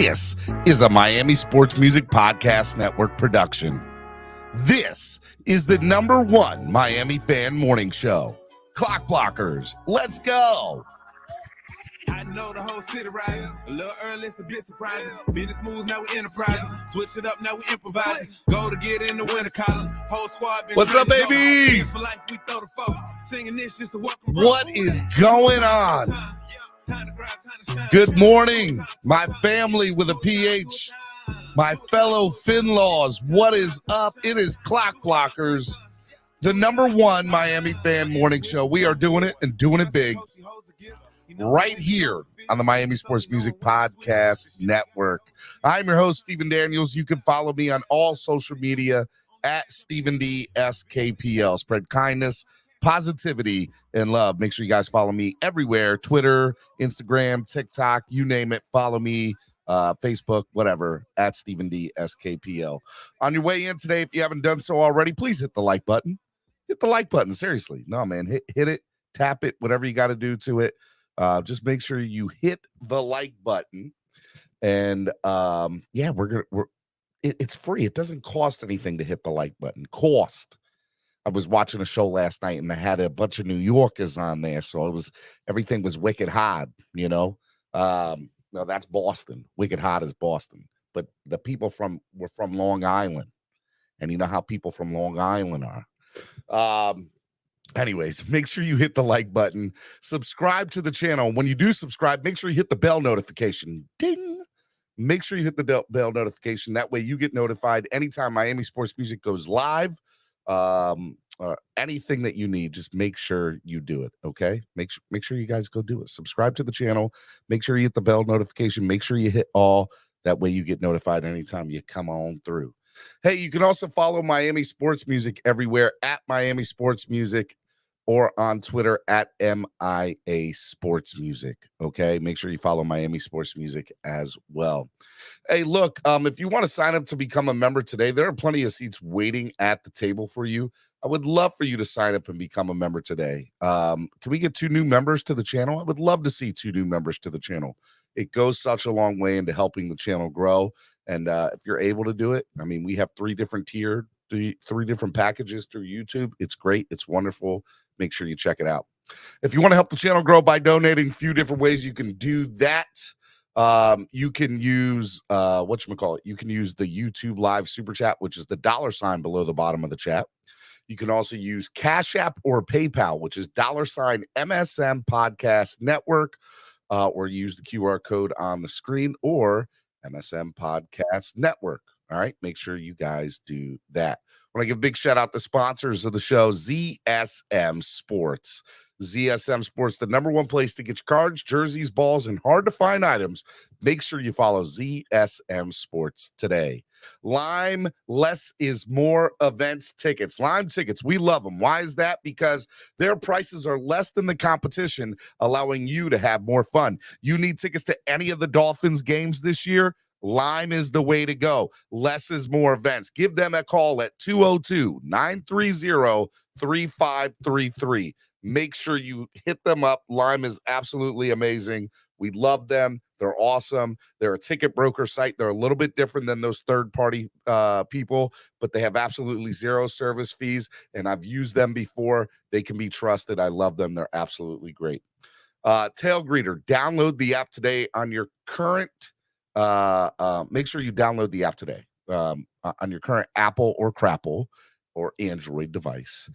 This is a Miami Sports Music Podcast Network production. This is the #1 Miami fan morning show. Clock Blockers, let's go. I know the whole city riding. A little early, it's a bit surprising. Business moves, now we enterprising. Switch it up, now we improvising. Go to get in the winter column. Whole squad been What's up, baby? for life, we throw the folk. Singing this just to welcome. What is going on? Good morning, my family with a PH, my fellow Finlaws. What is up? It is Clock Blockers, the #1 Miami fan morning show. We are doing it and doing it big right here on the Miami Sports Music Podcast Network. I'm your host, Stephen Daniels. You can follow me on all social media at Stephen D. SKPL. Spread kindness, positivity, and love. Make sure you guys follow me everywhere: Twitter, Instagram, TikTok, you name it. Follow me, Facebook, whatever, at Stephen D. SKPL. On your way in today, if you haven't done so already, please hit the like button. Hit the like button. Seriously. No, man. Hit it, tap it, whatever you got to do to it. Just make sure you hit the like button. And yeah, it's free. It doesn't cost anything to hit the like button. I was watching a show last night and I had a bunch of New Yorkers on there. So everything was wicked hot, you know. No, that's Boston. Wicked hot is Boston. But the people were from Long Island. And you know how people from Long Island are. Anyways, make sure you hit the like button. Subscribe to the channel. When you do subscribe, make sure you hit the bell notification. Ding. Make sure you hit the bell notification. That way you get notified anytime Miami Sports Music goes live. Or anything that you need, just make sure you do it. Okay. Make sure you guys go do it. Subscribe to the channel. Make sure you hit the bell notification. Make sure you hit all. That way you get notified anytime you come on through. Hey, you can also follow Miami Sports Music everywhere at Miami Sports Music or on Twitter at MIA Sports Music. Okay, make sure you follow Miami Sports Music as well. Hey, look, if you want to sign up to become a member today, there are plenty of seats waiting at the table for you. I would love for you to sign up and become a member today. Can we get 2 new members to the channel? I would love to see 2 new members to the channel. It goes such a long way into helping the channel grow. And if you're able to do it, I mean, we have 3 different tiered, 3 different packages through YouTube. It's great. It's wonderful. Make sure you check it out. If you want to help the channel grow by donating, a few different ways you can do that. You can use whatchamacallit. You can use the YouTube live super chat, which is the $ below the bottom of the chat. You can also use Cash App or PayPal, which is $MSM Podcast Network, or use the QR code on the screen, or MSM Podcast Network. All right, make sure you guys do that. I want to give a big shout out to sponsors of the show, ZSM Sports. ZSM Sports, the #1 place to get your cards, jerseys, balls, and hard-to-find items. Make sure you follow ZSM Sports today. Lime Less is More events tickets. Lime tickets, we love them. Why is that? Because their prices are less than the competition, allowing you to have more fun. You need tickets to any of the Dolphins games this year? Lime is the way to go. Less is More events. Give them a call at 202-930-3533. Make sure you hit them up. Lime is absolutely amazing. We love them. They're awesome. They're a ticket broker site. They're a little bit different than those third-party people, but they have absolutely 0 service fees, and I've used them before. They can be trusted. I love them. They're absolutely great. Tail Greeter, download the app today on your current make sure you download the app today on your current Apple or Crapple or Android device.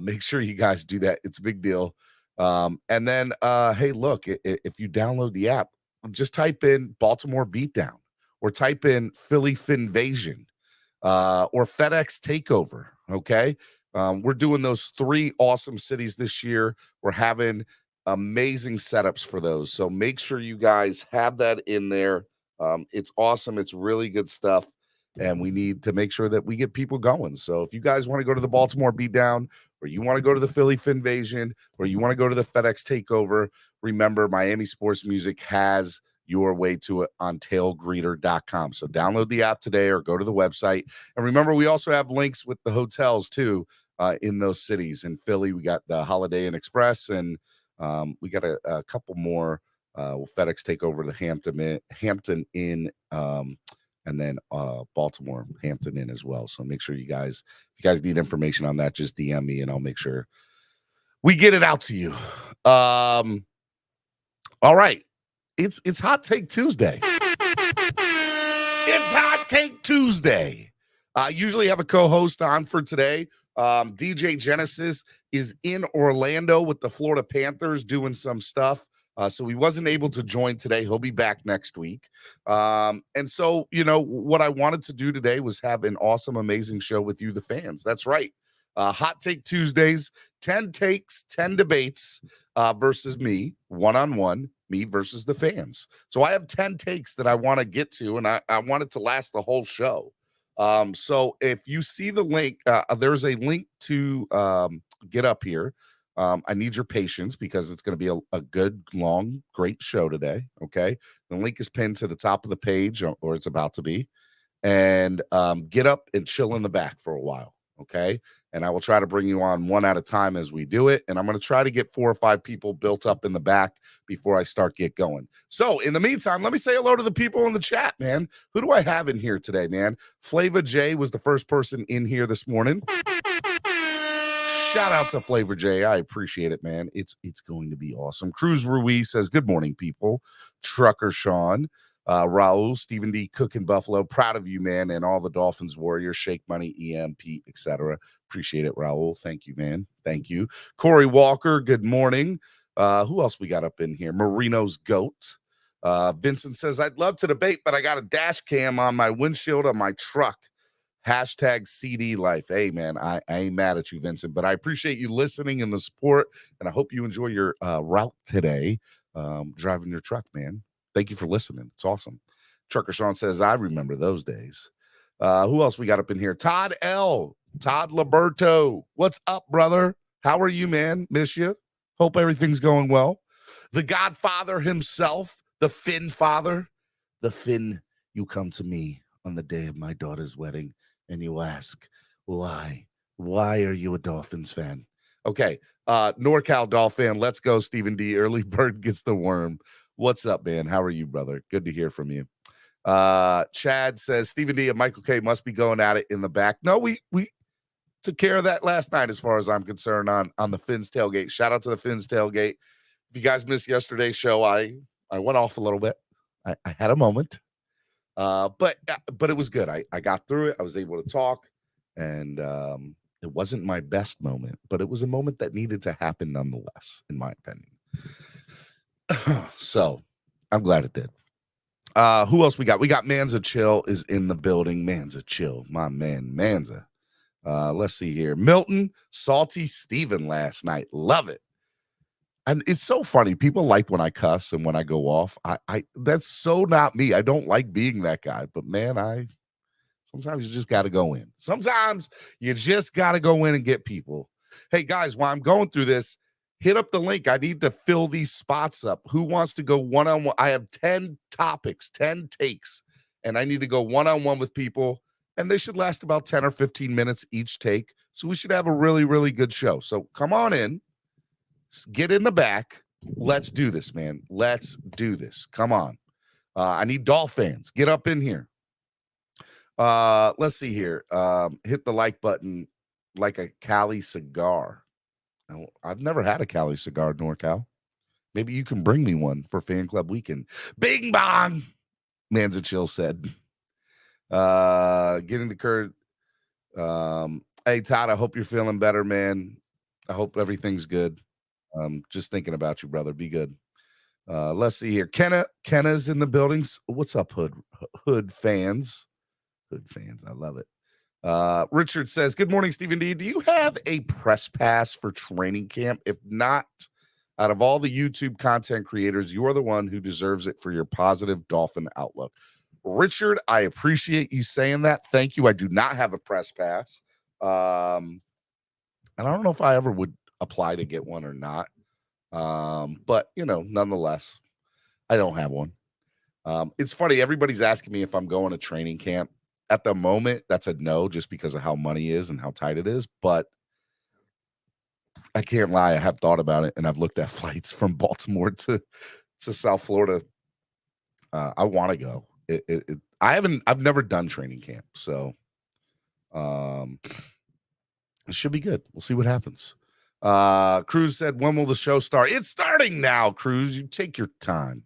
Make sure you guys do that. It's a big deal. And then, hey, look, if you download the app, just type in Baltimore Beatdown or type in Philly Finvasion or FedEx Takeover. Okay. We're doing those 3 awesome cities this year. We're having amazing setups for those. So make sure you guys have that in there. It's awesome. It's really good stuff. And we need to make sure that we get people going. So if you guys want to go to the Baltimore Beatdown, or you want to go to the Philly Finvasion, or you want to go to the FedEx Takeover, remember Miami Sports Music has your way to it on tailgreeter.com. So download the app today or go to the website. And remember, we also have links with the hotels too in those cities. In Philly, we got the Holiday Inn Express, and we got a couple more Will FedEx take over the Hampton Inn, and then Baltimore Hampton Inn as well. So make sure if you guys need information on that, just DM me and I'll make sure we get it out to you. All right. It's Hot Take Tuesday. It's Hot Take Tuesday. I usually have a co-host on for today. DJ Genesis is in Orlando with the Florida Panthers doing some stuff. So he wasn't able to join today. He'll be back next week. And so, what I wanted to do today was have an awesome, amazing show with you, the fans. That's right. Hot Take Tuesdays, 10 takes, 10 debates versus me, one-on-one, me versus the fans. So I have 10 takes that I want to get to, and I want it to last the whole show. So if you see the link, there's a link to get up here. I need your patience because it's going to be a good, long, great show today. Okay. The link is pinned to the top of the page, or it's about to be. And get up and chill in the back for a while. Okay. And I will try to bring you on one at a time as we do it. And I'm going to try to get 4 or 5 people built up in the back before I get going. So in the meantime, let me say hello to the people in the chat, man. Who do I have in here today, man? Flava J was the first person in here this morning. Shout out to Flavor J. I appreciate it, man. It's going to be awesome. Cruz Ruiz says, good morning, people. Trucker Sean, Raul, Stephen D. Cook in Buffalo. Proud of you, man, and all the Dolphins Warriors, Shake Money, EMP, etc. Appreciate it, Raul. Thank you, man. Thank you. Corey Walker, good morning. Who else we got up in here? Marino's Goat. Vincent says, I'd love to debate, but I got a dash cam on my windshield of my truck. Hashtag CD life. Hey, man, I ain't mad at you, Vincent, but I appreciate you listening and the support, and I hope you enjoy your route today, driving your truck, man. Thank you for listening. It's awesome. Trucker Sean says, I remember those days. Who else we got up in here? Todd L. Todd Liberto. What's up, brother? How are you, man? Miss you. Hope everything's going well. The Godfather himself, the Finn father. The Finn, you come to me on the day of my daughter's wedding, and you ask, why? Why are you a Dolphins fan? Okay, NorCal Dolphin, let's go, Stephen D. Early bird gets the worm. What's up, man? How are you, brother? Good to hear from you. Chad says, Stephen D. and Michael K. must be going at it in the back. No, we took care of that last night as far as I'm concerned on the Fins Tailgate. Shout out to the Fins Tailgate. If you guys missed yesterday's show, I went off a little bit. I had a moment. But it was good. I got through it. I was able to talk, and it wasn't my best moment, but it was a moment that needed to happen nonetheless, in my opinion. So I'm glad it did. Who else we got? We got Manza Chill is in the building. Manza Chill, my man, Manza. Let's see here. Milton, Salty Steven last night. Love it. And it's so funny. People like when I cuss and when I go off. I that's so not me. I don't like being that guy. But man, sometimes you just got to go in. Sometimes you just got to go in and get people. Hey guys, while I'm going through this, hit up the link. I need to fill these spots up. Who wants to go one-on-one? I have 10 topics, 10 takes, and I need to go one-on-one with people. And they should last about 10 or 15 minutes each take. So we should have a really, really good show. So come on in. Get in the back. Let's do this, man. Let's do this. Come on. I need DolFANs. Get up in here. Let's see here. Hit the like button like a Cali cigar. I've never had a Cali cigar, NorCal. Maybe you can bring me one for Fan Club Weekend. Bing bong, Manza Chill said. Getting the current. Hey, Todd, I hope you're feeling better, man. I hope everything's good. Just thinking about you, brother. Be good. Let's see here. Kenna's in the buildings. What's up, Hood fans? Hood fans. I love it. Richard says, good morning, Stephen D. Do you have a press pass for training camp? If not, out of all the YouTube content creators, you are the one who deserves it for your positive Dolphin outlook. Richard, I appreciate you saying that. Thank you. I do not have a press pass. And I don't know if I ever would apply to get one or not. But, nonetheless, I don't have one. It's funny. Everybody's asking me if I'm going to training camp. At the moment, that's a no, just because of how money is and how tight it is. But I can't lie. I have thought about it, and I've looked at flights from Baltimore to to South Florida. I want to go. I've never done training camp, so it should be good. We'll see what happens. Cruz said, when will the show start? It's starting now, Cruz. You take your time.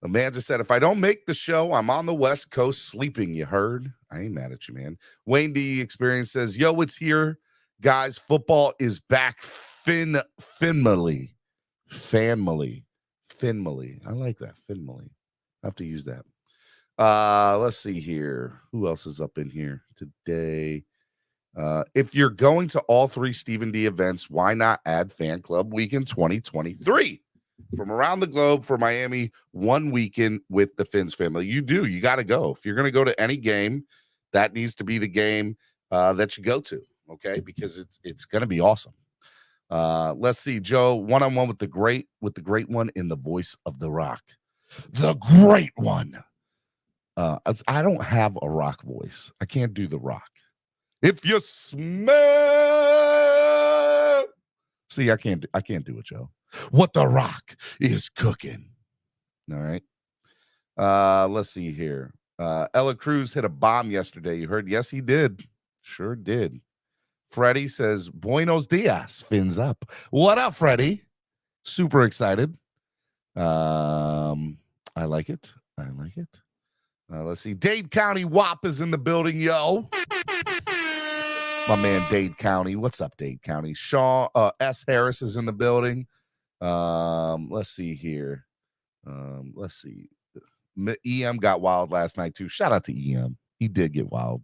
Amanda said, if I don't make the show, I'm on the West Coast sleeping. You heard? I ain't mad at you, man. Wayne D Experience says, yo, it's here. Guys, football is back. Finmally. I like that. Finmally. I have to use that. Let's see here. Who else is up in here today? If you're going to all three Stephen D events, why not add Fan Club Week in 2023? From around the globe for Miami, 1 weekend with the Fins family. You got to go. If you're going to go to any game, that needs to be the game that you go to, okay? Because it's going to be awesome. Let's see, Joe, one-on-one with the great one in the voice of the Rock. The great one. I don't have a rock voice. I can't do the Rock. If you smell, see, I can't do it, Joe. What the Rock is cooking. All right. Let's see here. Ella Cruz hit a bomb yesterday. You heard? Yes, he did. Sure did. Freddie says, Buenos dias, fins up. What up, Freddie? Super excited. I like it. Let's see. Dade County WAP is in the building, yo. My man, Dade County. What's up, Dade County? Shaw S. Harris is in the building. Let's see here. Let's see. EM got wild last night, too. Shout out to EM. He did get wild.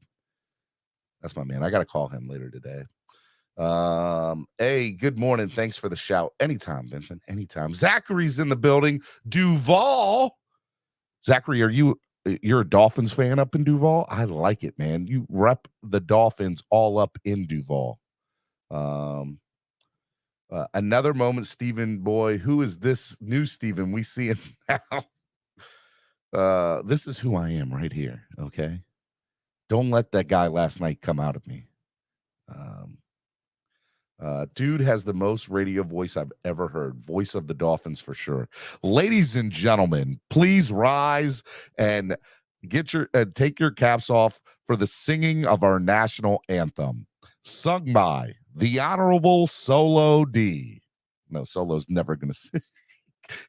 That's my man. I got to call him later today. Hey, good morning. Thanks for the shout. Anytime, Vincent. Anytime. Zachary's in the building. Duval. Zachary, you're a Dolphins fan up in Duval? I like it, man. You rep the Dolphins all up in Duval. Another moment, Stephen boy. Who is this new Stephen we see it now? This is who I am right here, okay? Don't let that guy last night come out of me. Dude has the most radio voice I've ever heard. Voice of the Dolphins for sure. Ladies and gentlemen, please rise and take your caps off for the singing of our national anthem, sung by the Honorable Solo D. No, Solo's never going to sing.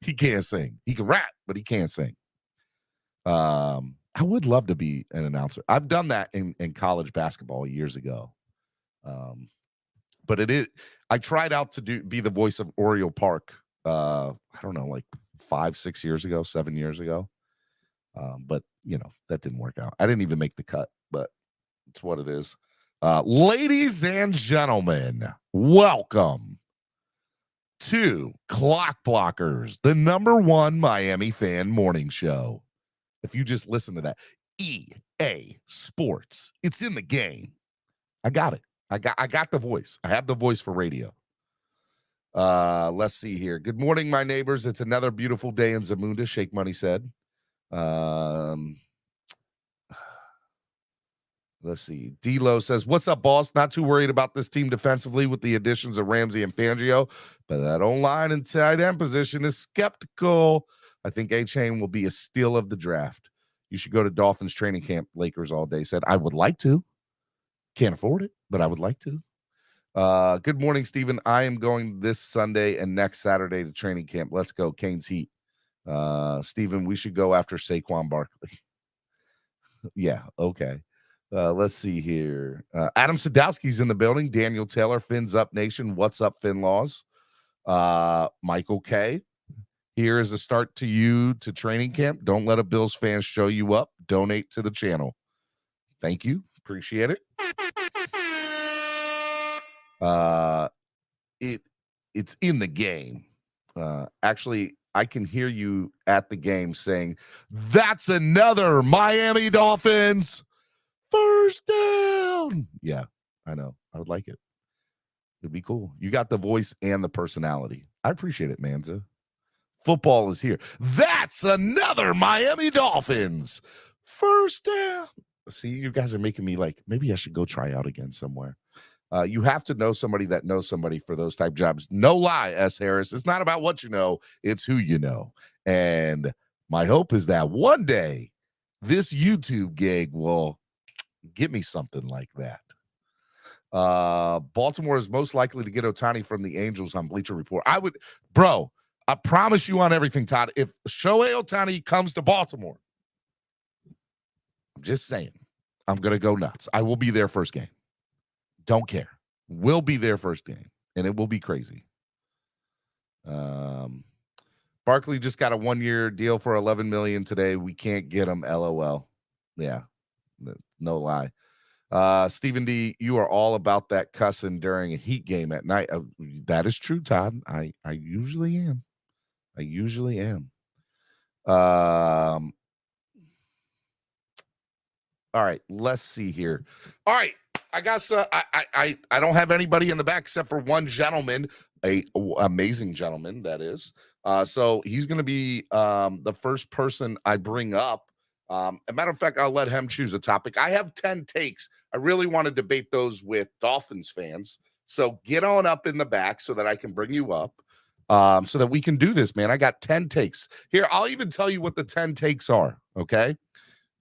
He can't sing. He can rap, but he can't sing. I would love to be an announcer. I've done that in college basketball years ago. But I tried out to be the voice of Oriole Park. I don't know, like 5-6 years ago, 7 years ago. But that didn't work out. I didn't even make the cut, but it's what it is. Ladies and gentlemen, welcome to Clock Blockers, the #1 Miami fan morning show. If you just listen to that, EA Sports, it's in the game. I got it. I got the voice. I have the voice for radio. Let's see here. Good morning, my neighbors. It's another beautiful day in Zamunda, Shake Money said. Let's see. D-Lo says, what's up, boss? Not too worried about this team defensively with the additions of Ramsey and Fangio, but that O-line and tight end position is skeptical. I think A-Chain will be a steal of the draft. You should go to Dolphins training camp. Lakers all day said, I would like to. Can't afford it, but I would like to. Good morning, Stephen. I am going this Sunday and next Saturday to training camp. Let's go, Canes Heat. Stephen, we should go after Saquon Barkley. Yeah, okay. Let's see here. Adam Sadowski's in the building. Daniel Taylor, Fins Up Nation. What's up, Fin Laws? Michael K. Here is a start to you to training camp. Don't let a Bills fan show you up. Donate to the channel. Thank you. Appreciate it. It's in the game. Actually, I can hear you at the game saying, that's another Miami Dolphins first down. Yeah, I know. I would like it. It'd be cool. You got the voice and the personality. I appreciate it, Manza. Football is here. That's another Miami Dolphins first down. See, you guys are making me like, maybe I should go try out again somewhere. You have to know somebody that knows somebody for those type jobs. No lie, S. Harris. It's not about what you know, it's who you know. And my hope is that one day this YouTube gig will give me something like that. Baltimore is most likely to get Ohtani from the Angels on Bleacher Report. I promise you on everything, Todd, if Shohei Ohtani comes to Baltimore, I'm just saying, I'm going to go nuts. I will be there first game. Don't care. We'll be there first game, and it will be crazy. Barkley just got a 1-year deal for $11 million today. We can't get him. LOL. Yeah, no lie. Stephen D, you are all about that cussing during a Heat game at night. That is true, Todd. I usually am. I usually am. All right, let's see here. All right, I got I don't have anybody in the back except for one gentleman, a amazing gentleman that is. So he's going to be the first person I bring up. As a matter of fact, I'll let him choose a topic. I have 10 takes. I really want to debate those with Dolphins fans. So get on up in the back so that I can bring you up, so that we can do this, man. I got 10 takes. Here, I'll even tell you what the 10 takes are, okay?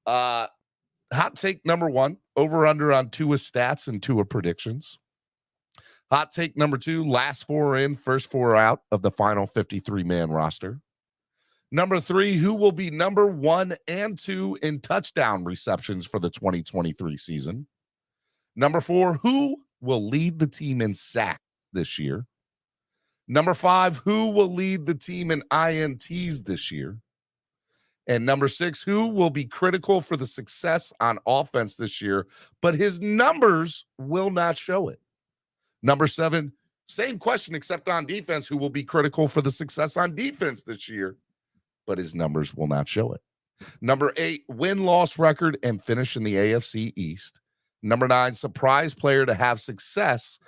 Hot take number 1, over-under on Tua stats and Tua predictions. Hot take number 2, last 4 in, first 4 out of the final 53-man roster. Number 3, who will be number 1 and 2 in touchdown receptions for the 2023 season? Number 4, who will lead the team in sacks this year? Number 5, who will lead the team in INTs this year? And number 6, who will be critical for the success on offense this year, but his numbers will not show it? Number 7, same question except on defense, who will be critical for the success on defense this year, but his numbers will not show it? Number 8, win-loss record and finish in the AFC East. Number 9, surprise player to have success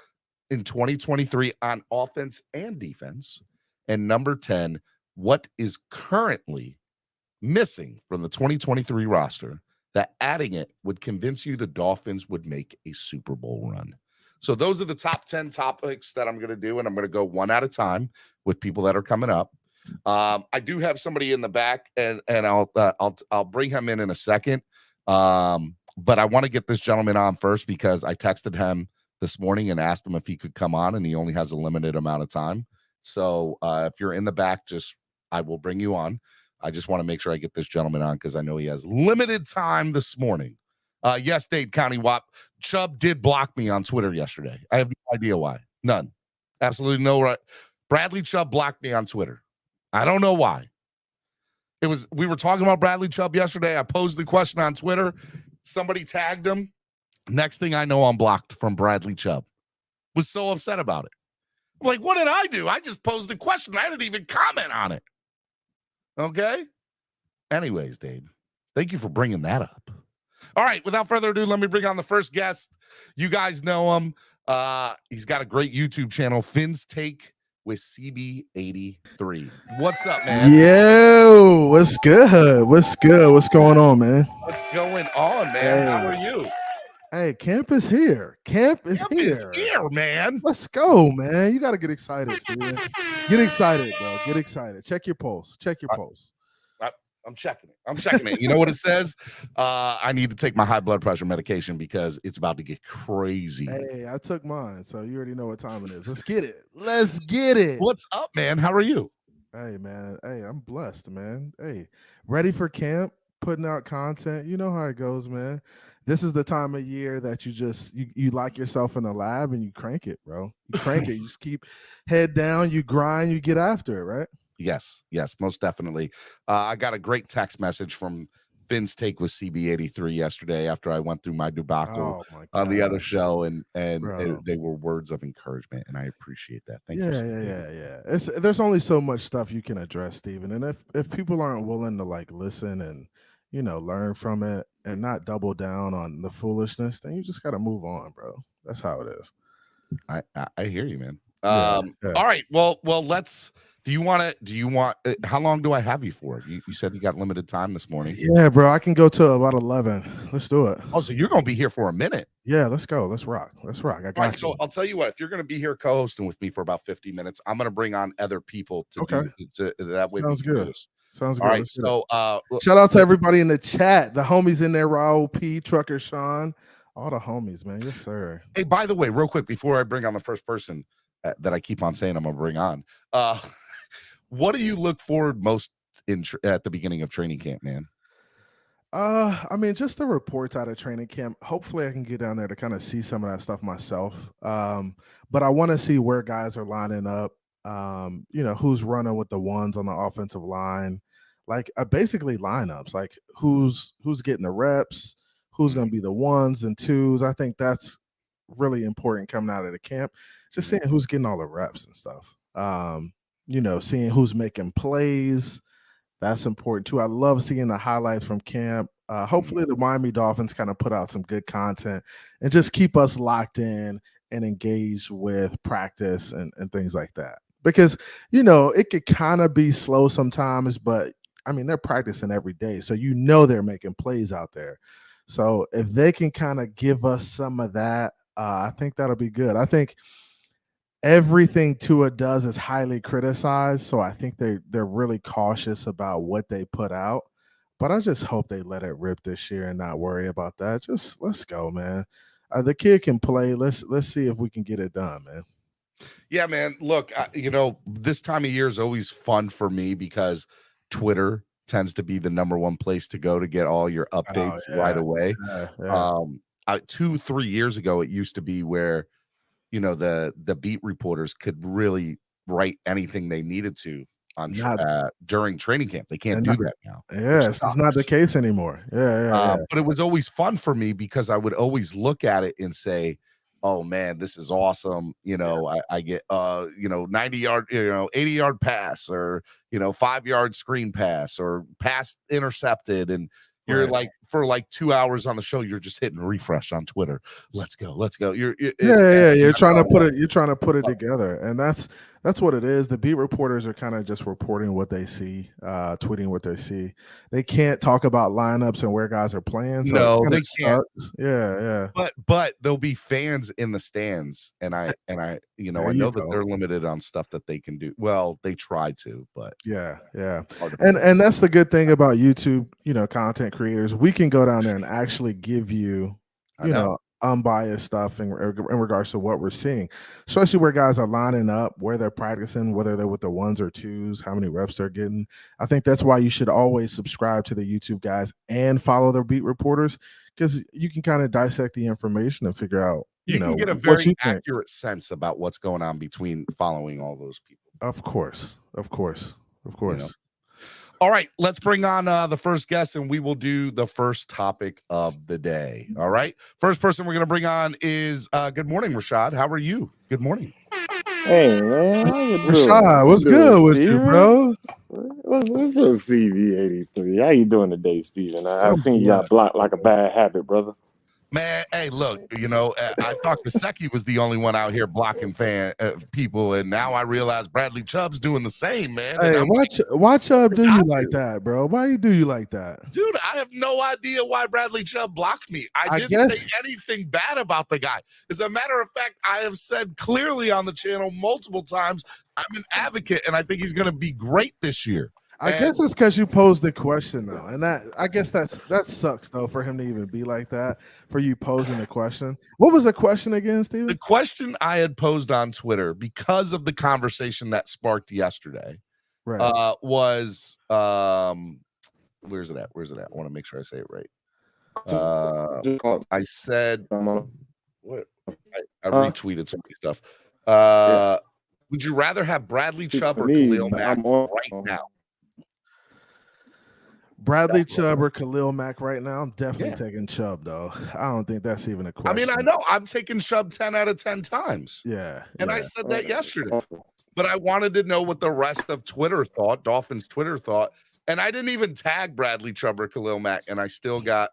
in 2023 on offense and defense. And number 10, what is currently missing from the 2023 roster that adding it would convince you the Dolphins would make a Super Bowl run? So those are the top 10 topics that I'm going to do, and I'm going to go one at a time with people that are coming up. I do have somebody in the back, and I'll bring him in a second. But I want to get this gentleman on first because I texted him this morning and asked him if he could come on, and he only has a limited amount of time. So if you're in the back, I will bring you on. I just want to make sure I get this gentleman on because I know he has limited time this morning. Yes, Dade County WAP. Chubb did block me on Twitter yesterday. I have no idea why. None. Absolutely no right. Bradley Chubb blocked me on Twitter. I don't know why. We were talking about Bradley Chubb yesterday. I posed the question on Twitter. Somebody tagged him. Next thing I know, I'm blocked from Bradley Chubb. Was so upset about it. I'm like, what did I do? I just posed a question. I didn't even comment on it. Okay. Anyways, Dave, thank you for bringing that up. All right. Without further ado, let me bring on the first guest. You guys know him. He's got a great YouTube channel, Finn's Take with CB83. What's up, man? Yo, what's good? What's good? What's going on, man? What's going on, man? Hey. How are you? Hey, camp is here. Camp is here, man. Let's go, man. You got to get excited, Steven. Get excited, bro. Get excited. Check your pulse. Check your pulse. I'm checking it. You know what it says? I need to take my high blood pressure medication because it's about to get crazy. Hey, I took mine, so you already know what time it is. Let's get it. Let's get it. What's up, man? How are you? Hey, man. Hey, I'm blessed, man. Hey, ready for camp, putting out content. You know how it goes, man. This is the time of year that you lock yourself in the lab and you crank it, bro. You crank it. You just keep head down, you grind, you get after it, right? Yes, most definitely. I got a great text message from Finn's Take with CB83 yesterday after I went through my debacle on the other show, and they were words of encouragement, and I appreciate that. Thank you. Yeah. There's only so much stuff you can address, Steven, and if people aren't willing to listen and learn from it and not double down on the foolishness, then you just got to move on, bro. That's how it is. I hear you, man. Yeah, All right. Well, let's. Do you want? How long do I have you for? You said you got limited time this morning. Yeah, bro. I can go to about 11. Let's do it. Oh, so you're gonna be here for a minute? Yeah, let's go. Let's rock. Let's rock. I got you. So I'll tell you what. If you're gonna be here co-hosting with me for about 50 minutes, I'm gonna bring on other people to do that way. Sounds good. Sounds good. All right. So shout out to everybody in the chat. The homies in there, Raul P, Trucker Sean, all the homies, man. Yes, sir. Hey, by the way, real quick before I bring on the first person that I keep on saying I'm gonna bring on, what do you look forward most at the beginning of training camp, man? I mean, just the reports out of training camp. Hopefully I can get down there to kind of see some of that stuff myself. But I want to see where guys are lining up, who's running with the ones on the offensive line, like basically lineups, like who's getting the reps, who's going to be the ones and twos. I think that's really important coming out of the camp. Just seeing who's getting all the reps and stuff. Seeing who's making plays. That's important too. I love seeing the highlights from camp. Hopefully the Miami Dolphins kind of put out some good content and just keep us locked in and engaged with practice and things like that. Because, it could kind of be slow sometimes, but I mean, they're practicing every day. So, they're making plays out there. So if they can kind of give us some of that, I think that'll be good. I think everything Tua does is highly criticized, so I think they're really cautious about what they put out. But I just hope they let it rip this year and not worry about that. Just let's go, man. The kid can play. Let's see if we can get it done, man. Yeah, man. Look, this time of year is always fun for me because Twitter tends to be the #1 place to go to get all your updates right away. 2-3 years ago, it used to be where the beat reporters could really write anything they needed to on during training camp. They can't do that now. Yes, it's not the case anymore. Yeah. But it was always fun for me because I would always look at it and say, oh man, this is awesome. I get 90-yard, 80-yard pass or 5-yard screen pass or pass intercepted, and you're like for 2 hours on the show, you're just hitting refresh on Twitter. Let's go. You're trying to put it. You're trying to put it together, and that's what it is. The beat reporters are kind of just reporting what they see, tweeting what they see. They can't talk about lineups and where guys are playing. So no, they can't. Yeah. But there'll be fans in the stands, and I know that they're limited on stuff that they can do. Well, they try to, but yeah. And that's the good thing about YouTube. Content creators, we can go down there and actually give you, unbiased stuff in regards to what we're seeing, especially where guys are lining up, where they're practicing, whether they're with the ones or twos, how many reps they're getting. I think that's why you should always subscribe to the YouTube guys and follow their beat reporters, because you can kind of dissect the information and figure out, you can get a very accurate sense about what's going on between following all those people. Of course. All right, let's bring on the first guest, and we will do the first topic of the day. All right, first person we're going to bring on is good morning, Rashad. How are you? Good morning. Hey, man. How you doing? Rashad, what's good with you, bro? What's up, CV83? How you doing today, Steven? I've seen you got blocked like a bad habit, brother. Man, hey, look, I thought Gesicki was the only one out here blocking people, and now I realize Bradley Chubb's doing the same, man. Hey, why Chubb do you like that, bro? Why do you like that? Dude, I have no idea why Bradley Chubb blocked me. I didn't say anything bad about the guy. As a matter of fact, I have said clearly on the channel multiple times, I'm an advocate, and I think he's going to be great this year. I guess it's because you posed the question, though, and that sucks, though, for him to even be like that, for you posing the question. What was the question again, Steven? The question I had posed on Twitter because of the conversation that sparked yesterday, right? Was where's it at? I want to make sure I say it right. I said what? I retweeted some of the stuff. Would you rather have Bradley Chubb or Khalil Mack right now? Bradley Chubb or Khalil Mack right now? I'm definitely taking Chubb, though. I don't think that's even a question. I mean, I know I'm taking Chubb 10 out of 10 times. Yeah. And I said that yesterday. But I wanted to know what the rest of Twitter thought, Dolphins Twitter thought. And I didn't even tag Bradley Chubb or Khalil Mack, and I still got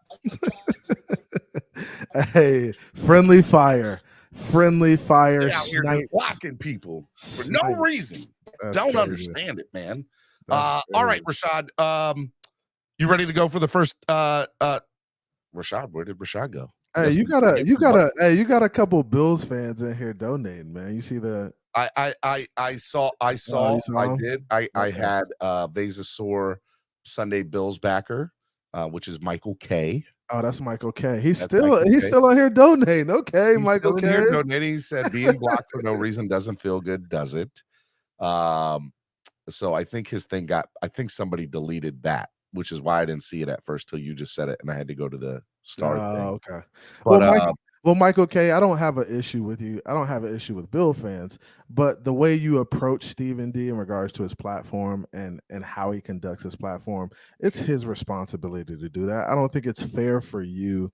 Hey, friendly fire. friendly fire They out here just snipes. blocking people for no Snipes. reason. That's Don't crazy. understand it, man. That's All right, crazy. Rashad. You ready to go for the first? Rashad, where did Rashad go? Hey, you got a couple Bills fans in here donating, man. You see the I saw I him? did. I Okay. had Vasasaur Sunday Bills backer, which is Michael K. Oh, that's Michael K. He's That's still Michael K. still on here donating. Okay, He's Michael still in K. here donating. He said being blocked for no reason doesn't feel good, does it? So I think his thing I think somebody deleted that, which is why I didn't see it at first till you just said it, and I had to go to the start thing. Okay. But Michael K, I don't have an issue with you. I don't have an issue with Bill fans, but the way you approach Stephen D in regards to his platform and how he conducts his platform, it's his responsibility to do that. I don't think it's fair for you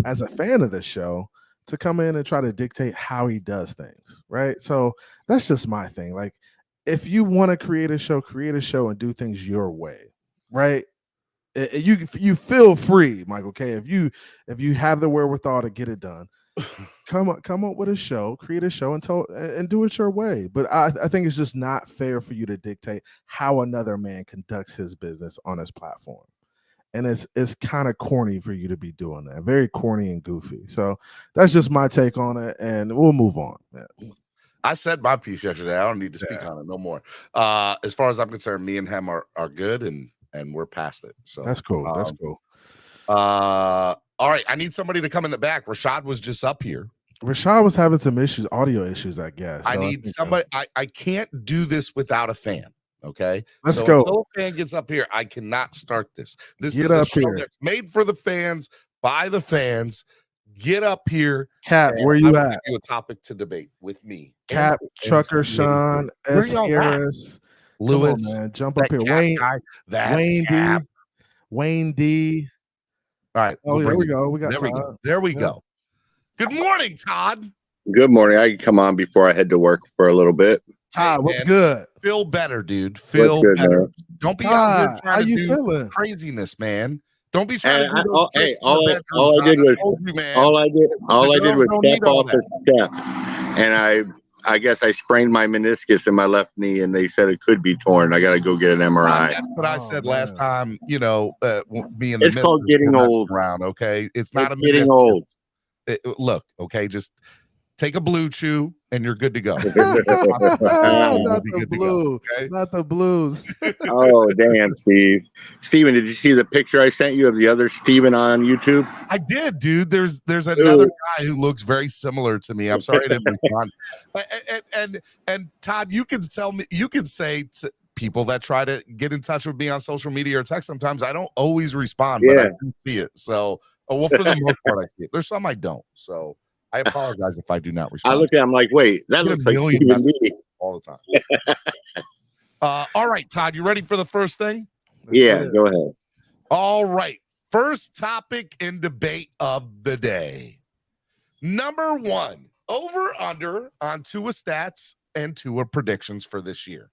as a fan of the show to come in and try to dictate how he does things, right? So that's just my thing. Like, if you want to create a show and do things your way, right? You feel free, Michael K. If you have the wherewithal to get it done, come up with a show, create a show, and do it your way. But I think it's just not fair for you to dictate how another man conducts his business on his platform. And it's kind of corny for you to be doing that. Very corny and goofy. So that's just my take on it, and we'll move on. Man. I said my piece yesterday. I don't need to speak on it no more. As far as I'm concerned, me and him are good, and we're past it. So that's cool. That's cool. All right, I need somebody to come in the back. Rashad was just up here. Rashad was having some audio issues, I guess. So I need somebody. I can't do this without a fan. Okay, let's go. Until a fan gets up here, I cannot start this. This Get is a up show here. that's made for the fans, by the fans. Get up here. Cap, where you at? Give you a topic to debate with me. Cap, Trucker, Sean, S. Harris, Lewis, on, man. Jump up here. Wayne D. All right. Oh, there we go. We got There we go. Good morning, Todd. Good morning. I can come on before I head to work for a little bit. Todd, what's good? Feel better, dude. Feel better. Man? Don't be out here trying to do craziness, man. Don't be trying to do those tricks. All I did was step off the step, and I guess I sprained my meniscus in my left knee, and they said it could be torn. I got to go get an MRI. That's what I said last time. You know, being it's called getting old. Around, okay, it's not a getting old. Look, okay, just take a Blue Chew and you're good to go. Not the blues. Oh, damn, Steve. Steven, did you see the picture I sent you of the other Steven on YouTube? I did, dude. There's another guy who looks very similar to me. I'm sorry I didn't respond. And Todd, you can tell me, you can say to people that try to get in touch with me on social media or text, sometimes I don't always respond, but I do see it. So, well, for the most part, I see it. There's some I don't. So I apologize if I do not respond. I look at him like, wait, that looks like Stephen D. All the time. All right, Todd, you ready for the first thing? Go ahead. All right. First topic in debate of the day. Number one, over under on Tua stats and Tua predictions for this year.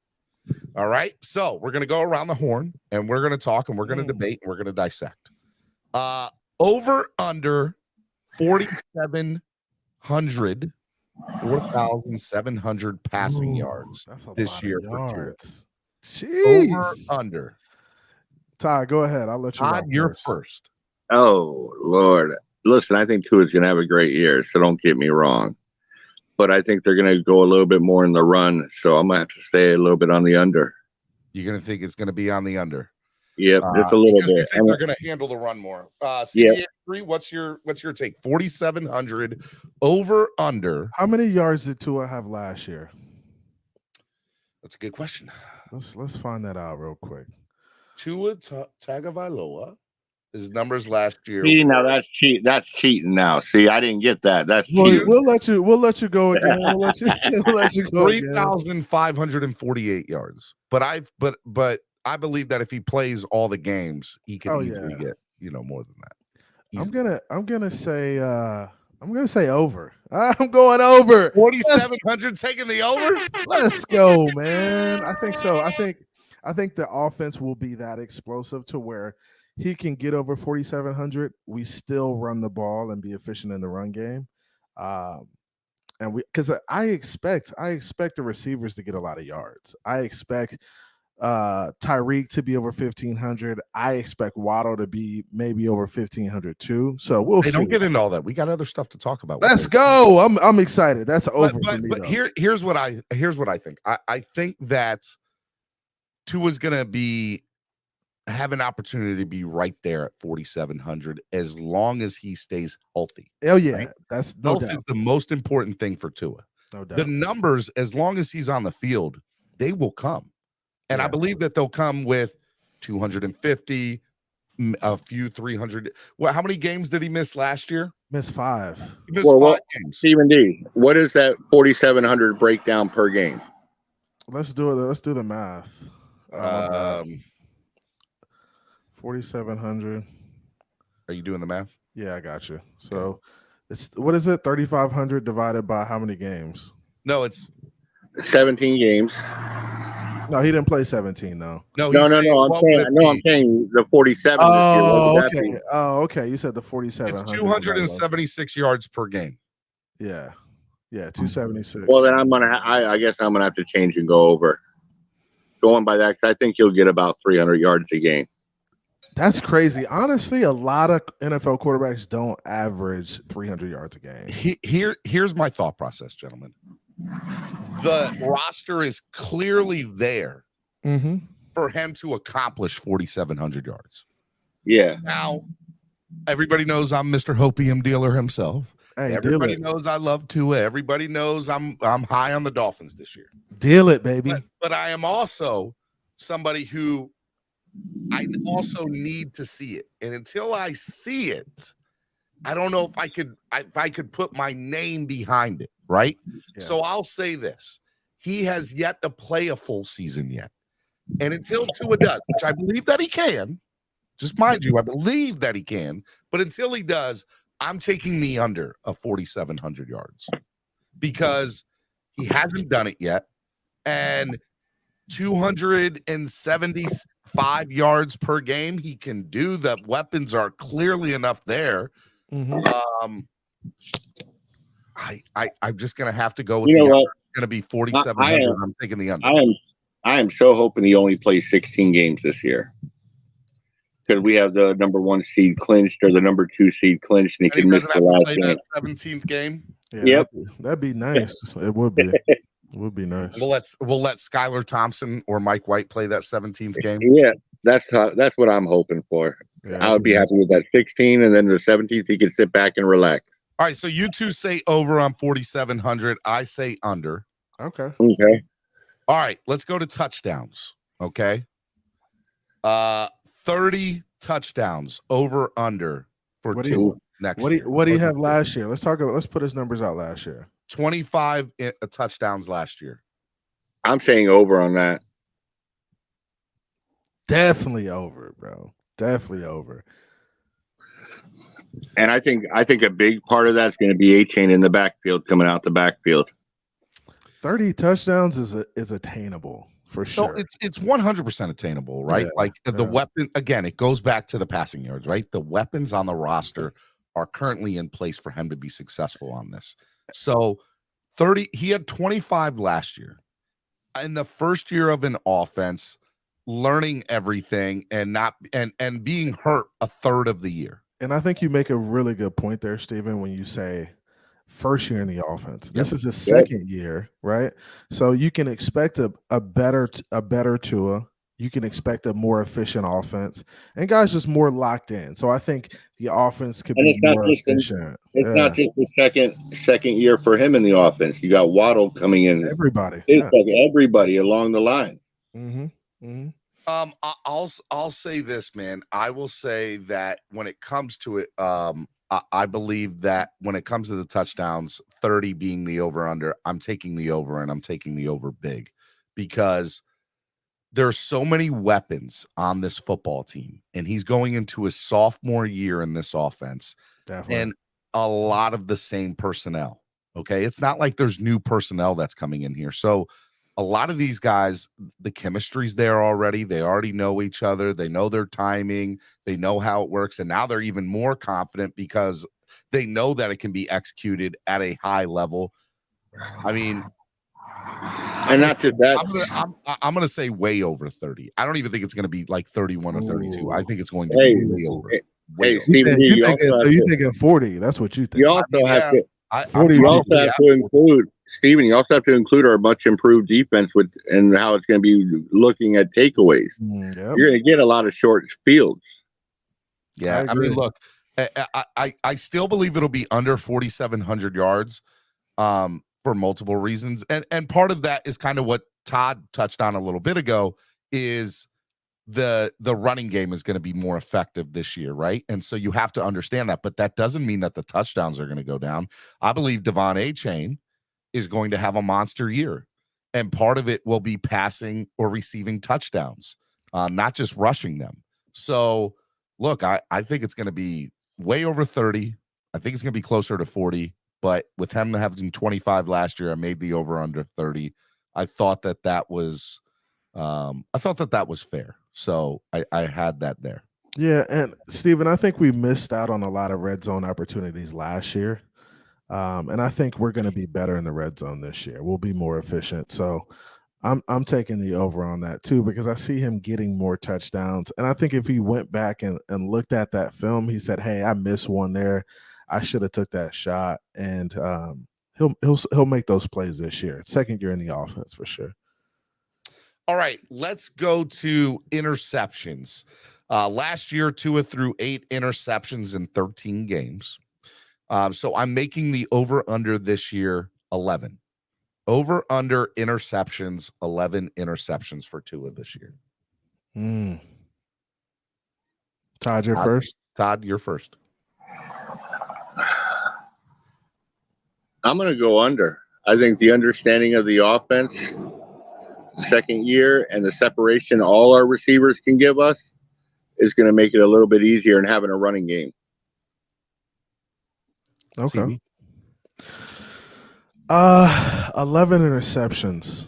All right. So we're going to go around the horn and we're going to talk and we're going to debate and we're going to dissect. Over under 4,700 passing yards this year for Tua. Jeez. Over under. Todd, go ahead. I'll let you. Todd, you're first. Oh, Lord. Listen, I think Tua's going to have a great year, so don't get me wrong. But I think they're going to go a little bit more in the run, so I'm going to have to stay a little bit on the under. You're going to think it's going to be on the under? Yep, just a little bit. I think they're going to handle the run more. CBA3, what's your take? 4,700 over under. How many yards did Tua have last year? That's a good question. Let's find that out real quick. Tua Tagovailoa, his numbers last year. See, now that's cheating now. See, I didn't get that. That's cheating. We'll let you go again. We'll let you go 3,548 yards. But I believe that if he plays all the games, he can easily get, more than that. Easily. I'm gonna say over. I'm going over. 4,700 taking the over. Let's go, man. I think so. I think the offense will be that explosive to where he can get over 4,700. We still run the ball and be efficient in the run game. And because I expect the receivers to get a lot of yards. I expect Tyreek to be over 1,500. I expect Waddle to be maybe over 1,500 too. So we'll Hey, see. don't get into all that. We got other stuff to talk about. Let's go. I'm excited. That's over for me. But here's what I think. I think that Tua's gonna have an opportunity to be right there at 4,700 as long as he stays healthy. Oh yeah, right? that's no Health doubt. is the most important thing for Tua. No doubt. The numbers, as long as he's on the field, they will come. And I believe that they'll come with 250, a few 300. Well, how many games did he miss last year? Missed 5. He missed 5 games. Stephen D, what is that 4,700 breakdown per game? Let's do it. Let's do the math. 4,700. Are you doing the math? Yeah, I got you. So it's what is it? 3,500 divided by how many games? No, it's 17 games. No, he didn't play 17 though. No. I'm saying the 47. Oh, okay. Oh, okay. You said the 47. It's 276 yards per game. Yeah. Yeah, 276. Well, then I guess I'm gonna have to change and go over. Going by that, because I think he'll get about 300 yards a game. That's crazy. Honestly, a lot of NFL quarterbacks don't average 300 yards a game. Here's my thought process, gentlemen. The roster is clearly there for him to accomplish 4,700 yards. Yeah. Now, everybody knows I'm Mr. Hopium dealer himself. Hey, everybody knows I love Tua. Everybody knows I'm high on the Dolphins this year. Deal it, baby. But I am also somebody who I also need to see it. And until I see it, I don't know if I could put my name behind it, right? Yeah. So I'll say this. He has yet to play a full season yet. And until Tua does, which I believe that he can, just mind you, I believe that he can, but until he does, I'm taking the under of 4,700 yards because he hasn't done it yet. And 275 yards per game he can do. The weapons are clearly enough there. I'm just gonna have to go with the under. It's gonna be 4,700. I'm taking the under. I am so hoping he only plays 16 games this year. Because we have the number 1 seed clinched or the number 2 seed clinched, and he can miss the last game. That 17th game. Yeah, yep, that'd be nice. It would be. It would be nice. We'll let Skylar Thompson or Mike White play that 17th game. Yeah, that's what I'm hoping for. Yeah, I would be happy with that 16, and then the 17th he can sit back and relax. All right, so you two say over on 4,700. I say under. Okay. All right, let's go to touchdowns. Okay. 30 touchdowns over under for Tua next year. What do you have last year? Let's put his numbers out last year. 25 touchdowns last year. I'm saying over on that. Definitely over, bro. Definitely over. And I think a big part of that's going to be A-Chain in the backfield, coming out the backfield. 30 touchdowns is attainable. For sure. No, it's 100% attainable, right? The weapon, again, it goes back to the passing yards, right? The weapons on the roster are currently in place for him to be successful on this. So 30, he had 25 last year. In the first year of an offense, learning everything and being hurt a third of the year. And I think you make a really good point there, Stephen, when you say first year in the offense. This is his second year, right? So you can expect a better Tua. You can expect a more efficient offense, and guys just more locked in. So I think the offense could be more efficient. It's not just the second year for him in the offense. You got Waddle coming in. Everybody, everybody along the line. I'll say this, man. I will say that when it comes to it, I believe that when it comes to the touchdowns, 30 being the over-under, I'm taking the over, and I'm taking the over big because there's so many weapons on this football team, and he's going into his sophomore year in this offense. Definitely. And a lot of the same personnel, okay? It's not like there's new personnel that's coming in here. So a lot of these guys, the chemistry's there already. They already know each other. They know their timing. They know how it works. And now they're even more confident because they know that it can be executed at a high level. I mean, And not just that. I'm gonna say way over 30. I don't even think it's gonna be like 31 or 32. I think it's going to Hey, be way over. Hey, Over. Stephen, You you thinking, also so have you to, thinking 40? That's what you think. you also have to. I'm 40 You probably also have to include, Stephen, you also have to include our much improved defense with and how it's going to be looking at takeaways. Yep. You're going to get a lot of short fields. Yeah, I mean, look, I still believe it'll be under 4,700 yards for multiple reasons. And part of that is kind of what Todd touched on a little bit ago is the running game is going to be more effective this year, right? And so you have to understand that, but that doesn't mean that the touchdowns are going to go down. I believe Devon A-Chain is going to have a monster year, and part of it will be passing or receiving touchdowns, not just rushing them. So look, I think it's going to be way over 30. I think it's going to be closer to 40, but with him having 25 last year, I made the over under 30. I thought that was fair. So I had that there. Yeah, and Steven, I think we missed out on a lot of red zone opportunities last year. And I think we're going to be better in the red zone this year. We'll be more efficient. So I'm taking the over on that too, because I see him getting more touchdowns. And I think if he went back and looked at that film, he said, "Hey, I missed one there. I should have took that shot." And he'll make those plays this year. Second year in the offense for sure. All right, let's go to interceptions. Last year, Tua threw 8 interceptions in 13 games. So I'm making the over-under this year 11. Over-under interceptions, 11 interceptions for Tua this year. Todd, you're first. Todd, you're first. I'm going to go under. I think the understanding of the offense, second year, and the separation all our receivers can give us is going to make it a little bit easier in having a running game. Okay. CB? 11 interceptions.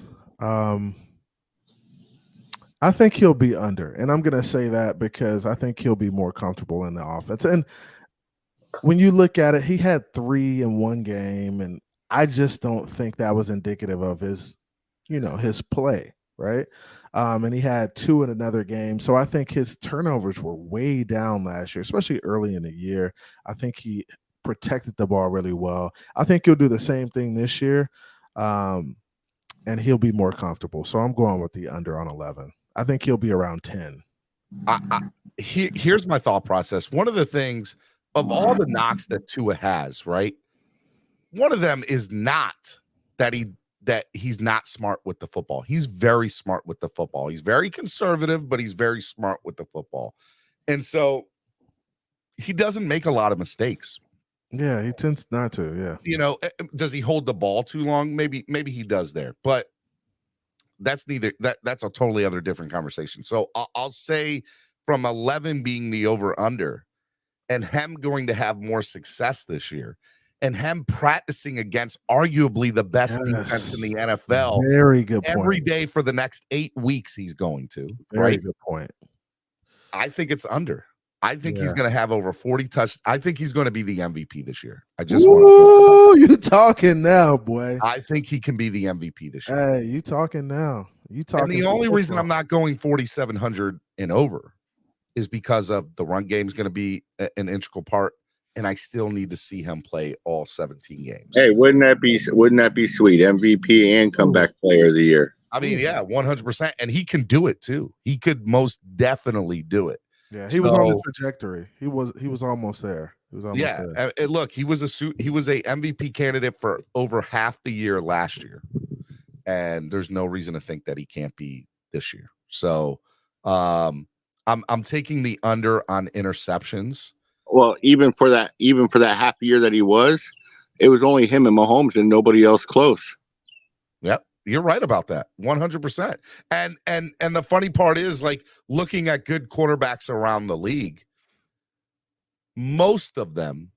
I think he'll be under, and I'm going to say that because I think he'll be more comfortable in the offense. And when you look at it, he had 3 in one game, and I just don't think that was indicative of his, his play, right? And he had 2 in another game. So I think his turnovers were way down last year, especially early in the year. I think he protected the ball really well. I think he'll do the same thing this year, and he'll be more comfortable. So I'm going with the under on 11. I think he'll be around 10. Here's my thought process. One of the things of all the knocks that Tua has, right? One of them is not that he's not smart with the football. He's very smart with the football. He's very conservative, but he's very smart with the football. And so he doesn't make a lot of mistakes. Yeah, he tends not to. Yeah. Does he hold the ball too long? Maybe he does there, but that's that's a totally other different conversation. So I'll say from 11 being the over under and him going to have more success this year and him practicing against arguably the best defense in the NFL. Very good point. Every day for the next 8 weeks he's going to. Very good point. I think it's under. I think he's going to have over 40 touchdowns. I think he's going to be the MVP this year. You talking now, boy. I think he can be the MVP this year. Hey, you talking now. You talking. And the only reason I'm not going 4,700 and over is because of the run game is going to be an integral part, and I still need to see him play all 17 games. Hey, wouldn't that be sweet? MVP and comeback player of the year. I mean, yeah, 100%. And he can do it too. He could most definitely do it. Yeah, he was on the trajectory. He was almost there. He was almost there. Look, he was a MVP candidate for over half the year last year, and there's no reason to think that he can't be this year. So, I'm taking the under on interceptions. Well, even for that half year that he was, it was only him and Mahomes and nobody else close. Yep. You're right about that. 100%. And the funny part is, like, looking at good quarterbacks around the league, most of them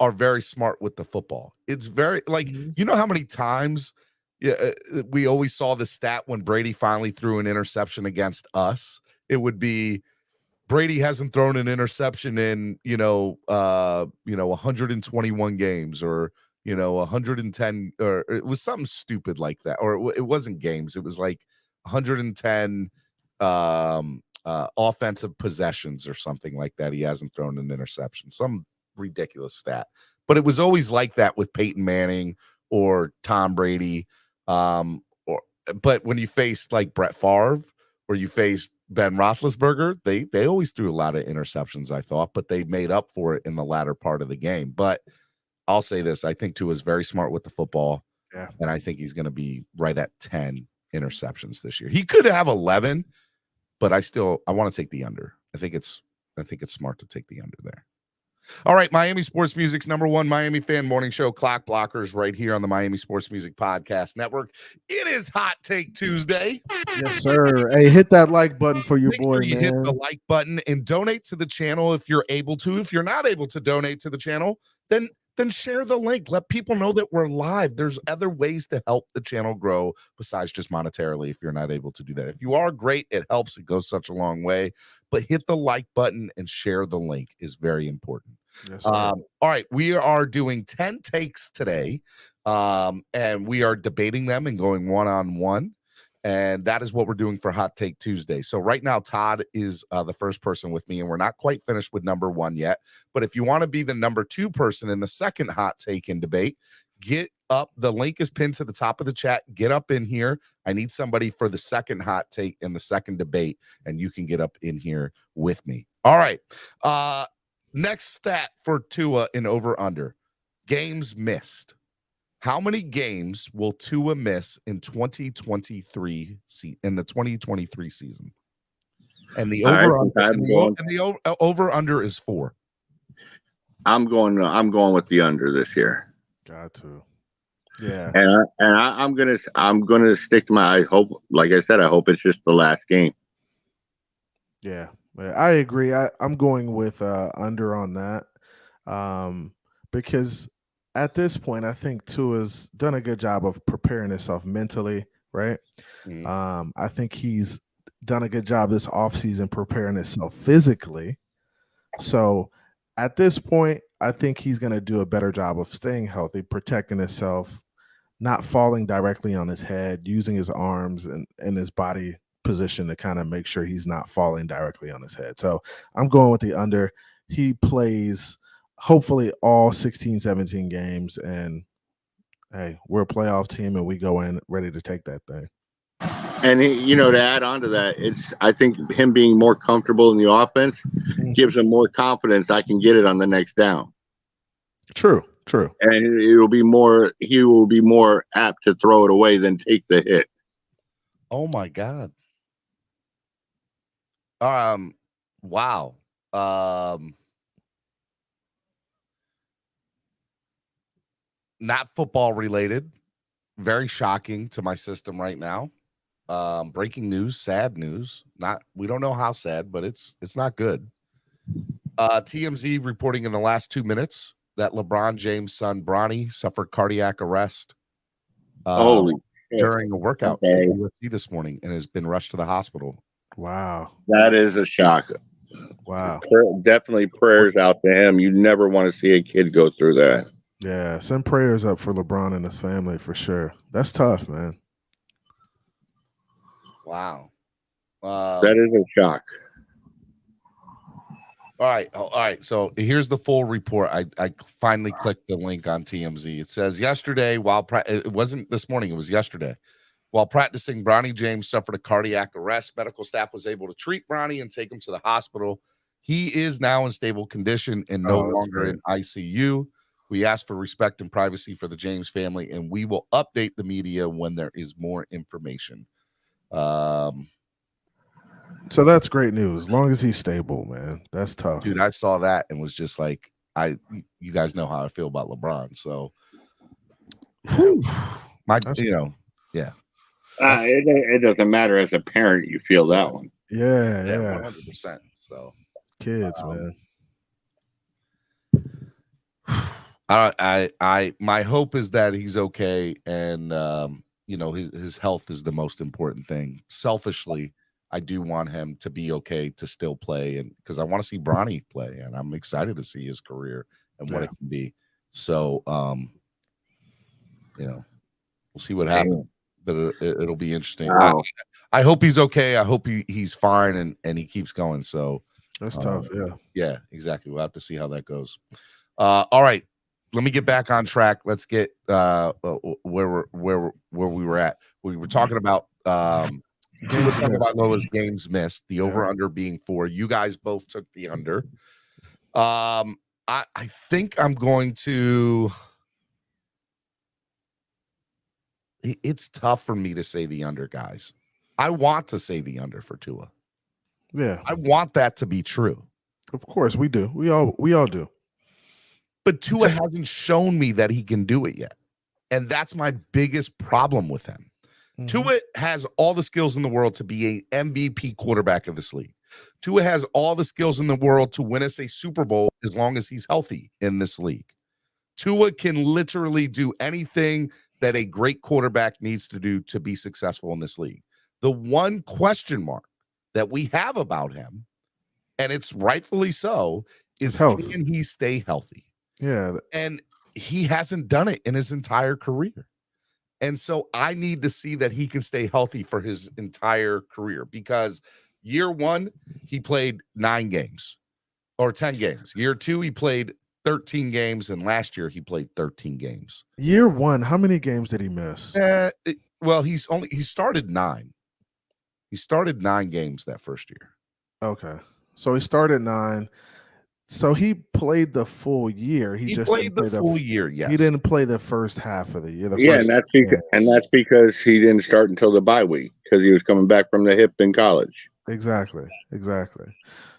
are very smart with the football. It's very you know how many times we always saw the stat when Brady finally threw an interception against us. It would be Brady hasn't thrown an interception in 121 games, or 110, or it was something stupid like that, or it wasn't games. It was like 110 offensive possessions or something like that. He hasn't thrown an interception, some ridiculous stat, but it was always like that with Peyton Manning or Tom Brady. But when you faced like Brett Favre or you faced Ben Roethlisberger, they always threw a lot of interceptions, I thought, but they made up for it in the latter part of the game. But I'll say this, I think Tua is very smart with the football. Yeah. And I think he's going to be right at 10 interceptions this year. He could have 11, but I want to take the under. I think it's smart to take the under there. All right, Miami Sports Music's #1 Miami fan morning show, Clock Blockers, right here on the Miami Sports Music Podcast Network. It is Hot Take Tuesday. Yes, sir. Hey, hit that like button for your Make boy, sure you man. hit the like button and donate to the channel if you're able to. If you're not able to donate to the channel, then share the link. Let people know that we're live. There's other ways to help the channel grow besides just monetarily if you're not able to do that. If you are, great. It helps. It goes such a long way. But hit the like button and share the link is very important. Yes, sir. All right, we are doing 10 takes today, and we are debating them and going one-on-one, and that is what we're doing for Hot Take Tuesday. So right now, Todd is the first person with me, and we're not quite finished with #1 yet, but if you want to be the #2 person in the second Hot Take and debate, get up. The link is pinned to the top of the chat. Get up in here. I need somebody for the second Hot Take and the second debate, and you can get up in here with me. All right. Next stat for Tua in over-under. Games missed. How many games will Tua miss in 2023 in the 2023 season? And the over-under is 4. I'm going with the under this year. Got to. Yeah. And I'm gonna stick to my. I hope, like I said, I hope it's just the last game. Yeah. I agree. I'm going with under on that because at this point, I think Tua's done a good job of preparing himself mentally, right? Mm-hmm. I think he's done a good job this offseason preparing himself physically. So at this point, I think he's going to do a better job of staying healthy, protecting himself, not falling directly on his head, using his arms and his body position to kind of make sure he's not falling directly on his head. So I'm going with the under. He plays hopefully all 16, 17 games, and hey, we're a playoff team and we go in ready to take that thing. And to add on to that, I think him being more comfortable in the offense gives him more confidence. I can get it on the next down. True. And he will be more apt to throw it away than take the hit. Oh my God. Wow. Not football related. Very shocking to my system right now. Breaking news, sad news. We don't know how sad, but it's not good. TMZ reporting in the last 2 minutes that LeBron James' son Bronny suffered cardiac arrest during a workout at USC this morning and has been rushed to the hospital. Wow. That is a shock. Wow. Definitely prayers out to him. You never want to see a kid go through that. Yeah, send prayers up for LeBron and his family for sure. That's tough, man. Wow. That is a shock. All right. So here's the full report. I finally clicked the link on TMZ. It says yesterday, it wasn't this morning, it was yesterday. While practicing, Bronny James suffered a cardiac arrest. Medical staff was able to treat Bronny and take him to the hospital. He is now in stable condition and no longer in ICU. We ask for respect and privacy for the James family, and we will update the media when there is more information. So that's great news. As long as he's stable, man. That's tough. Dude, I saw that and was just like, you guys know how I feel about LeBron. So yeah. It doesn't matter as a parent, you feel that one. Yeah. 100%. So kids, man. My hope is that he's okay, and his health is the most important thing. Selfishly, I do want him to be okay to still play, and because I want to see Bronny play, and I'm excited to see his career and what it can be. So We'll see what happens. But it'll be interesting. Wow. I hope he's okay. I hope he's fine and he keeps going. So That's tough. Yeah, exactly. We'll have to see how that goes. All right, let me get back on track. Let's get where we were at. We were talking about Tua Tagovailoa's games missed. The over under being 4. You guys both took the under. I think I'm going to. It's tough for me to say the under, guys. I want to say the under for Tua. Yeah, I want that to be true. Of course we do. We all do. But Tua hasn't shown me that he can do it yet. And that's my biggest problem with him. Mm-hmm. Tua has all the skills in the world to be an MVP quarterback of this league. Tua has all the skills in the world to win us a Super Bowl as long as he's healthy in this league. Tua can literally do anything that a great quarterback needs to do to be successful in this league. The one question mark that we have about him, and it's rightfully so, is can he stay healthy? Yeah. And he hasn't done it in his entire career. And so I need to see that he can stay healthy for his entire career, because year 1, he played 9 games or 10 games. Year 2, he played 13 games, and last year he played 13 games. Year 1, how many games did he miss? Well, he started 9. He started 9 games that first year. Okay. So he started 9. So he played the full year. He just played the full year, yes. He didn't play the first half of the year. And that's because he didn't start until the bye week, because he was coming back from the hip in college. Exactly.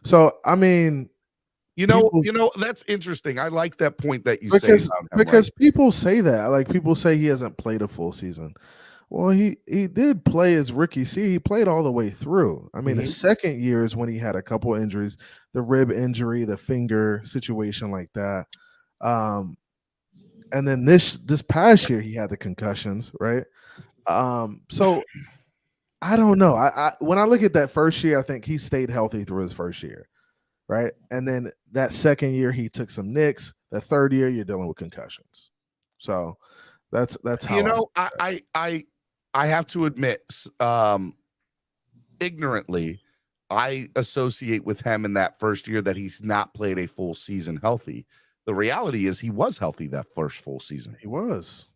So, I mean, that's interesting. I like that point that you say about him, because people say that. Like, people say he hasn't played a full season. Well, he did play his rookie season. He played all the way through. I mean, his second year is when he had a couple injuries, the rib injury, the finger situation like that. And then this past year, he had the concussions, right? So I don't know. I when I look at that first year, I think he stayed healthy through his first year, right? And then that second year, he took some nicks. The third year, you're dealing with concussions. So that's how I have to admit, ignorantly, I associate with him in that first year that he's not played a full season healthy. The reality is he was healthy that first full season. He was.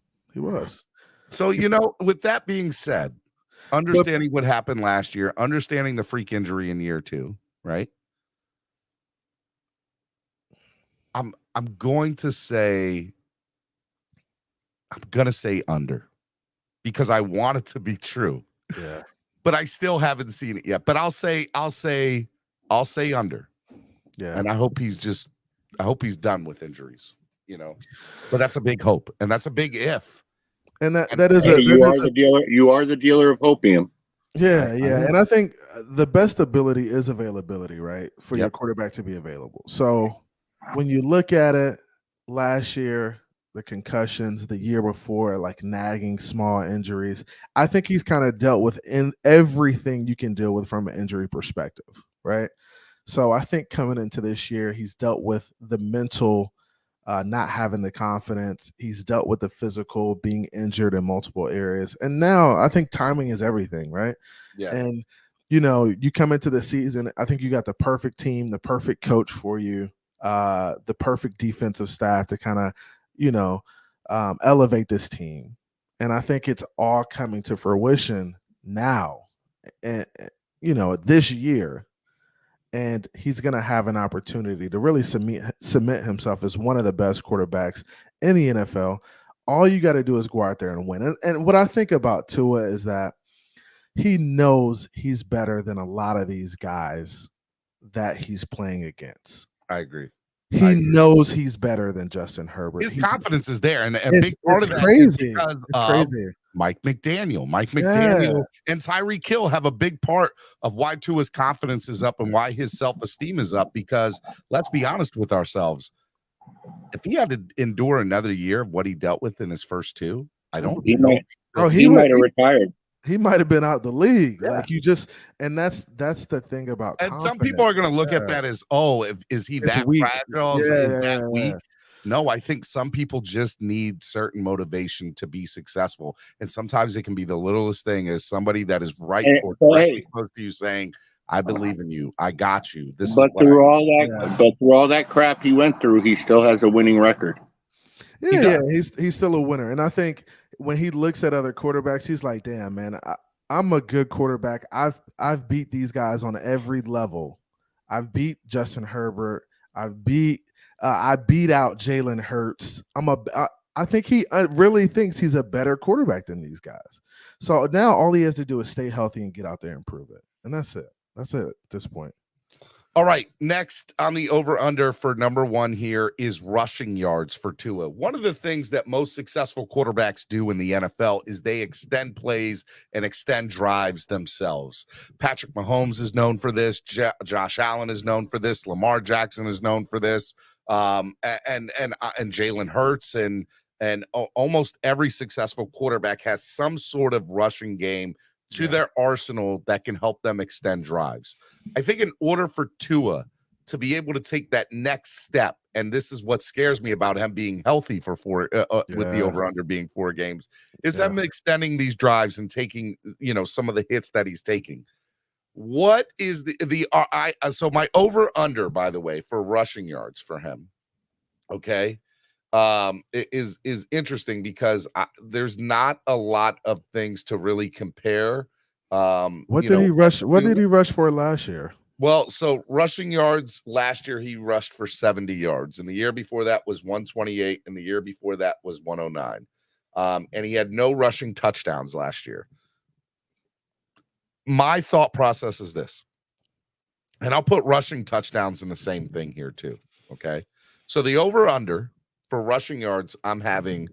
So, with that being said, understanding what happened last year, understanding the freak injury in year 2, right? I'm going to say under, because I want it to be true. Yeah. But I still haven't seen it yet. But I'll say under. Yeah. And I hope he's done with injuries, But that's a big hope, and that's a big if. And you are the dealer of hopium. Yeah. And I think the best ability is availability, right? For your quarterback to be available. So when you look at it, last year, the concussions, the year before, like nagging small injuries, I think he's kind of dealt with in everything you can deal with from an injury perspective, right? So I think coming into this year, he's dealt with the mental, not having the confidence. He's dealt with the physical, being injured in multiple areas. And now I think timing is everything, right? Yeah. And, you come into the season, I think you got the perfect team, the perfect coach for you, the perfect defensive staff to kind of, elevate this team. And I think it's all coming to fruition now, and this year. And he's going to have an opportunity to really cement himself as one of the best quarterbacks in the NFL. All you got to do is go out there and win. And what I think about Tua is that he knows he's better than a lot of these guys that he's playing against. I agree. He knows he's better than Justin Herbert. His confidence is there, and a big part of that is because Mike McDaniel. Mike McDaniel and Tyreek Hill have a big part of why Tua's confidence is up and why his self-esteem is up, because let's be honest with ourselves. If he had to endure another year of what he dealt with in his first 2, I don't know. He might have retired. He might have been out the league. Yeah. And that's the thing about confidence. Some people are going to look at that as, is he that weak. fragile? Is he that weak? No, I think some people just need certain motivation to be successful. And sometimes it can be the littlest thing as somebody that is right or directly close to you saying, I believe in you. I got you. But through all that crap he went through, he still has a winning record. Yeah, he's still a winner. And I think when he looks at other quarterbacks, he's like, damn, man, I'm a good quarterback. I've beat these guys on every level. I've beat Justin Herbert. I beat out Jalen Hurts. I think he really thinks he's a better quarterback than these guys. So now all he has to do is stay healthy and get out there and prove it. And that's it. That's it at this point. All right, next on the over-under for number one here is rushing yards for Tua. One of the things that most successful quarterbacks do in the NFL is they extend plays and extend drives themselves. Patrick Mahomes is known for this. Josh Allen is known for this. Lamar Jackson is known for this. And Jalen Hurts and almost every successful quarterback has some sort of rushing game to their arsenal that can help them extend drives. I think in order for Tua to be able to take that next step, and this is what scares me about him being healthy for with the over-under being 4 games, is him extending these drives and taking, some of the hits that he's taking. What is so my over-under, by the way, for rushing yards for him, okay, is interesting because there's not a lot of things to really compare. What did he rush? What did he rush for last year? Well, so rushing yards last year, he rushed for 70 yards. And the year before that was 128. And the year before that was 109. And he had no rushing touchdowns last year. My thought process is this, and I'll put rushing touchdowns in the same thing here too. Okay. So the over-under for rushing yards, I'm having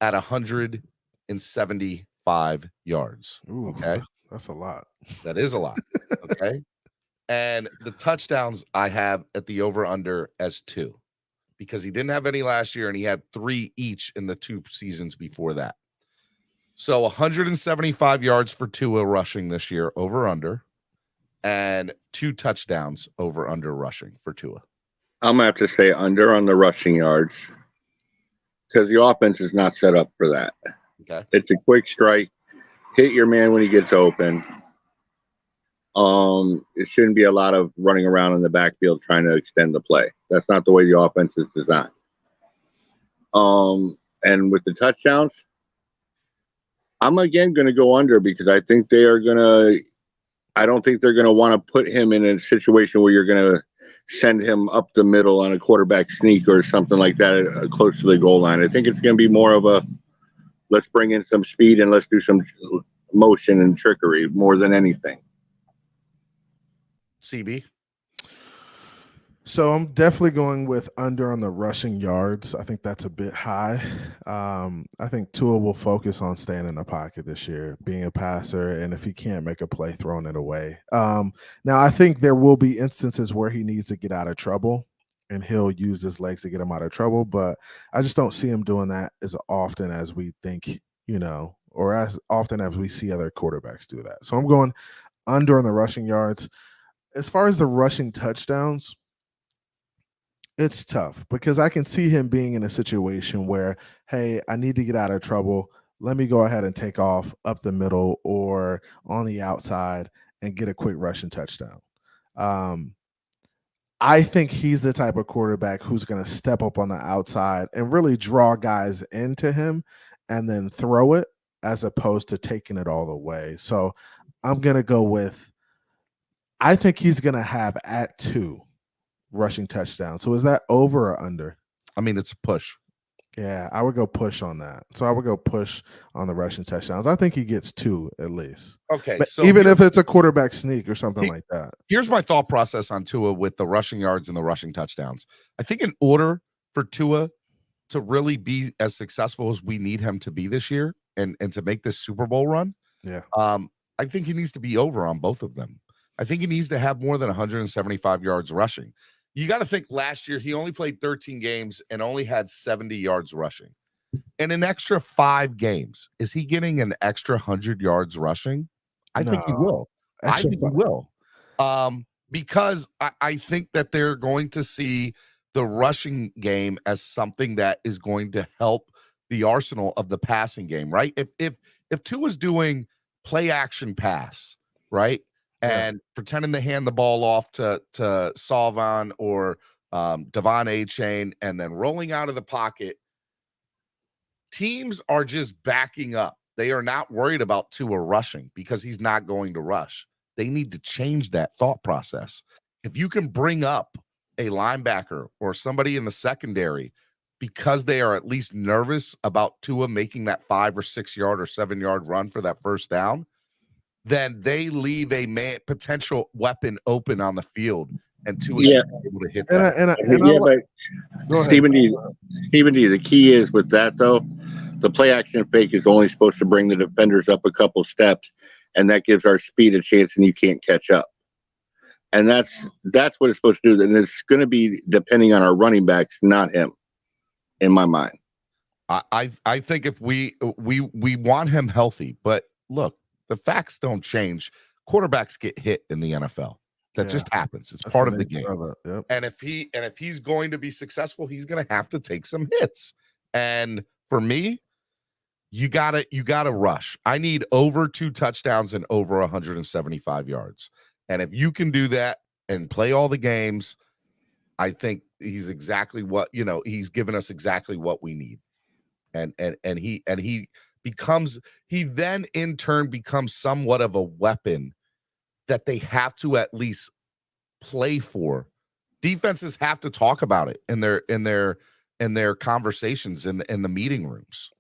at 175 yards. Ooh, okay. That's a lot. That is a lot. Okay. And the touchdowns I have at the over-under as 2 because he didn't have any last year and he had 3 each in the 2 seasons before that. So 175 yards for Tua rushing this year over-under and 2 touchdowns over-under rushing for Tua. I'm going to have to say under on the rushing yards because the offense is not set up for that. Okay. It's a quick strike. Hit your man when he gets open. It shouldn't be a lot of running around in the backfield trying to extend the play. That's not the way the offense is designed. And with the touchdowns, I'm again going to go under because I think I don't think they're going to want to put him in a situation where you're going to send him up the middle on a quarterback sneak or something like that close to the goal line. I think it's going to be more of a let's bring in some speed and let's do some motion and trickery more than anything. CB? So I'm definitely going with under on the rushing yards. I think that's a bit high. I think Tua will focus on staying in the pocket this year, being a passer, and if he can't make a play, throwing it away. Now, I think there will be instances where he needs to get out of trouble, and he'll use his legs to get him out of trouble, but I just don't see him doing that as often as we think, or as often as we see other quarterbacks do that. So I'm going under on the rushing yards. As far as the rushing touchdowns, it's tough because I can see him being in a situation where, hey, I need to get out of trouble. Let me go ahead and take off up the middle or on the outside and get a quick rushing touchdown. I think he's the type of quarterback who's going to step up on the outside and really draw guys into him and then throw it as opposed to taking it all the way. So I'm going to go with, I think he's going to have at 2 rushing touchdowns. So is that over or under? I mean, it's a push. Yeah, I would go push on that. So I would go push on the rushing touchdowns. I think he gets 2 at least. Okay. But So even if it's a quarterback sneak or something like that. Here's my thought process on Tua with the rushing yards and the rushing touchdowns. I think in order for Tua to really be as successful as we need him to be this year and to make this Super Bowl run, I think he needs to be over on both of them. I think he needs to have more than 175 yards rushing. You got to think last year he only played 13 games and only had 70 yards rushing. In an extra 5 games, is he getting an extra 100 yards rushing? I think he will. I think he will. Because I think that they're going to see the rushing game as something that is going to help the arsenal of the passing game, right? If Tua's doing play action pass, right, and pretending to hand the ball off to Salvon or Devon A-Chain and then rolling out of the pocket, teams are just backing up. They are not worried about Tua rushing because he's not going to rush. They need to change that thought process. If you can bring up a linebacker or somebody in the secondary because they are at least nervous about Tua making that 5 or 6 yard or 7 yard run for that first down, then they leave a potential weapon open on the field, and Tua should be able to hit that. Go ahead. Stephen D, the key is with that though, the play action fake is only supposed to bring the defenders up a couple steps, and that gives our speed a chance, and you can't catch up. And that's what it's supposed to do. And it's going to be depending on our running backs, not him, in my mind. I think if we want him healthy, but look, the facts don't change. Quarterbacks get hit in the NFL. That just happens. That's part of the game. Yep. And if he's going to be successful, he's going to have to take some hits. And for me, you gotta rush. I need over 2 touchdowns and over 175 yards. And if you can do that and play all the games, I think he's exactly what, he's given us exactly what we need. And he then in turn becomes somewhat of a weapon that they have to at least play for. Defenses have to talk about it in their conversations in the meeting rooms.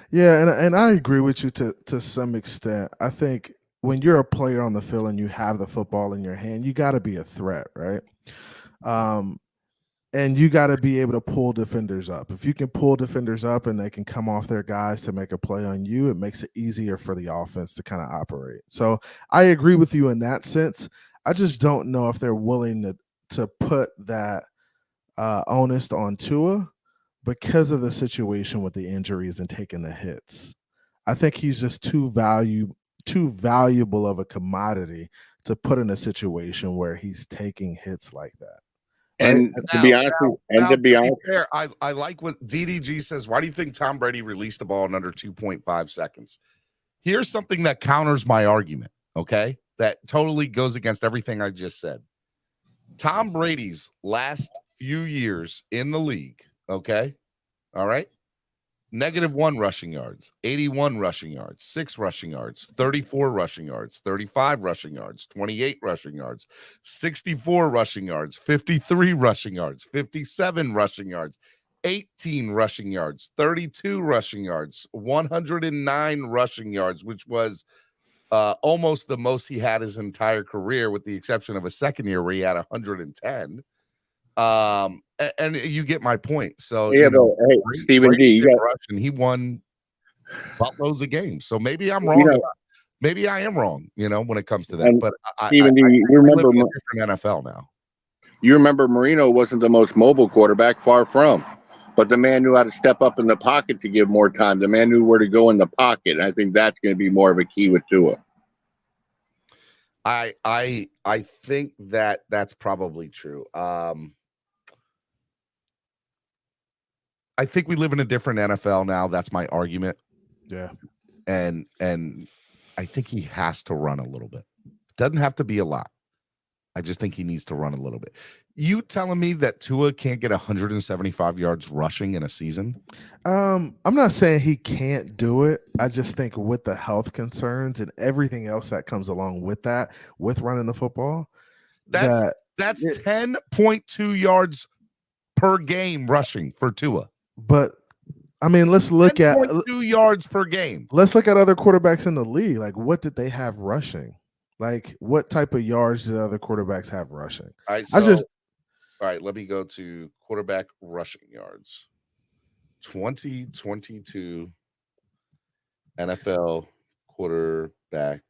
Yeah, and I agree with you to some extent. I think when you're a player on the field and you have the football in your hand, you got to be a threat, right? And you got to be able to pull defenders up. If you can pull defenders up and they can come off their guys to make a play on you, it makes it easier for the offense to kind of operate. So I agree with you in that sense. I just don't know if they're willing to put that onus on Tua because of the situation with the injuries and taking the hits. I think he's just too valuable of a commodity to put in a situation where he's taking hits like that. And right? to be honest, fair, I like what DDG says. Why do you think Tom Brady released the ball in under 2.5 seconds? Here's something that counters my argument, okay? That totally goes against everything I just said. Tom Brady's last few years in the league, okay? All right? -1 rushing yards, 81 rushing yards, 6 rushing yards, 34 rushing yards, 35 rushing yards, 28 rushing yards, 64 rushing yards, 53 rushing yards, 57 rushing yards, 18 rushing yards, 32 rushing yards, 109 rushing yards, which was almost the most he had his entire career, with the exception of a second year where he had 110. And you get my point. So hey, Stephen D, and he won buttloads of games. So maybe I'm wrong. Maybe I am wrong, when it comes to that. But Stephen D, you remember a different NFL now. You remember Marino wasn't the most mobile quarterback, far from, but the man knew how to step up in the pocket to give more time. The man knew where to go in the pocket. And I think that's going to be more of a key with Tua. I think that's probably true. I think we live in a different NFL now. That's my argument. Yeah. And I think he has to run a little bit. Doesn't have to be a lot. I just think he needs to run a little bit. You telling me that Tua can't get 175 yards rushing in a season? I'm not saying he can't do it. I just think with the health concerns and everything else that comes along with that, with running the football, that's 10.2 yards per game rushing for Tua. But I mean, let's look at 2 yards per game. Let's look at other quarterbacks in the league. Like, what did they have rushing? Like, what type of yards did other quarterbacks have rushing? All right, all right, let me go to quarterback rushing yards. 2022 NFL quarterback.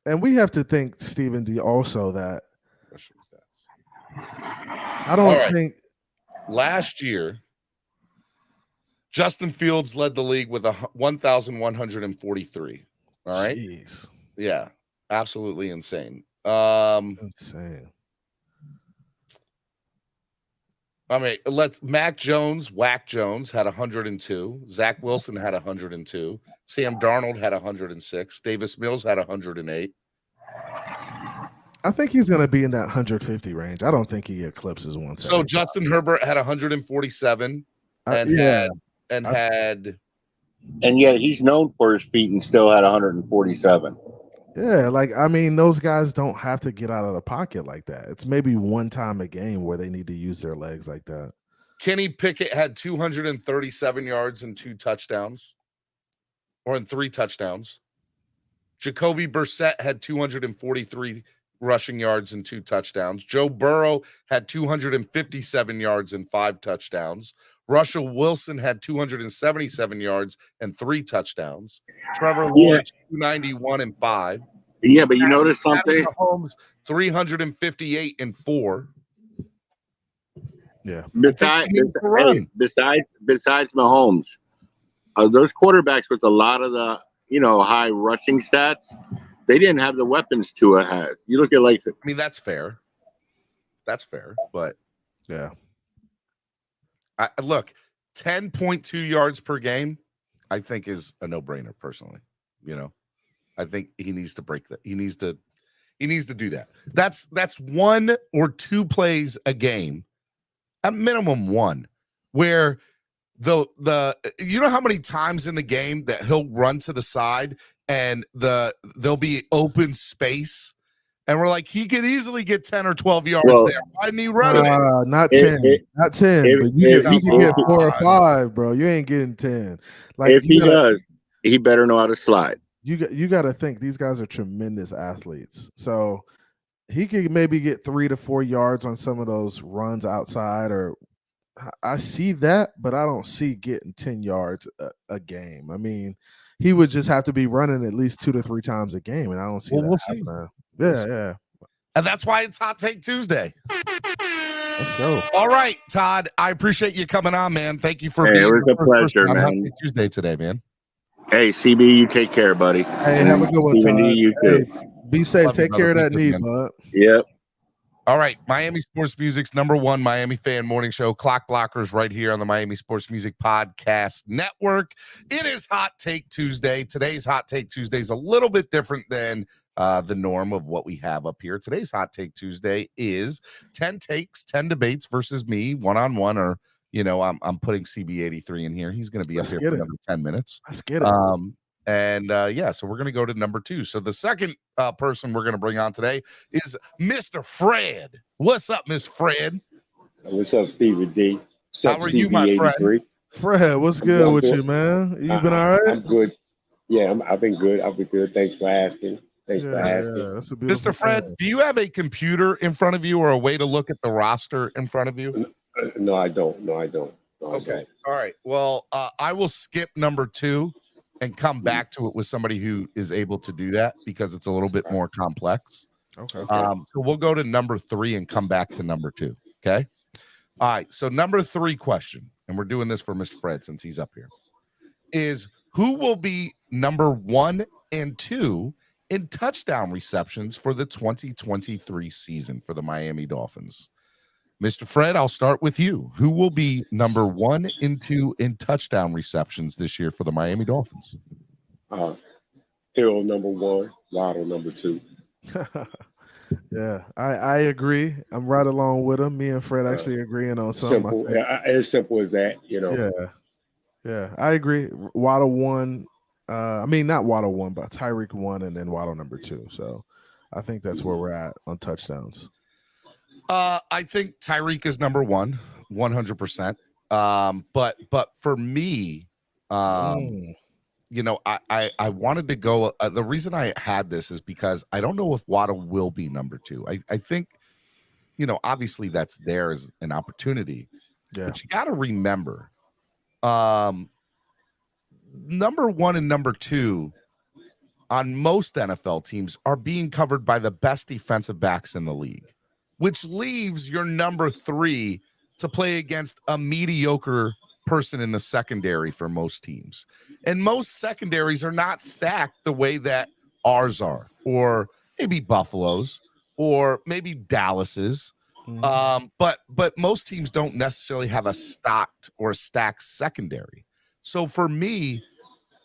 And we have to think, Stephen D, also that rushing stats. I don't think last year Justin Fields led the league with 1,143. All right. Jeez. Yeah, absolutely insane. Insane. I mean, Mac Jones, Whack Jones had 102. Zach Wilson had 102. Sam Darnold had 106. Davis Mills had 108. I think he's going to be in that 150 range. I don't think he eclipses 170. So Justin Herbert had 147 and yeah. had And yet he's known for his feet and still had 147. Yeah, like I mean, those guys don't have to get out of the pocket like that. It's maybe one time a game where they need to use their legs like that. Kenny Pickett had 237 yards and 2 touchdowns, or in 3 touchdowns. Jacoby Brissett had 243 rushing yards and 2 touchdowns. Joe Burrow had 257 yards and 5 touchdowns. Russell Wilson had 277 yards and 3 touchdowns. Trevor Lawrence, 291 and 5. Yeah, but you notice something? Mahomes, 358 and 4. Yeah. Besides Mahomes, those quarterbacks with a lot of the high rushing stats, they didn't have the weapons Tua has. You look at I mean, that's fair. That's fair, but yeah. Look, 10.2 yards per game, I think is a no-brainer personally. I think he needs to break that. He needs to do that. That's 1 or 2 plays a game, at minimum 1, where the how many times in the game that he'll run to the side and there'll be open space. And we're like, he could easily get 10 or 12 yards there. Why didn't he run it? Not 10. Not 10. But you can get 4 or 5, bro. You ain't getting 10. Like if he does, he better know how to slide. You got to think these guys are tremendous athletes. So he could maybe get 3 to 4 yards on some of those runs outside. Or I see that, but I don't see getting 10 yards a game. I mean, he would just have to be running at least 2 to 3 times a game, and I don't see that. We'll see. Yeah. And that's why it's Hot Take Tuesday. Let's go. All right, Todd. I appreciate you coming on, man. Thank you for being it was a pleasure, man. Hot Take Tuesday today, man. Hey, CB, you take care, buddy. Hey, have a good one, Todd. You too. Hey, be safe. Take care of that knee, bud. Yep. All right, Miami Sports Music's #1 Miami fan morning show, Clock Blockers, right here on the Miami Sports Music Podcast Network. It is Hot Take Tuesday. Today's Hot Take Tuesday is a little bit different than the norm of what we have up here. Today's Hot Take Tuesday is 10 takes, 10 debates versus me, one-on-one, or, I'm putting CB83 in here. He's going to be up here for another 10 minutes. Let's get it. So we're going to go to number 2. So the second person we're going to bring on today is Mr. Fred. What's up, Miss Fred? What's up, Stevie D? How are you, my friend? Fred, what's good with you, man? You been all right? I'm good. Yeah, I've been good. I've been good. Thanks for asking. That's a beautiful Mr. Fred, do you have a computer in front of you or a way to look at the roster in front of you? No, I don't. Okay. All right. Well, I will skip number 2 and come back to it with somebody who is able to do that because it's a little bit more complex. Okay. So we'll go to number 3 and come back to number 2. Okay. All right. So number 3 question, and we're doing this for Mr. Fred since he's up here, is who will be number 1 and 2 in touchdown receptions for the 2023 season for the Miami Dolphins? Mr. Fred, I'll start with you. Who will be number 1 and 2 in touchdown receptions this year for the Miami Dolphins? Hill number 1, Waddle number 2. Yeah, I agree. I'm right along with him. Me and Fred actually agreeing on something. Simple. As simple as that, Yeah, I agree. Waddle 1. Not Waddle 1, but Tyreek 1, and then Waddle number 2. So I think that's where we're at on touchdowns. I think Tyreek is number 1, 100%. But for me, I wanted to go. The reason I had this is because I don't know if Waddle will be number 2. I think, obviously that's there as an opportunity. Yeah. But you got to remember, number 1 and number 2 on most NFL teams are being covered by the best defensive backs in the league, which leaves your number 3 to play against a mediocre person in the secondary for most teams. And most secondaries are not stacked the way that ours are, or maybe Buffalo's, or maybe Dallas's. But most teams don't necessarily have a stocked or stacked secondary. So for me,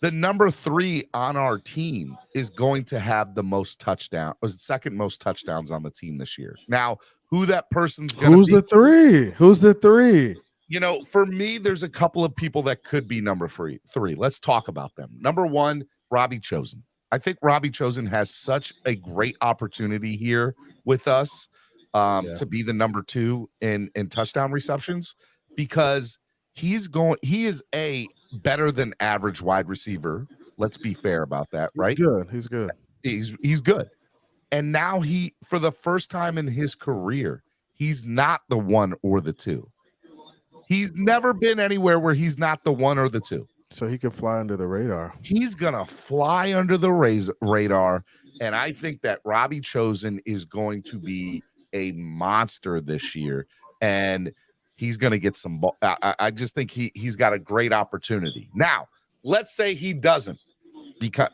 the number 3 on our team is going to have the most touchdown, or second most touchdowns on the team this year. Now, who that person's going to be? Who's the 3? Who's the 3? You know, for me, there's a couple of people that could be number 3. Let's talk about them. Number 1, Robbie Chosen. I think Robbie Chosen has such a great opportunity here with us to be the number 2 in touchdown receptions, because he is a better than average wide receiver. Let's be fair about that, right? He's good. He's good. And now he, for the first time in his career, he's not the 1 or the 2. He's never been anywhere where he's not the 1 or the 2. So he could fly under the radar. He's going to fly under the radar. And I think that Robbie Chosen is going to be a monster this year. And he's going to get some ball. I just think he's got a great opportunity. Now, let's say he doesn't become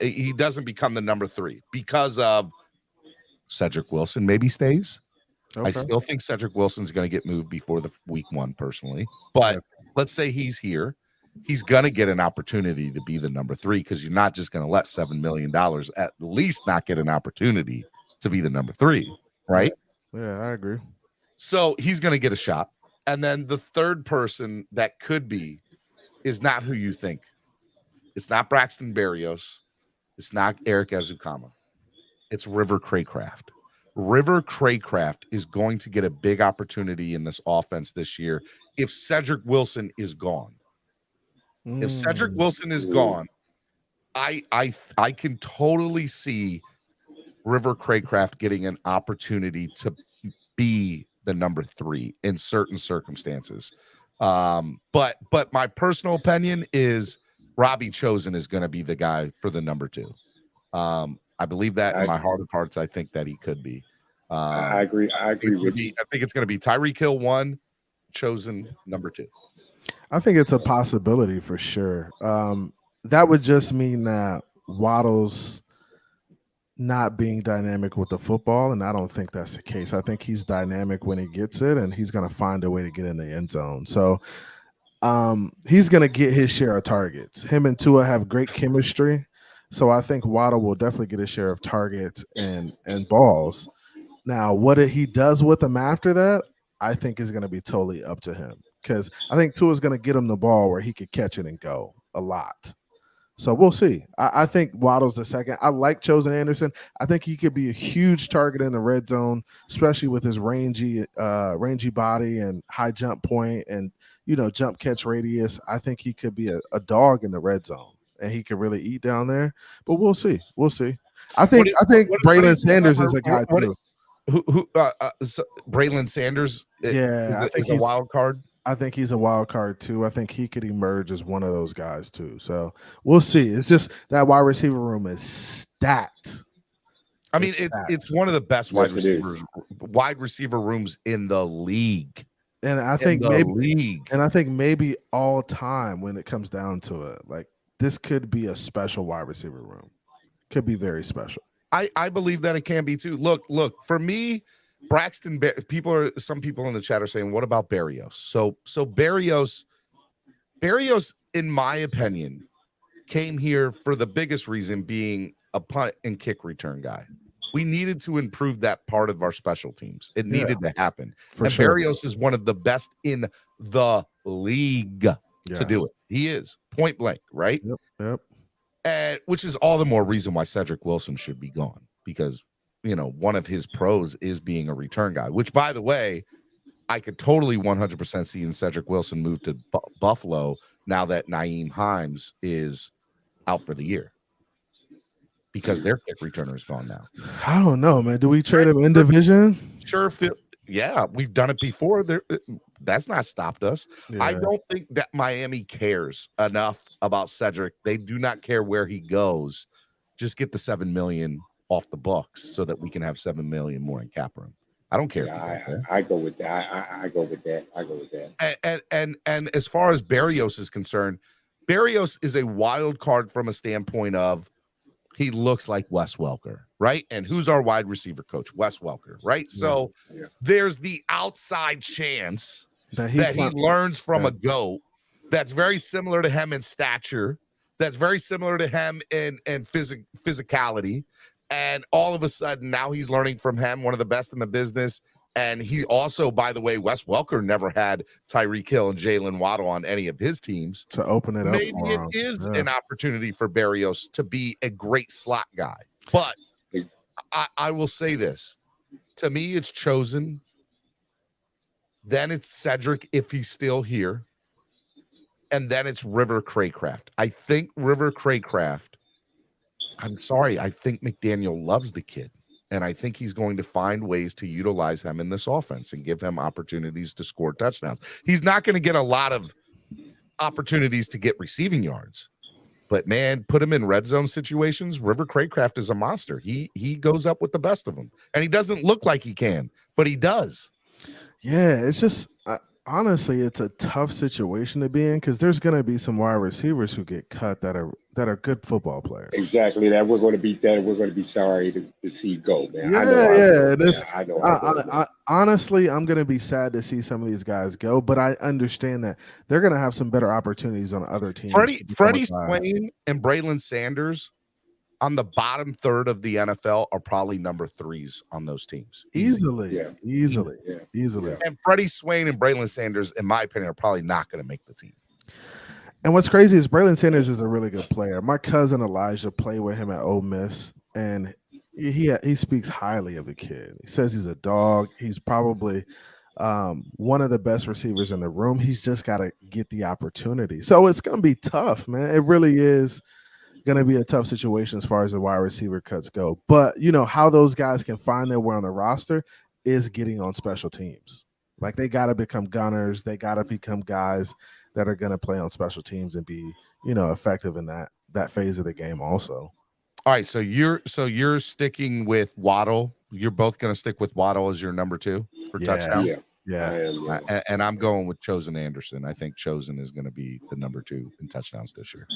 the number 3 because of Cedric Wilson maybe stays. Okay. I still think Cedric Wilson's going to get moved before the week 1 personally, but let's say he's here. He's going to get an opportunity to be the number 3, because you're not just going to let $7 million at least not get an opportunity to be the number 3, right? Yeah, I agree. So he's going to get a shot. And then the third person that could be is not who you think. It's not Braxton Berrios. It's not Eric Ezukama. It's River Craycraft. River Craycraft is going to get a big opportunity in this offense this year if Cedric Wilson is gone. If Cedric Wilson is gone, I can totally see River Craycraft getting an opportunity to be the number 3 in certain circumstances. But my personal opinion is Robbie Chosen is going to be the guy for the number 2. I believe that in my heart of hearts. I think that he could be. I agree. I agree with you. I think it's going to be Tyreek Hill 1, Chosen number 2. I think it's a possibility for sure. That would just mean that Waddle's not being dynamic with the football, and I don't think that's the case. I think he's dynamic when he gets it, and he's going to find a way to get in the end zone. So he's going to get his share of targets. Him and Tua have great chemistry, so I think Waddle will definitely get his share of targets and balls. Now, what he does with them after that, I think is going to be totally up to him, because I think Tua is going to get him the ball where he could catch it and go a lot. So we'll see. I think Waddle's the second. I like Chosen Anderson. I think he could be a huge target in the red zone, especially with his rangy body and high jump point and, jump catch radius. I think he could be a dog in the red zone, and he could really eat down there. But we'll see. We'll see. I think Braylon Sanders is a guy too. So Braylon Sanders? Yeah, I think he's a wild card. I think he's a wild card too. I think he could emerge as one of those guys too. So we'll see. It's just that wide receiver room is stacked. I mean, it's one of the best wide receiver rooms in the league. And I think maybe all time when it comes down to it. Like, this could be a special wide receiver room. Could be very special. I believe that it can be too. Look, for me, Braxton, some people in the chat are saying, what about Berrios? So Berrios, in my opinion, came here for the biggest reason being a punt and kick return guy. We needed to improve that part of our special teams. It needed to happen. And sure. Berrios is one of the best in the league to do it. He is point blank, right? Yep. And which is all the more reason why Cedric Wilson should be gone, because one of his pros is being a return guy, which, by the way, I could totally 100% see in Cedric Wilson move to Buffalo now that Nyheim Hines is out for the year, because their kick returner is gone now. I don't know, man. Do we trade him in division? Sure. Yeah, we've done it before. That's not stopped us. Yeah. I don't think that Miami cares enough about Cedric. They do not care where he goes. Just get the $7 million off the books so that we can have $7 million more in cap room. I don't care. Yeah, I go with that. I go with that. And as far as Berrios is concerned, Berrios is a wild card from a standpoint of he looks like Wes Welker. right? And who's our wide receiver coach? Wes Welker, right? Yeah. So Yeah. there's the outside chance that he learns from yeah. a GOAT that's very similar to him in stature, that's very similar to him in physicality. And all of a sudden, now he's learning from him, one of the best in the business. And he also, by the way, Wes Welker never had Tyreek Hill and Jalen Waddle on any of his teams. to open it up. Maybe for it him. is Yeah. an opportunity for Berrios to be a great slot guy. But I will say this. To me, it's Chosen. Then it's Cedric if he's still here. And then it's River Craycraft. I think River Craycraft, I'm sorry, I think McDaniel loves the kid. And I think he's going to find ways to utilize him in this offense and give him opportunities to score touchdowns. He's not going to get a lot of opportunities to get receiving yards. But, man, put him in red zone situations. River Craycraft is a monster. He goes up with the best of them. And he doesn't look like he can, but he does. Yeah, it's just honestly, it's a tough situation to be in because there's going to be some wide receivers who get cut that are good football players. Exactly. That we're going to be sorry to see go, man. Yeah, I know. Honestly, I'm going to be sad to see some of these guys go, but I understand that they're going to have some better opportunities on other teams. Freddie Swain and Braylon Sanders on the bottom third of the NFL are probably number 3s on those teams. Easily. Yeah. And Freddie Swain and Braylon Sanders, in my opinion, are probably not going to make the team. And what's crazy is Braylon Sanders is a really good player. My cousin Elijah played with him at Ole Miss, and he speaks highly of the kid. He says he's a dog. He's probably one of the best receivers in the room. He's just got to get the opportunity. So it's going to be tough, man. It really is going to be a tough situation as far as the wide receiver cuts go. But, you know, how those guys can find their way on the roster is getting on special teams. Like, they got to become gunners. They got to become guys that are going to play on special teams and be, you know, effective in that phase of the game also. All right, so you're sticking with Waddle. You're both going to stick with Waddle as your number 2 for touchdown. Yeah. And I'm going with Chosen Anderson. I think Chosen is going to be the number 2 in touchdowns this year.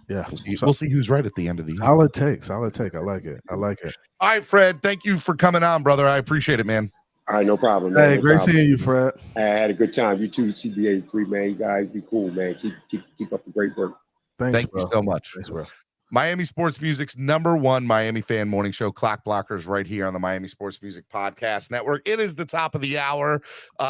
Yeah, we'll see who's right at the end of the year. Solid take. I like it. All right, Fred. Thank you for coming on, brother. I appreciate it, man. All right, no problem, man. Hey, great seeing you, Fred. I had a good time. You too, CBA3, man. You guys be cool, man. Keep up the great work. Thank you so much. Thanks, bro. Miami Sports Music's #1 Miami fan morning show, Clock Blockers, right here on the Miami Sports Music Podcast Network. It is the top of the hour.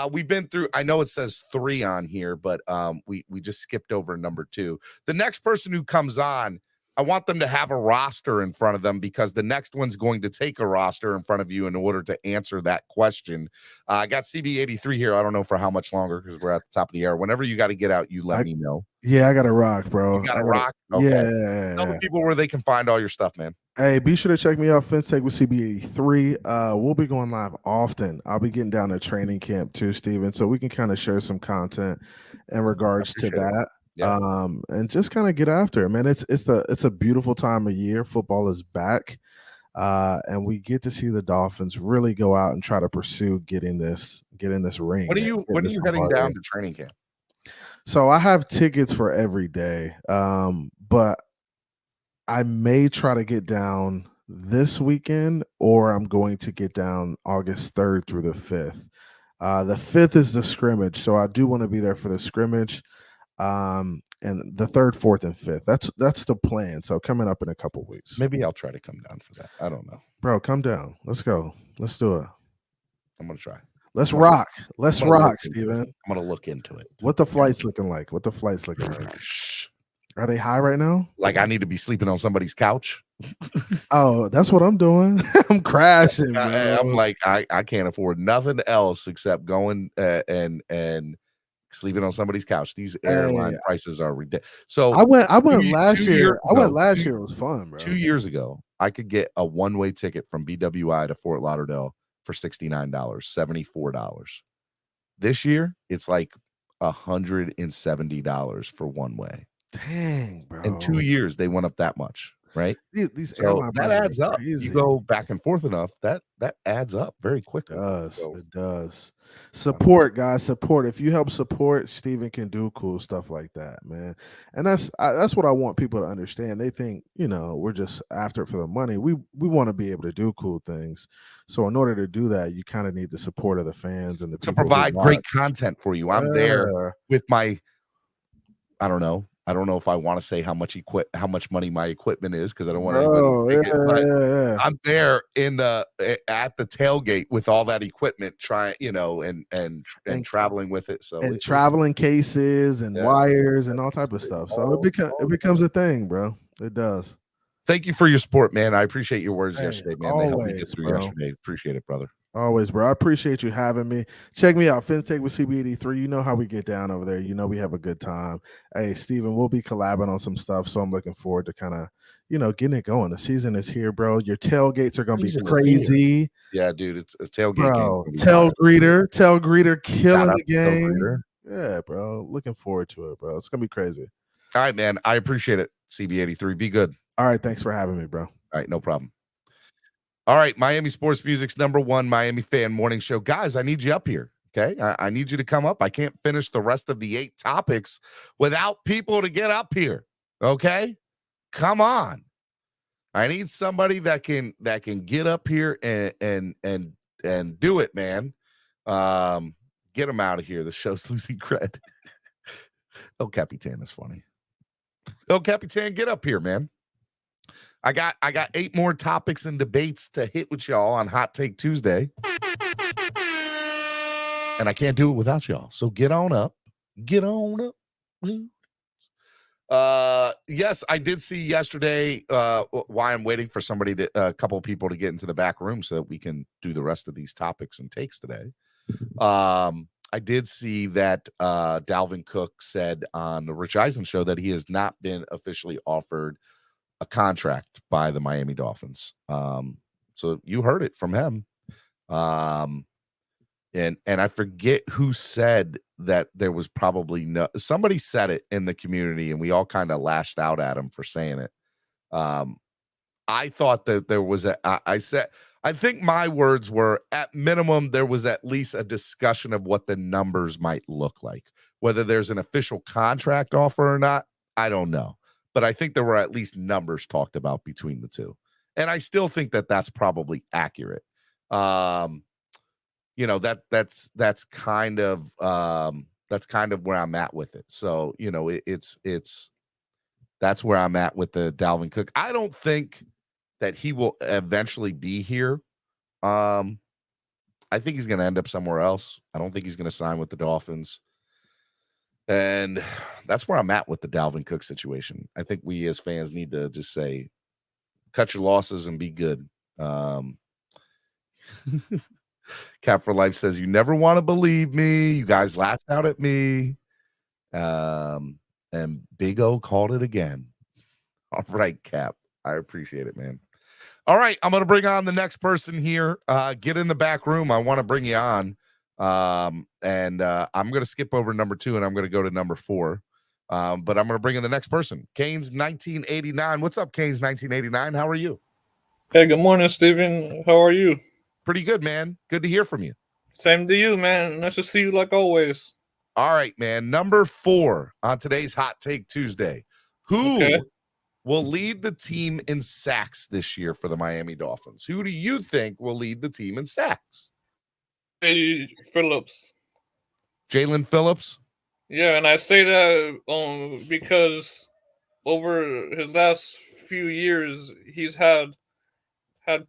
We've been through, I know it says 3 on here, but we just skipped over number 2. The next person who comes on, I want them to have a roster in front of them because the next one's going to take a roster in front of you in order to answer that question. I got CB83 here. I don't know for how much longer because we're at the top of the hour. Whenever you got to get out, you let me know. Yeah, I got to rock, bro. You got to rock? Okay. Yeah. Tell the people where they can find all your stuff, man. Hey, be sure to check me out, FinTech with CB83. We'll be going live often. I'll be getting down to training camp too, Steven, so we can kind of share some content in regards to that. Yeah. And just kind of get after it, man. It's a beautiful time of year. Football is back, and we get to see the Dolphins really go out and try to pursue getting this ring. When are you heading down to training camp? So I have tickets for every day, but I may try to get down this weekend, or I'm going to get down August 3rd through the 5th. The 5th is the scrimmage, so I do want to be there for the scrimmage. And the 3rd, 4th, and 5th. That's the plan. So coming up in a couple weeks. Maybe I'll try to come down for that. I don't know. Bro, come down. Let's go. Let's do it. I'm gonna try. Let's rock. Let's rock, Steven. I'm gonna look into it. What the flight's looking like? Are they high right now? Like I need to be sleeping on somebody's couch. Oh, that's what I'm doing. I'm crashing. Bro. I'm like, I can't afford nothing else except going and sleeping on somebody's couch. These airline prices are ridiculous. So I went last year. I went last year. It was fun, bro. 2 years ago, I could get a one-way ticket from BWI to Fort Lauderdale for $69, $74. This year, it's like $170 for one way. Dang, bro. In 2 years, they went up that much. right? These So airline that prices adds are up. crazy. You go back and forth enough, that adds up very quickly. It does. Support, guys. Support. If you help support, Steven can do cool stuff like that, man. And that's what I want people to understand. They think, we're just after it for the money. We want to be able to do cool things. So in order to do that, you kind of need the support of the fans and the to people who provide great watch. content for you. I'm there Yeah. with my, I don't know if I want to say how much money my equipment is, because I don't want anybody to take it. But I'm there at the tailgate with all that equipment, trying, and traveling with it. So traveling cases and wires and all type of stuff. So it becomes a thing, bro. It does. Thank you for your support, man. I appreciate your words yesterday, man. They helped me get through bro. yesterday. Appreciate it, brother. Always, bro. I appreciate you having me. Check me out, FinTech with CB83. You know how we get down over there. You know we have a good time. Hey, Steven, we'll be collabing on some stuff, so I'm looking forward to kind of, getting it going. The season is here, bro. Your tailgates are going to be crazy. Yeah, dude, it's a tailgate bro. Game. Tail greeter killing the game. Yeah, bro. Looking forward to it, bro. It's going to be crazy. All right, man. I appreciate it, CB83. Be good. All right, thanks for having me, bro. All right, no problem. All right, Miami Sports Music's #1 Miami fan morning show. Guys, I need you up here, okay? I need you to come up. I can't finish the rest of the 8 topics without people to get up here, okay? Come on. I need somebody that can get up here and do it, man. Get them out of here. The show's losing cred. El Capitan is funny. El Capitan, get up here, man. I got 8 more topics and debates to hit with y'all on Hot Take Tuesday. And I can't do it without y'all. So get on up. Get on up. Yes, I did see yesterday why I'm waiting for a couple of people to get into the back room so that we can do the rest of these topics and takes today. I did see that Dalvin Cook said on the Rich Eisen show that he has not been officially offered a contract by the Miami Dolphins. So you heard it from him. And I forget who said that there was probably somebody said it in the community and we all kind of lashed out at him for saying it. I thought that there was I think my words were, at minimum, there was at least a discussion of what the numbers might look like. Whether there's an official contract offer or not, I don't know. But I think there were at least numbers talked about between the two. And I still think that that's probably accurate. That's kind of where I'm at with it. So, that's where I'm at with the Dalvin Cook. I don't think that he will eventually be here. I think he's going to end up somewhere else. I don't think he's going to sign with the Dolphins. And that's where I'm at with the Dalvin Cook situation. I think we as fans need to just say, cut your losses and be good. Cap for Life says, you never want to believe me. You guys laughed out at me. And Big O called it again. All right, Cap. I appreciate it, man. All right, I'm going to bring on the next person here. Get in the back room. I want to bring you on. I'm going to skip over number 2 and I'm going to go to number 4. But I'm going to bring in the next person. Canes 1989. What's up, Canes 1989? How are you? Hey, good morning, Steven. How are you? Pretty good, man. Good to hear from you. Same to you, man. Nice to see you like always. All right, man. Number 4 on today's Hot Take Tuesday. Who will lead the team in sacks this year for the Miami Dolphins? Who do you think will lead the team in sacks? Phillips. Jalen Phillips? Yeah, and I say that because over his last few years, he's had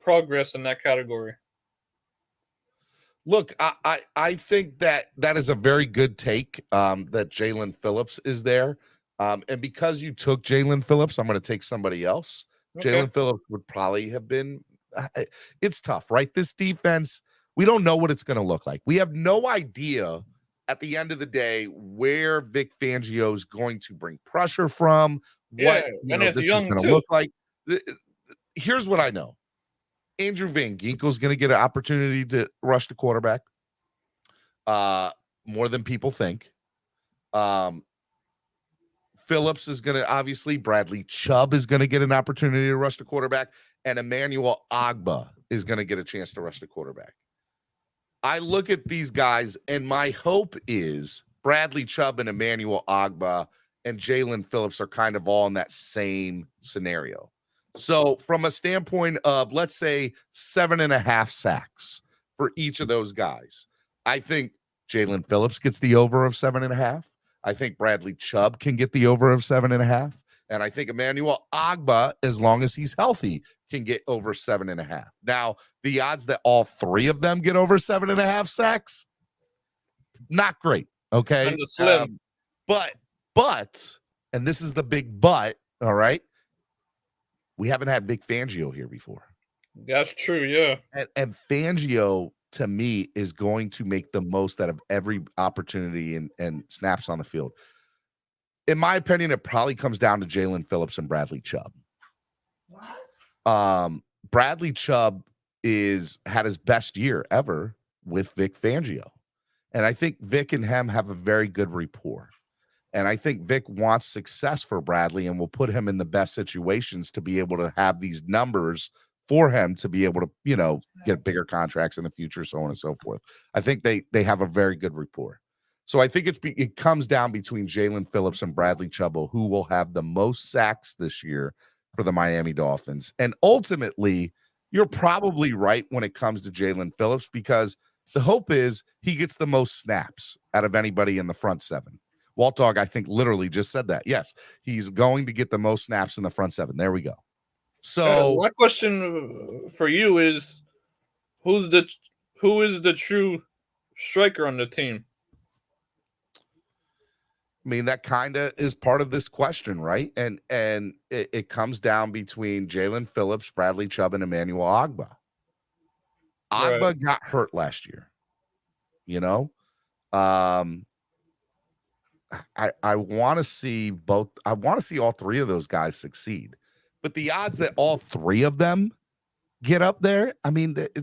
progress in that category. Look, I think that is a very good take, that Jalen Phillips is there. And because you took Jalen Phillips, I'm going to take somebody else. Okay. Jalen Phillips would probably have been it's tough, right? This defense, we don't know what it's going to look like. We have no idea at the end of the day where Vic Fangio is going to bring pressure from, what this is going to look like. Here's what I know. Andrew Van Ginkel is going to get an opportunity to rush the quarterback more than people think. Phillips is going to, obviously, Bradley Chubb is going to get an opportunity to rush the quarterback, and Emmanuel Ogbah is going to get a chance to rush the quarterback. I look at these guys, and my hope is Bradley Chubb and Emmanuel Ogbah and Jalen Phillips are kind of all in that same scenario. So from a standpoint of, let's say, 7.5 sacks for each of those guys, I think Jalen Phillips gets the over of 7.5. I think Bradley Chubb can get the over of 7.5. And I think Emmanuel Ogbah, as long as he's healthy, can get over 7.5. Now, the odds that all three of them get over 7.5 sacks, not great. Okay. And the slim. But, and this is the big but, all right. We haven't had Vic Fangio here before. That's true, yeah. And Fangio, to me, is going to make the most out of every opportunity and snaps on the field. In my opinion, it probably comes down to Jalen Phillips and Bradley Chubb. Bradley Chubb had his best year ever with Vic Fangio. And I think Vic and him have a very good rapport. And I think Vic wants success for Bradley and will put him in the best situations to be able to have these numbers for him to be able to, get bigger contracts in the future, so on and so forth. I think they have a very good rapport. So I think it comes down between Jalen Phillips and Bradley Chubb, who will have the most sacks this year for the Miami Dolphins. And ultimately, you're probably right when it comes to Jalen Phillips, because the hope is he gets the most snaps out of anybody in the front seven. Walt Dog, I think, literally just said that. Yes, he's going to get the most snaps in the front seven. There we go. So my question for you is, who is the true striker on the team? I mean, that kind of is part of this question, right? And it comes down between Jalen Phillips, Bradley Chubb, and Emmanuel Ogbah. Ogbah got hurt last year. I want to see both. I want to see all three of those guys succeed. But the odds that all three of them get up there, I mean, it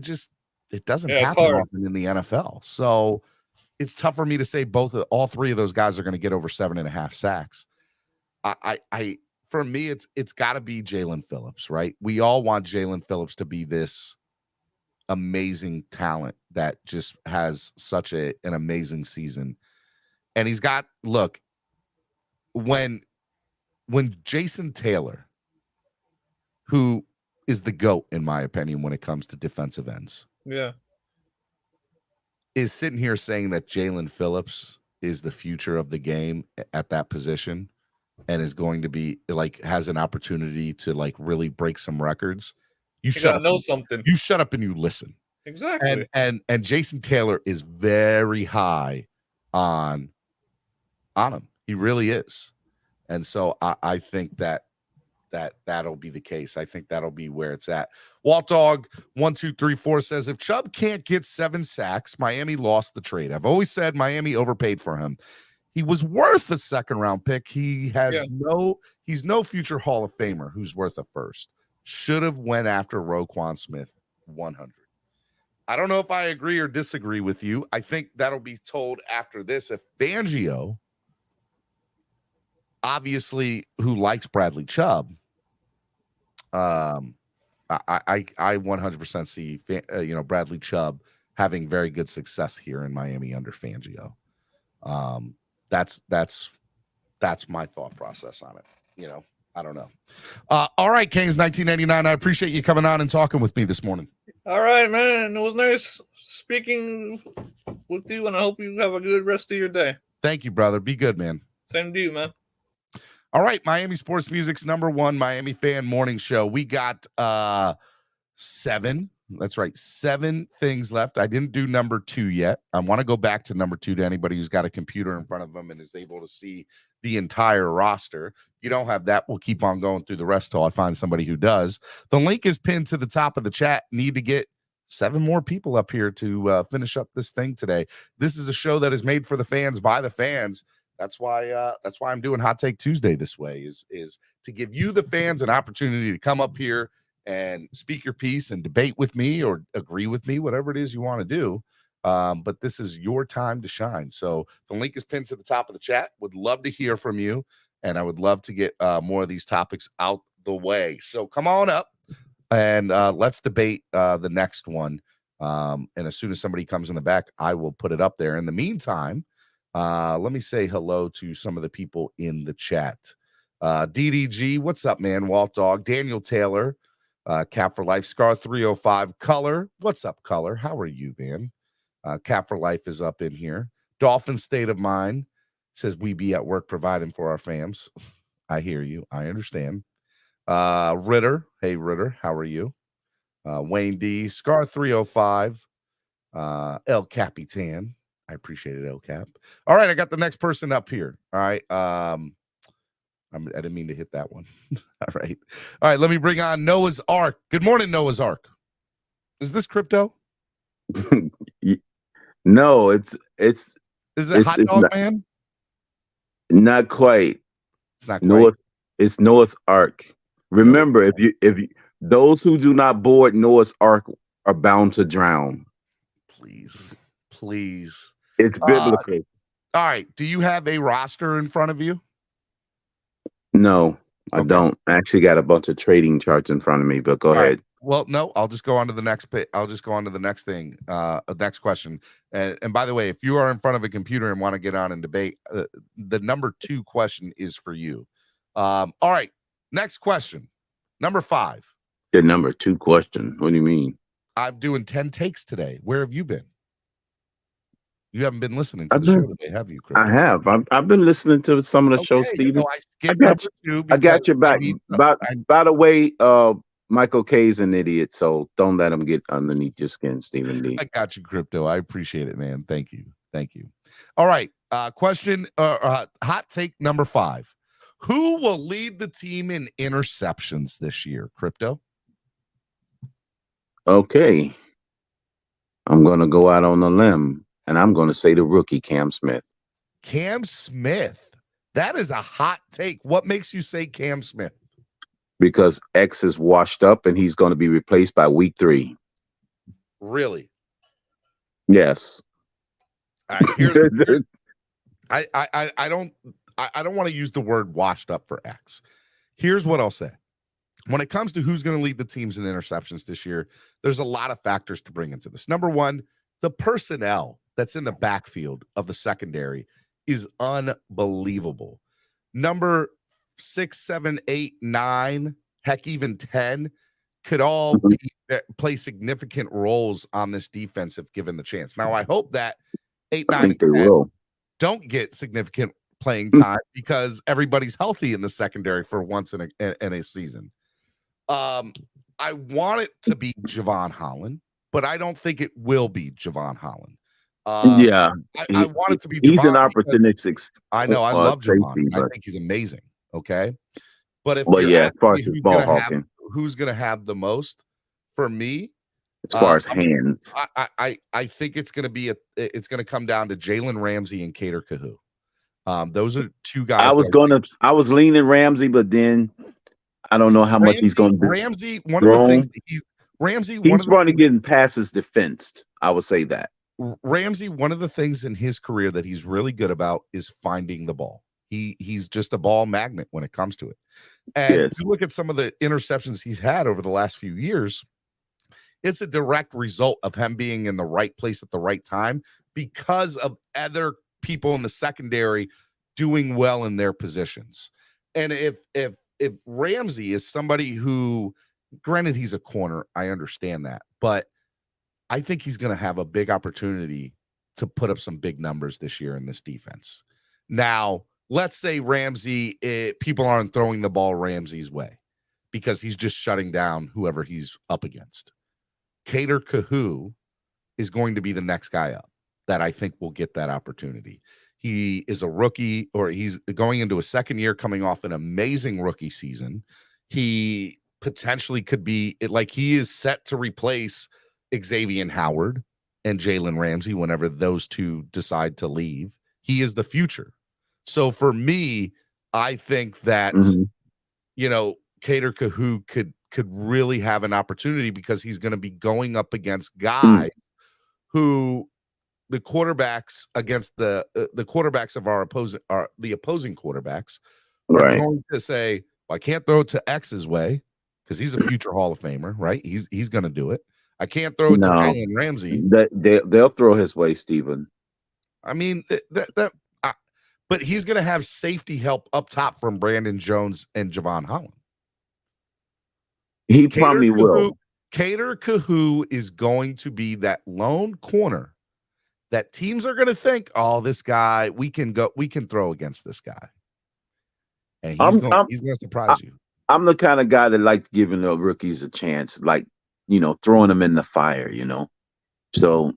doesn't happen often in the NFL. So it's tough for me to say all three of those guys are going to get over 7.5 sacks. For me, it's got to be Jalen Phillips, right? We all want Jalen Phillips to be this amazing talent that just has such an amazing season. And he's got, look, when Jason Taylor, who is the GOAT, in my opinion, when it comes to defensive ends, is sitting here saying that Jalen Phillips is the future of the game at that position and is going to be has an opportunity to really break some records. You shut up. Something. You shut up and you listen. Exactly. And Jason Taylor is very high on him. He really is. And so I think that'll be the case. I think that'll be where it's at. Walt Dog 1234 says, if Chubb can't get 7 sacks, Miami lost the trade. I've always said Miami overpaid for him. He was worth a second-round pick. He has he's no future Hall of Famer who's worth a first. Should have went after Roquan Smith 100. I don't know if I agree or disagree with you. I think that'll be told after this. If Fangio, obviously, who likes Bradley Chubb, I 100% see Bradley Chubb having very good success here in Miami under Fangio. That's my thought process on it. I don't know. All right, Canes 1989. I appreciate you coming on and talking with me this morning. All right, man. It was nice speaking with you, and I hope you have a good rest of your day. Thank you, brother. Be good, man. Same to you, man. All right, Miami Sports Music's #1 Miami fan morning show. We got 7. That's right, 7 things left. I didn't do number 2 yet. I want to go back to number 2 to anybody who's got a computer in front of them and is able to see the entire roster. If you don't have that, we'll keep on going through the rest till I find somebody who does. The link is pinned to the top of the chat. Need to get 7 more people up here to finish up this thing today. This is a show that is made for the fans by the fans. That's why I'm doing Hot Take Tuesday this way, is to give you, the fans, an opportunity to come up here and speak your piece and debate with me or agree with me, whatever it is you want to do. But this is your time to shine. So the link is pinned to the top of the chat. Would love to hear from you. and I would love to get more of these topics out the way. So come on up and let's debate the next one. And as soon as somebody comes in the back, I will put it up there. In the meantime, let me say hello to some of the people in the chat. DDG, what's up, man? Walt Dog, Daniel Taylor, Cap for Life, Scar 305, Color, what's up, Color? How are you, man? Cap for Life is up in here. Dolphin State of Mind says we be at work providing for our fams. I hear you. I understand. Ritter, hey Ritter, how are you? Wayne D, Scar 305, El Capitan. I appreciate it, El Cap. All right, I got the next person up here. All right. I didn't mean to hit that one. All right. All right, let me bring on Noah's Ark. Good morning, Noah's Ark. Is this crypto? No, it's Is it Hot Dog Man? Not quite. It's not quite. It's Noah's Ark. Remember, if you those who do not board Noah's Ark are bound to drown. Please. It's biblical. All right. Do you have a roster in front of you? No, I don't. I actually got a bunch of trading charts in front of me, but go ahead. Right. Well, no, I'll just go on to the next bit. I'll just go on to the next thing, next question. And by the way, if you are in front of a computer and want to get on and debate, the number 2 question is for you. All right. Next question. Number 5. The number 2 question. What do you mean? I'm doing 10 takes today. Where have you been? You haven't been listening to the show today, have you, Chris? I have. I've been listening to some of the shows, Steven. So I got you. I got your back. By the way, Michael K's an idiot, so don't let him get underneath your skin, Stephen D. I got you, Crypto. I appreciate it, man. Thank you. All right. Question, hot take number 5. Who will lead the team in interceptions this year, Crypto? Okay. I'm going to go out on a limb, and I'm going to say the rookie, Cam Smith. Cam Smith. That is a hot take. What makes you say Cam Smith? Because X is washed up, and he's going to be replaced by week 3. Really? Yes. All right, I don't want to use the word washed up for X. Here's what I'll say. When it comes to who's going to lead the teams in interceptions this year, there's a lot of factors to bring into this. Number 1, the personnel that's in the backfield of the secondary is unbelievable. Number 6, 7, 8, 9, heck, even 10 could all play significant roles on this defense if given the chance. Now, I hope that 8, 9, and 10 don't get significant playing time because everybody's healthy in the secondary for once in a season. I want it to be Javon Holland, but I don't think it will be Javon Holland. I want it to be Javon. He's an opportunistic. I know. I love Javon. I think he's amazing. Okay. But if as far as his ball hawking, who's going to have the most for me? As far as hands, I think it's going to come down to Jalen Ramsey and Cater Kahu. Those are 2 guys. I was leaning Ramsey, but then I don't know how much he's going to do. Ramsey, one of the things he's probably getting passes defensed. I would say that. Ramsey, one of the things in his career that he's really good about is finding the ball. He's just a ball magnet when it comes to it. And if you look at some of the interceptions he's had over the last few years, it's a direct result of him being in the right place at the right time because of other people in the secondary doing well in their positions. And if Ramsey is somebody who, granted, he's a corner, I understand that, but I think he's going to have a big opportunity to put up some big numbers this year in this defense. Now, let's say Ramsey, people aren't throwing the ball Ramsey's way because he's just shutting down whoever he's up against. Cater Kahu is going to be the next guy up that I think will get that opportunity. He is a rookie, or he's going into a second year coming off an amazing rookie season. He potentially could be like, he is set to replace Xavier Howard and Jalen Ramsey whenever those 2 decide to leave. He is the future. So for me, I think that, Cater Kahu could really have an opportunity because he's going to be going up against guys who the quarterbacks against the quarterbacks of the opposing quarterbacks are Right. going to say, well, I can't throw it to X's way because he's a future Hall of Famer, right? He's going to do it. I can't throw it to No, Jalen Ramsey. they'll throw his way, Steven. I mean, but he's going to have safety help up top from Brandon Jones and Javon Holland. He probably will. Cater Kahoo is going to be that lone corner that teams are going to think, oh, this guy, we can throw against this guy. And he's going to surprise you. I'm the kind of guy that likes giving the rookies a chance, like, throwing them in the fire, So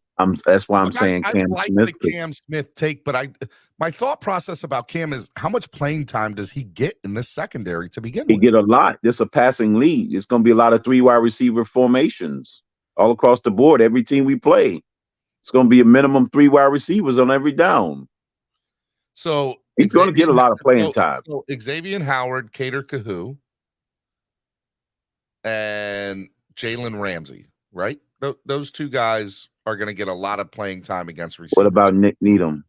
that's why I'm saying Cam like Smith. The Cam Smith take, but my thought process about Cam is how much playing time does he get in this secondary to begin with? He get a lot. This is a passing league. It's going to be a lot of 3 wide receiver formations all across the board. Every team we play, it's going to be a minimum 3 wide receivers on every down. So he's going to get a lot of playing time. So Xavier Howard, Cater Kahoo, and Jalen Ramsey, right? Those 2 guys are going to get a lot of playing time against receivers. What about Nick Needham?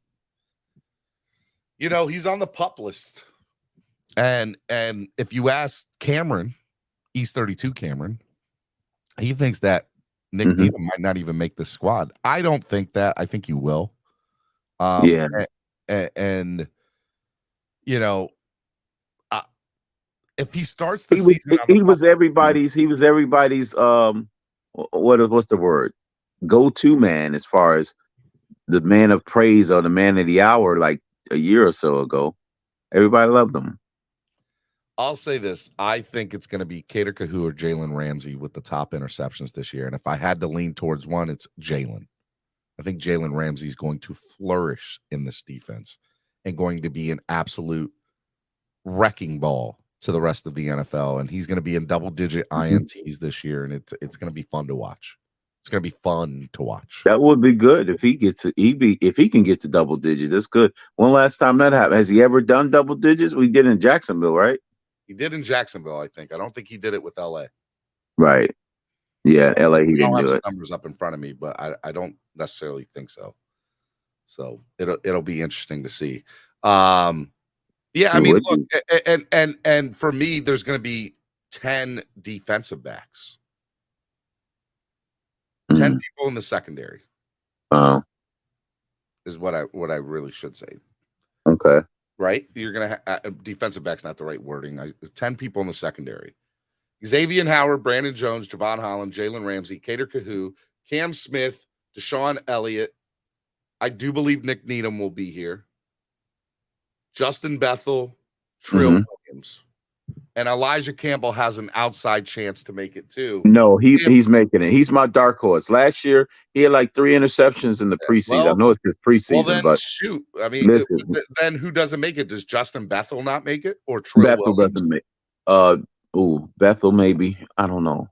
He's on the PUP list. And if you ask Cameron, East 32 Cameron, he thinks that Nick Needham might not even make the squad. I don't think that. I think he will. Yeah. And if he starts the season, he was everybody's what's the word? Go-to man as far as the man of praise or the man of the hour, like a year or so ago. Everybody loved him. I'll say this. I think it's going to be Cater Kahoo or Jalen Ramsey with the top interceptions this year. And if I had to lean towards one, it's Jalen. I think Jalen Ramsey is going to flourish in this defense and going to be an absolute wrecking ball to the rest of the NFL. And he's going to be in double-digit INTs this year, and it's going to be fun to watch. It's going to be fun to watch. That would be good if he can get to double digits. That's good. When last time that happened? Has he ever done double digits? We did in Jacksonville, right? He did in Jacksonville, I think. I don't think he did it with LA. Right. Yeah, LA he didn't do it. Numbers up in front of me, but I don't necessarily think so. So it'll be interesting to see. Yeah, I mean, look, and for me, there's going to be 10 defensive backs, 10 people in the secondary. Is what I really should say. Okay. Right? You're going to defensive back's not the right wording. 10 people in the secondary. Xavier Howard, Brandon Jones, Javon Holland, Jalen Ramsey, Cater Kahoo, Cam Smith, Deshaun Elliott. I do believe Nick Needham will be here. Justin Bethel, Trill Williams. And Elijah Campbell has an outside chance to make it too. No, he's making it. He's my dark horse. Last year, he had like 3 interceptions in the preseason. I know it's just preseason, but shoot. I mean, then who doesn't make it? Does Justin Bethel not make it? Or Trill Bethel Williams? doesn't make Bethel maybe. I don't know.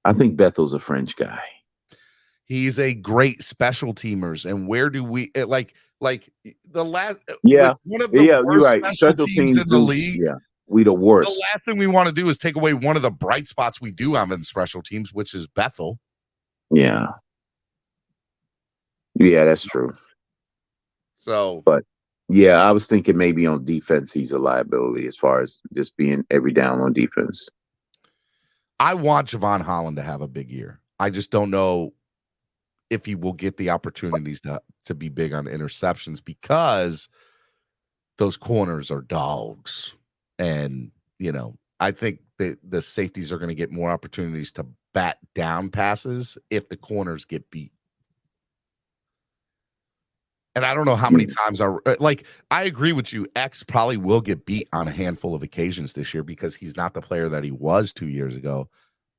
I think Bethel's a French guy. He's a great special teamers. And where do we like the last one of the worst special teams in the league? Yeah. We the worst. The last thing we want to do is take away one of the bright spots we do have in special teams, which is Bethel. Yeah. Yeah, that's true. So, but yeah, I was thinking maybe on defense he's a liability as far as just being every down on defense. I want Javon Holland to have a big year. I just don't know if he will get the opportunities to be big on interceptions because those corners are dogs. And, I think the safeties are going to get more opportunities to bat down passes if the corners get beat. And I don't know how many times I agree with you. X probably will get beat on a handful of occasions this year because he's not the player that he was 2 years ago.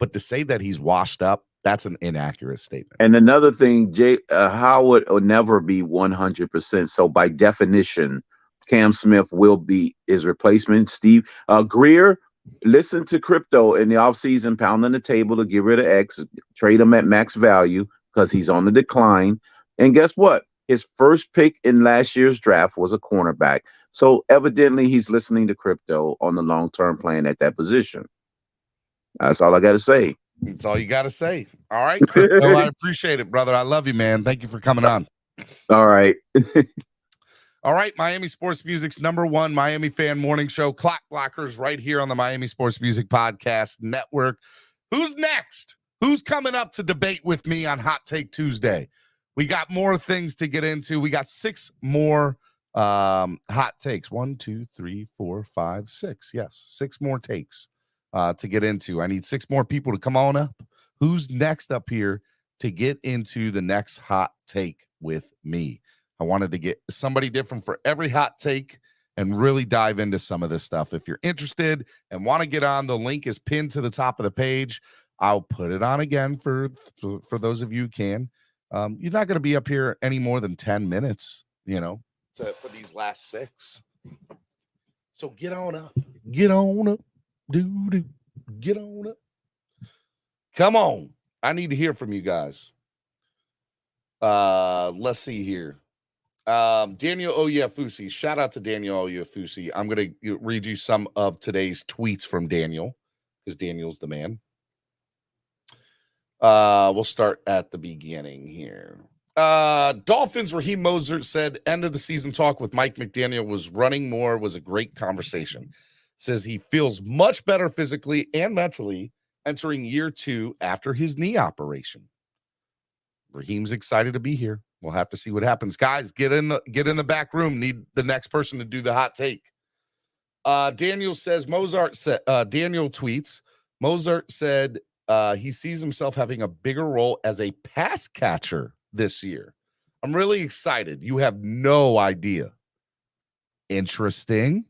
But to say that he's washed up, that's an inaccurate statement. And another thing, Howard will never be 100%. So by definition, Cam Smith will be his replacement. Steve Greer, listen to Crypto in the offseason, pounding the table to get rid of X, trade him at max value because he's on the decline. And guess what? His first pick in last year's draft was a cornerback. So evidently he's listening to Crypto on the long-term plan at that position. That's all I got to say. That's all you got to say. All right, Crypto, I appreciate it, brother. I love you, man. Thank you for coming on. All right. All right, Miami Sports Music's #1 Miami fan morning show, Clock Blockers, right here on the Miami Sports Music Podcast Network. Who's next? Who's coming up to debate with me on Hot Take Tuesday? We got more things to get into. We got 6 more hot takes. 1, 2, 3, 4, 5, 6. Yes, 6 more takes to get into. I need 6 more people to come on up. Who's next up here to get into the next hot take with me? I wanted to get somebody different for every hot take and really dive into some of this stuff. If you're interested and want to get on, the link is pinned to the top of the page. I'll put it on again for those of you who can. You're not going to be up here any more than 10 minutes, for these last 6. So get on up. Get on up. Get on up. Come on. I need to hear from you guys. Let's see here. Daniel Oyefusi, shout out to Daniel Oyefusi. I'm going to read you some of today's tweets from Daniel because Daniel's the man. We'll start at the beginning here. Dolphins Raheem Mostert said end of the season talk with Mike McDaniel was running more, was a great conversation. Says he feels much better physically and mentally entering year 2 after his knee operation. Raheem's excited to be here. We'll have to see what happens. Guys, get in the back room. Need the next person to do the hot take. Daniel says Daniel tweets, Mostert said he sees himself having a bigger role as a pass catcher this year. I'm really excited. You have no idea. Interesting.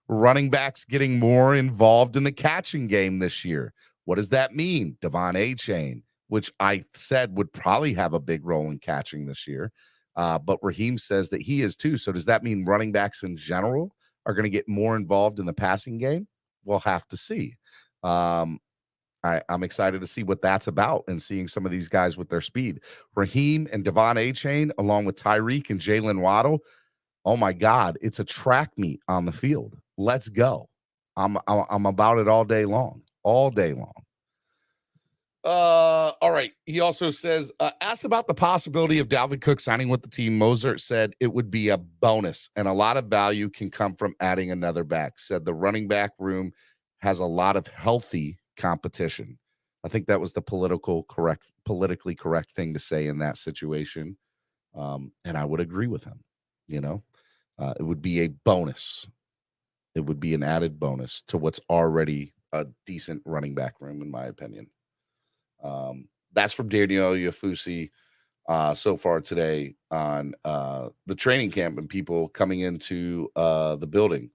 Running backs getting more involved in the catching game this year. What does that mean? Devon A-Chain, which I said would probably have a big role in catching this year. But Raheem says that he is too. So does that mean running backs in general are going to get more involved in the passing game? We'll have to see. I'm excited to see what that's about and seeing some of these guys with their speed. Raheem and Devon A-Chain, along with Tyreek and Jalen Waddle. Oh my God, it's a track meet on the field. Let's go. I'm about it all day long. All day long. All right. He also says, asked about the possibility of Dalvin Cook signing with the team. Mostert said it would be a bonus and a lot of value can come from adding another back. Said the running back room has a lot of healthy competition. I think that was the politically correct thing to say in that situation. And I would agree with him. It would be a bonus. It would be an added bonus to what's already a decent running back room, in my opinion. That's from Daniel Yafusi so far today on the training camp and people coming into the building.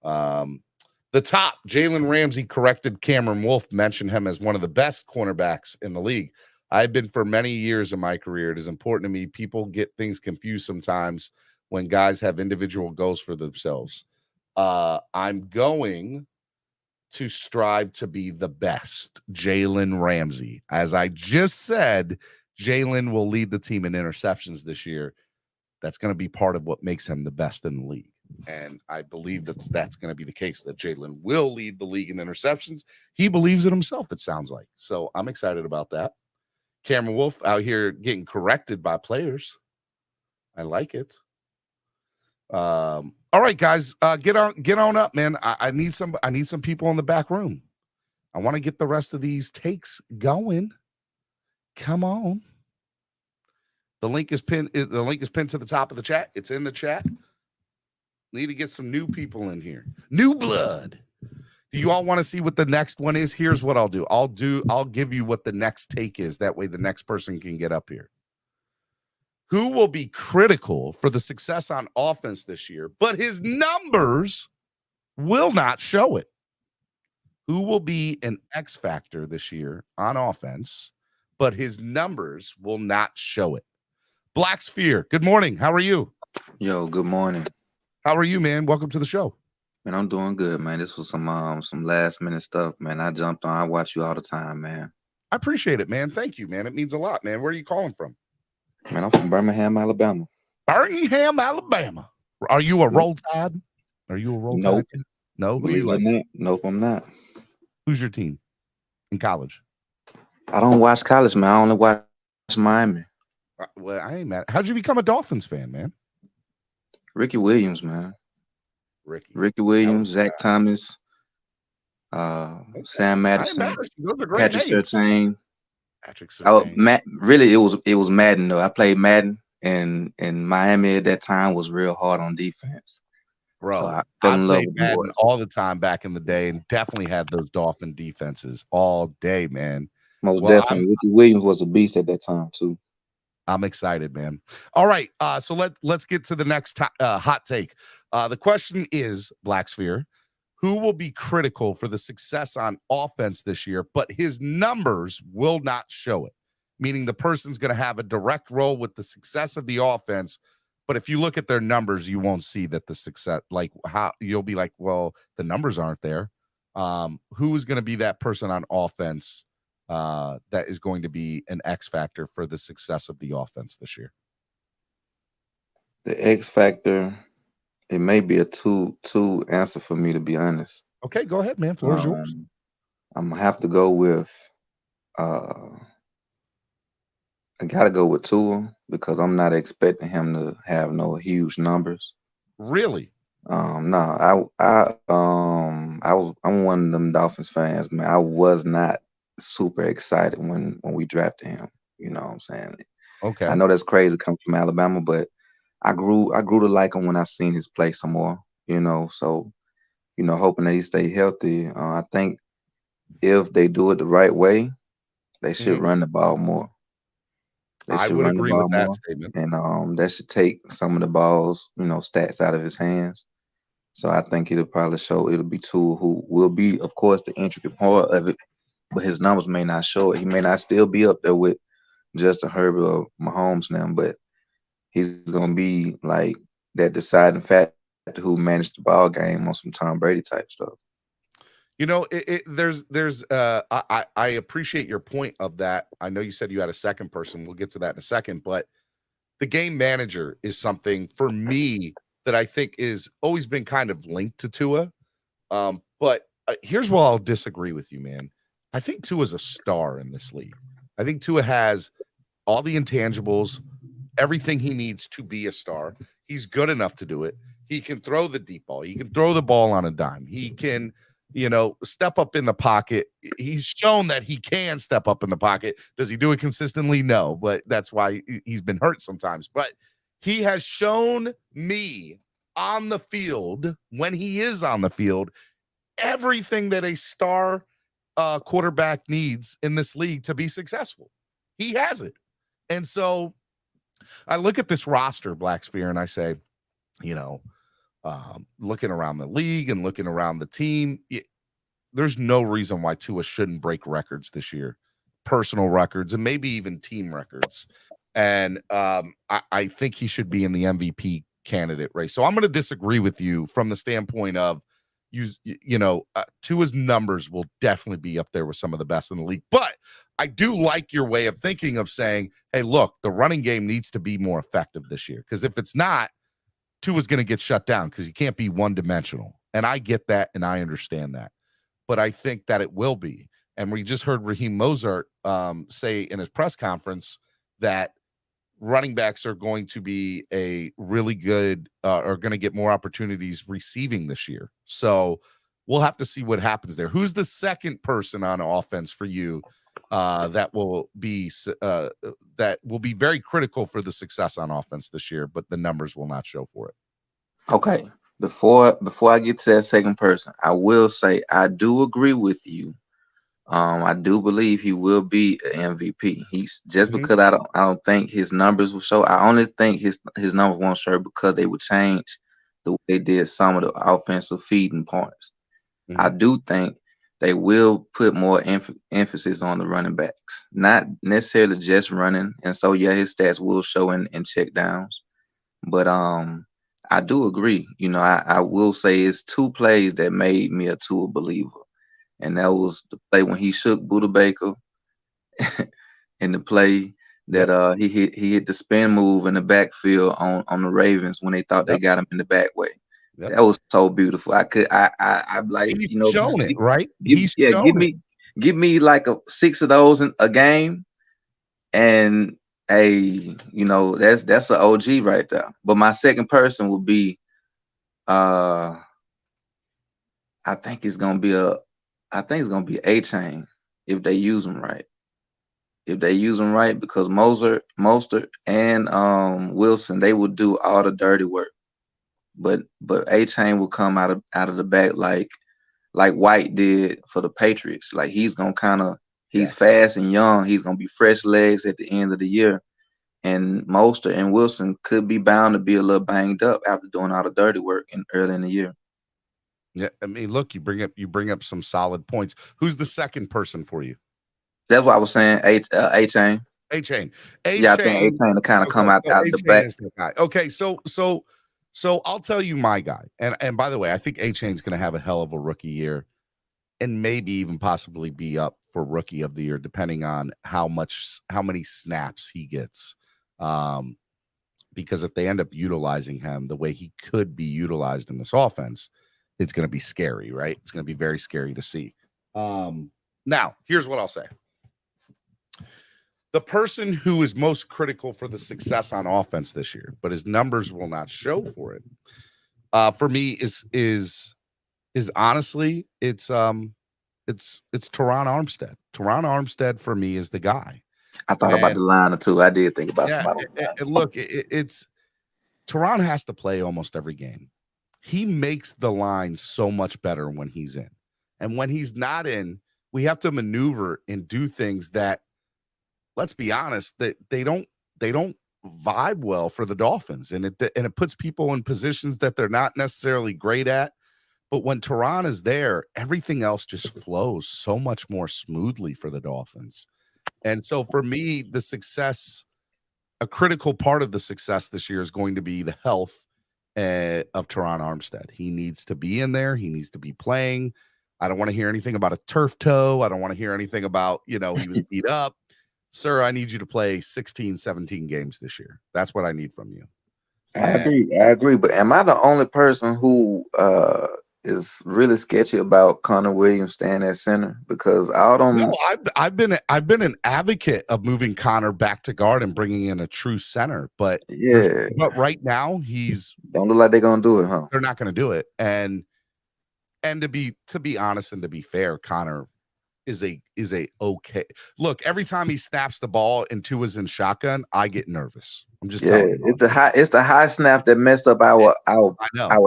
The top, Jalen Ramsey corrected Cameron Wolfe, mentioned him as one of the best cornerbacks in the league. I've been for many years in my career. It is important to me. People get things confused sometimes when guys have individual goals for themselves. I'm going to strive to be the best, Jalen Ramsey. As I just said, Jalen will lead the team in interceptions this year. That's going to be part of what makes him the best in the league. And I believe that's going to be the case, that Jalen will lead the league in interceptions. He believes it himself, it sounds like. So I'm excited about that. Cameron Wolfe out here getting corrected by players. I like it. All right, guys, get on up, man. I need some people in the back room. I want to get the rest of these takes going. Come on. The link is pinned to the top of the chat. It's in the chat. Need to get some new people in here. New blood. Do you all want to see what the next one is? Here's what I'll do. I'll give you what the next take is. That way the next person can get up here. Who will be critical for the success on offense this year, but his numbers will not show it? Who will be an X factor this year on offense, but his numbers will not show it? Black Sphere, good morning. How are you? Yo, good morning. How are you, man? Welcome to the show. Man, I'm doing good, man. This was some last minute stuff, man. I jumped on. I watch you all the time, man. I appreciate it, man. Thank you, man. It means a lot, man. Where are you calling from? Man, I'm from Birmingham, Alabama. Birmingham, Alabama. Are you a Roll Tide? Are you a Roll Nope. Tide? No. Who Believe you like? it or not. Nope, I'm not. Who's your team in college? I don't watch college, man. I only watch Miami. Well, I ain't mad. How'd you become a Dolphins fan, man? Ricky Williams, man. Ricky. Ricky That Williams, was Zach Thomas, okay. Sam I ain't mad Madison, at you. Those are great Patrick names. Surtain. Patrick Oh, Surtain. Matt. Really, it was Madden though. I played Madden, and Miami at that time was real hard on defense. So Bro, I fell I in love played with the Madden boys. all the time back in the day and definitely had those Dolphin defenses all day, man. Most Well, definitely, Ricky Williams was a beast at that time too. I'm excited, man. All right, so let's get to the next hot take. The question is, Black Sphere, who will be critical for the success on offense this year, but his numbers will not show it? Meaning the person's going to have a direct role with the success of the offense, but if you look at their numbers, you won't see that the success, like how you'll be like, well, the numbers aren't there. Who is going to be that person on offense that is going to be an X factor for the success of the offense this year? The X factor, it may be a two answer for me, to be honest. Okay, go ahead, man. Floor is yours. I'm gonna have to go with I gotta go with Tua because I'm not expecting him to have no huge numbers. Really? No, I'm one of them Dolphins fans, man. I was not super excited when we drafted him. You know what I'm saying? Okay. I know that's crazy coming from Alabama, but I grew to like him when I seen his play some more. You know, so hoping that he stay healthy. I think if they do it the right way, they should run the ball more. They I should would run the agree ball with that more, statement. and that should take some of the balls, stats out of his hands. So I think it'll be Tua who will be, of course, the intricate part of it, but his numbers may not show it. He may not still be up there with Justin Herbert or Mahomes now, but he's gonna be like that deciding factor who managed the ball game on some Tom Brady type stuff. You know, I appreciate your point of that. I know you said you had a second person. We'll get to that in a second, but the game manager is something for me that I think is always been kind of linked to Tua. But here's where I'll disagree with you, man. I think Tua's a star in this league. I think Tua has all the intangibles, everything he needs to be a star. He's good enough to do it. He can throw the deep ball. He can throw the ball on a dime. He can, step up in the pocket. He's shown that he can step up in the pocket. Does he do it consistently? No, but that's why he's been hurt sometimes. But he has shown me on the field, when he is on the field, everything that a star quarterback needs in this league to be successful. He has it. And so I look at this roster, Black Sphere, and I say, looking around the league and looking around the team, there's no reason why Tua shouldn't break records this year, personal records and maybe even team records. And I think he should be in the MVP candidate race. So I'm going to disagree with you from the standpoint of Tua's numbers will definitely be up there with some of the best in the league. But I do like your way of thinking of saying, hey, look, the running game needs to be more effective this year. Because if it's not, Tua's going to get shut down because you can't be one-dimensional. And I get that and I understand that. But I think that it will be. And we just heard Raheem Mostert say in his press conference that running backs are going to be a really good are going to get more opportunities receiving this year. So we'll have to see what happens there. Who's the second person on offense for you that will be very critical for the success on offense this year, but the numbers will not show for it? Okay. Before I get to that second person, I will say I do agree with you. I do believe he will be an MVP. He's just because I don't think his numbers will show. I only think his numbers won't show because they would change the way they did some of the offensive feeding points. I do think they will put more emphasis on the running backs, not necessarily just running. And so, yeah, his stats will show in check downs. But I do agree. I will say it's two plays that made me a Tua believer. And that was the play when he shook Buda Baker and the play that he hit the spin move in the backfield on the Ravens when they thought they got him in the back way. That was so beautiful. I'm like, he's shown it, right? Give me like 6 of those in a game, and Hey, that's an OG right there. But my second person would be I think it's gonna be A-Chain if they use him right. If they use him right, because Mostert and Wilson, they will do all the dirty work. But A-Chain will come out of the back like White did for the Patriots. Like he's fast and young. He's gonna be fresh legs at the end of the year. And Mostert and Wilson could be bound to be a little banged up after doing all the dirty work early in the year. Yeah, I mean, look, you bring up some solid points. Who's the second person for you? That's what I was saying. A-Chain. A-Chain. Yeah, I think A-Chain to kind of come out of the back. Is the guy. Okay, so I'll tell you my guy. And by the way, I think A-Chain's going to have a hell of a rookie year, and maybe even possibly be up for rookie of the year, depending on how many snaps he gets. Because if they end up utilizing him the way he could be utilized in this offense, it's going to be scary, right? It's going to be very scary to see. Now, here's what I'll say. The person who is most critical for the success on offense this year, but his numbers will not show for it, for me is honestly, it's Teron Armstead. Teron Armstead for me is the guy. I thought about the line or two. I did think about somebody. Look, it's Teron has to play almost every game. He makes the line so much better when he's in. And when he's not in, we have to maneuver and do things that, let's be honest, that they don't vibe well for the Dolphins. And it puts people in positions that they're not necessarily great at. But when Teron is there, everything else just flows so much more smoothly for the Dolphins. And so for me, the success, a critical part of the success this year is going to be the health of Teron Armstead. He needs to be in there. He needs to be playing. I don't want to hear anything about a turf toe. I don't want to hear anything about, he was beat up. Sir, I need you to play 16, 17 games this year. That's what I need from you. I agree. But am I the only person who is really sketchy about Connor Williams staying at center? Because I've been an advocate of moving Connor back to guard and bringing in a true center, but right now he's don't look like they're gonna do it, huh? They're not gonna do it. And to be honest and to be fair, Connor is a okay look. Every time he snaps the ball and Tua's in shotgun, I get nervous. I'm just telling you. It's the high snap that messed up our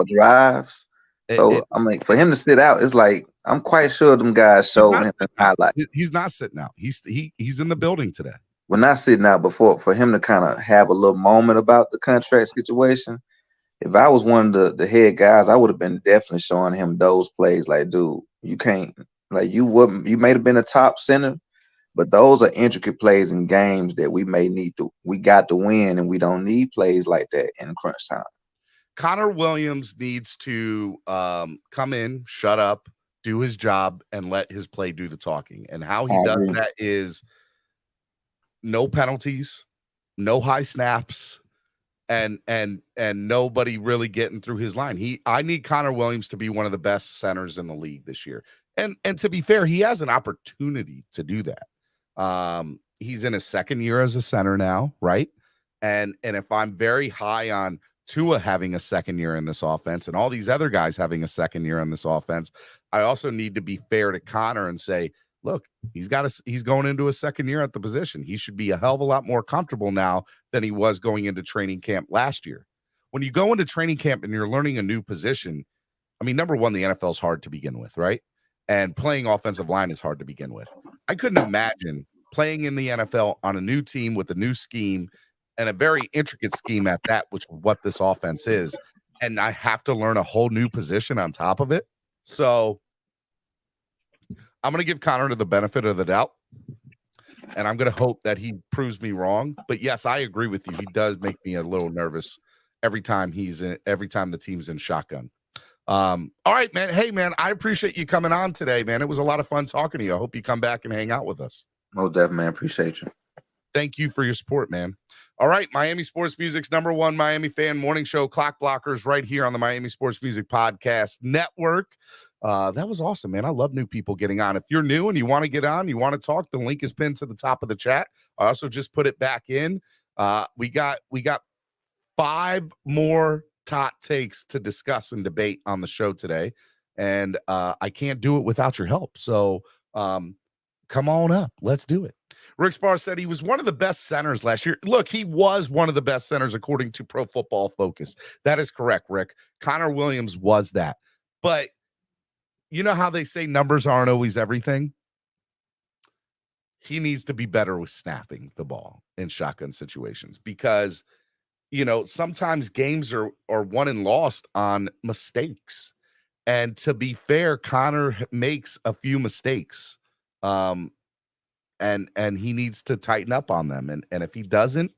drives. So I'm like, for him to sit out, it's like I'm quite sure them guys showed him the highlight. He's not sitting out. He's in the building today. We're not sitting out before for him to kind of have a little moment about the contract situation. If I was one of the head guys, I would have been definitely showing him those plays. Like, dude, you can't, like, you may have been a top center, but those are intricate plays in games that we got to win, and we don't need plays like that in crunch time. Connor Williams needs to come in, shut up, do his job, and let his play do the talking. And how he does that is no penalties, no high snaps, and nobody really getting through his line. I need Connor Williams to be one of the best centers in the league this year. And to be fair, he has an opportunity to do that. He's in his second year as a center now, right? And if I'm very high on Tua having a second year in this offense and all these other guys having a second year in this offense, I also need to be fair to Connor and say, look, he's going into a second year at the position. He should be a hell of a lot more comfortable now than he was going into training camp last year. When you go into training camp and you're learning a new position, I mean, number one, the NFL is hard to begin with, right? And playing offensive line is hard to begin with. I couldn't imagine playing in the NFL on a new team with a new scheme and a very intricate scheme at that, which is what this offense is. And I have to learn a whole new position on top of it. So I'm going to give Connor the benefit of the doubt. And I'm going to hope that he proves me wrong. But yes, I agree with you. He does make me a little nervous every time the team's in shotgun. All right, man. Hey, man, I appreciate you coming on today, man. It was a lot of fun talking to you. I hope you come back and hang out with us. Oh, definitely, man. Appreciate you. Thank you for your support, man. All right, Miami Sports Music's #1 Miami fan morning show, Clock Blockers, right here on the Miami Sports Music Podcast Network. that was awesome, man. I love new people getting on. If you're new and you want to get on, you want to talk, the link is pinned to the top of the chat. I also just put it back in. We got 5 more hot takes to discuss and debate on the show today, and I can't do it without your help. So come on up. Let's do it. Rick Spar said he was one of the best centers last year. Look, he was one of the best centers according to Pro Football Focus. That is correct, Rick. Connor Williams was that. But you know how they say numbers aren't always everything? He needs to be better with snapping the ball in shotgun situations because, you know, sometimes games are won and lost on mistakes. And to be fair, Connor makes a few mistakes. And he needs to tighten up on them. And if he doesn't,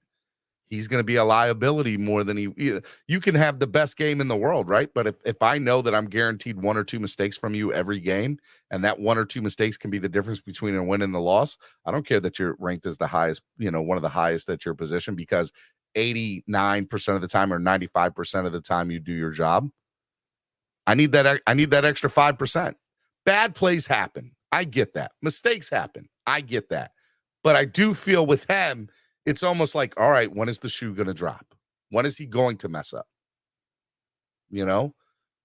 he's going to be a liability more than you can have the best game in the world, right? But if I know that I'm guaranteed 1 or 2 mistakes from you every game, and that 1 or 2 mistakes can be the difference between a win and the loss, I don't care that you're ranked as the highest, you know, one of the highest at your position, because 89% of the time or 95% of the time you do your job. I need that extra 5%. Bad plays happen. I get that. Mistakes happen. I get that. But I do feel with him, it's almost like, all right, when is the shoe going to drop? When is he going to mess up? You know?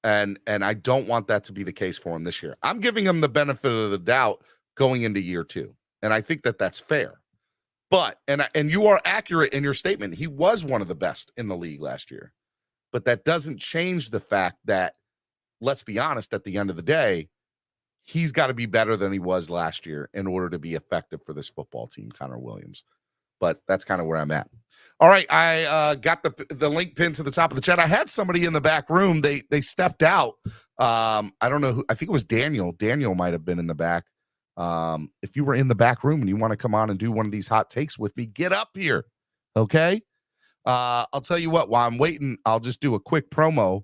And I don't want that to be the case for him this year. I'm giving him the benefit of the doubt going into year 2. And I think that that's fair. But, and you are accurate in your statement. He was one of the best in the league last year. But that doesn't change the fact that, let's be honest, at the end of the day, he's got to be better than he was last year in order to be effective for this football team, Connor Williams. But that's kind of where I'm at. All right, I got the link pinned to the top of the chat. I had somebody in the back room. They stepped out. I don't know who. I think it was Daniel. Daniel might have been in the back. If you were in the back room and you want to come on and do one of these hot takes with me, get up here, okay? I'll tell you what. While I'm waiting, I'll just do a quick promo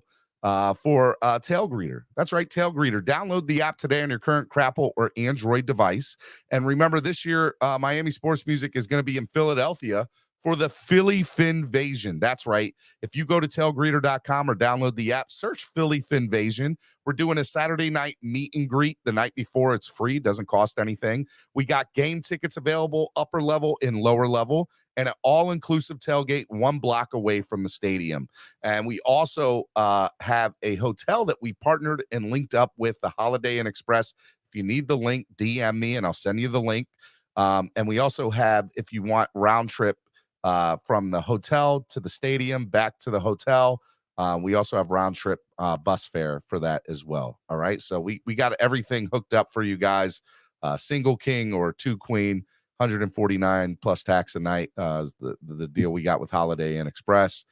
for Tail Greeter. That's right, Tail Greeter. Download the app today on your current Crapple or Android device. And remember, this year, Miami Sports Music is going to be in Philadelphia for the Philly Finvasion. That's right. If you go to tailgreeter.com or download the app, search Philly Finvasion. We're doing a Saturday night meet and greet the night before. It's free, doesn't cost anything. We got game tickets available, upper level and lower level, and an all-inclusive tailgate 1 block away from the stadium. And we also have a hotel that we partnered and linked up with, the Holiday Inn Express. If you need the link, DM me and I'll send you the link. And we also have, if you want round trip from the hotel to the stadium, back to the hotel, we also have round trip bus fare for that as well. All right. So we got everything hooked up for you guys. Single king or 2 queen, 149 plus tax a night. The deal we got with Holiday Inn Express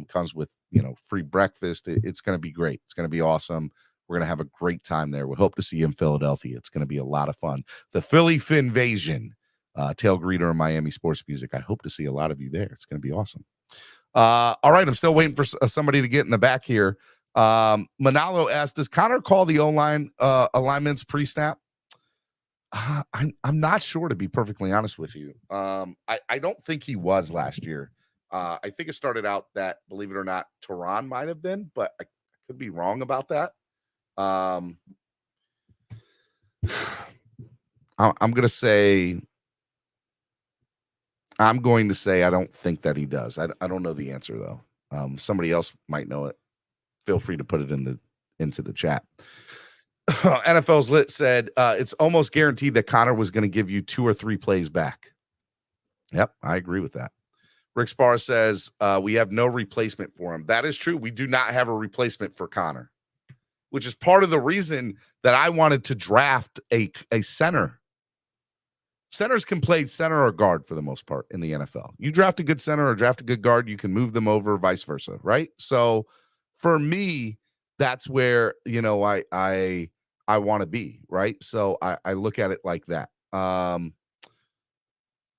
comes with, you know, free breakfast. It's going to be great. It's going to be awesome. We're going to have a great time there. We hope to see you in Philadelphia. It's going to be a lot of fun. The Philly Finvasion, Tail Greeter and Miami Sports Music. I hope to see a lot of you there. It's going to be awesome. All right, I'm still waiting for somebody to get in the back here. Manalo asked, does Connor call the O-line alignments pre-snap? I'm not sure, to be perfectly honest with you. I don't think he was last year. I think it started out that, believe it or not, Tehran might have been, but I could be wrong about that. I'm going to say I don't think that he does. I don't know the answer, though. Somebody else might know it. Feel free to put it into the chat. NFL's Lit said it's almost guaranteed that Connor was going to give you 2 or 3 plays back. Yep, I agree with that. Rick Spar says we have no replacement for him. That is true. We do not have a replacement for Connor, which is part of the reason that I wanted to draft a center. Centers can play center or guard for the most part in the NFL. You draft a good center or draft a good guard, you can move them over, vice versa, right? So for me, that's where, you know, I want to be, right? So I look at it like that.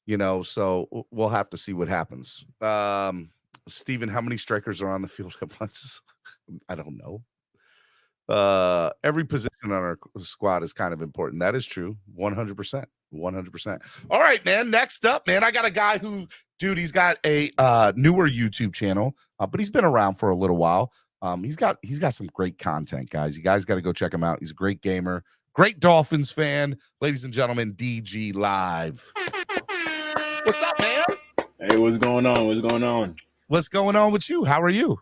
You know, so we'll have to see what happens. Steven, how many strikers are on the field at once? I don't know. Every position on our squad is kind of important. That is true. 100%. 100%. All right, man. Next up, man, I got a guy who, dude, he's got a newer YouTube channel, but he's been around for a little while. He's got some great content, guys. You guys got to go check him out. He's a great gamer, great Dolphins fan. Ladies and gentlemen, DG Live. What's up, man? Hey, what's going on? What's going on? What's going on with you? How are you?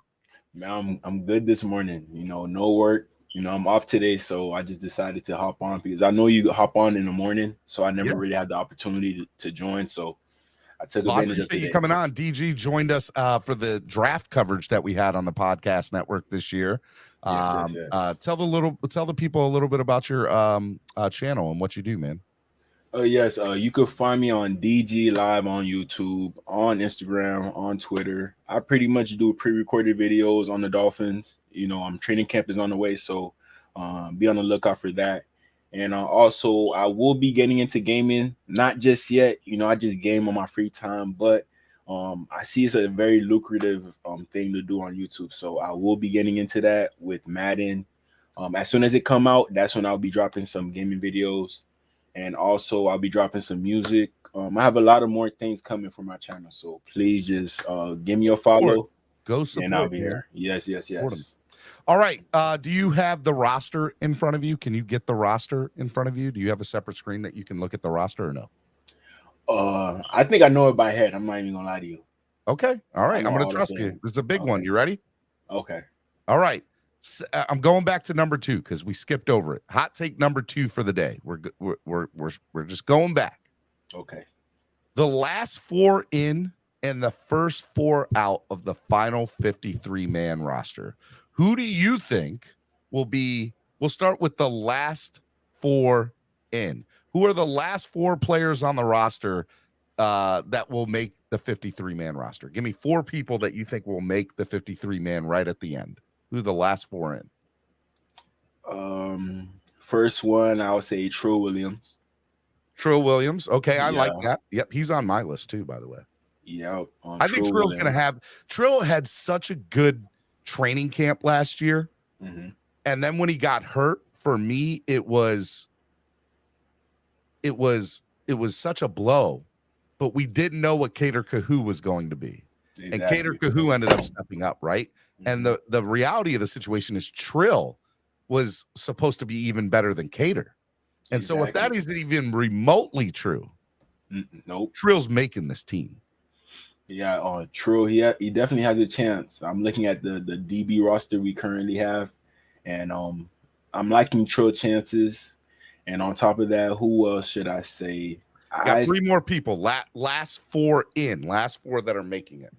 Man, I'm good this morning. No work. I'm off today, so I just decided to hop on because I know you hop on in the morning, so I never really had the opportunity to join. So I took advantage of today. You coming on. DG joined us for the draft coverage that we had on the podcast network this year. Yes. Tell the people a little bit about your channel and what you do, man. Yes, you could find me on DG Live on YouTube, on Instagram, on Twitter. I pretty much do pre-recorded videos on the Dolphins. Training camp is on the way, so be on the lookout for that. And also, I will be getting into gaming, not just yet. I just game on my free time, but I see it's a very lucrative thing to do on YouTube. So I will be getting into that with Madden. As soon as it come out, that's when I'll be dropping some gaming videos. And also, I'll be dropping some music. I have a lot of more things coming for my channel, so please just give me a follow. Go support, and I'll be here. Yes. All right. Do you have the roster in front of you? Can you get the roster in front of you? Do you have a separate screen that you can look at the roster or no? I think I know it by head. I'm not even gonna lie to you. Okay. All right. I'm gonna trust you. This is a big one. You ready? Okay. All right. I'm going back to number 2 because we skipped over it. Hot take number 2 for the day. We're just going back. Okay. The last 4 in and the first 4 out of the final 53-man roster. Who do you think will be? We'll start with the last 4 in. Who are the last 4 players on the roster that will make the 53-man roster? Give me 4 people that you think will make the 53-man right at the end. Who are the last 4 in? First one, I would say Trill Williams. Trill Williams. Okay, I like that. Yep, he's on my list too, by the way. Yeah. I think Trill's going to have – Trill had such a good training camp last year. Mm-hmm. And then when he got hurt, for me, it was such a blow. But we didn't know what Cater Kahoo was going to be. Exactly. And Cater Kahoo ended up stepping up, right? And the reality of the situation is Trill was supposed to be even better than Cater. And so if that isn't even remotely true, nope. Trill's making this team. Yeah, Trill, he definitely has a chance. I'm looking at the DB roster we currently have, and I'm liking Trill chances. And on top of that, who else should I say? Got 3 more people. Last 4 that are making it.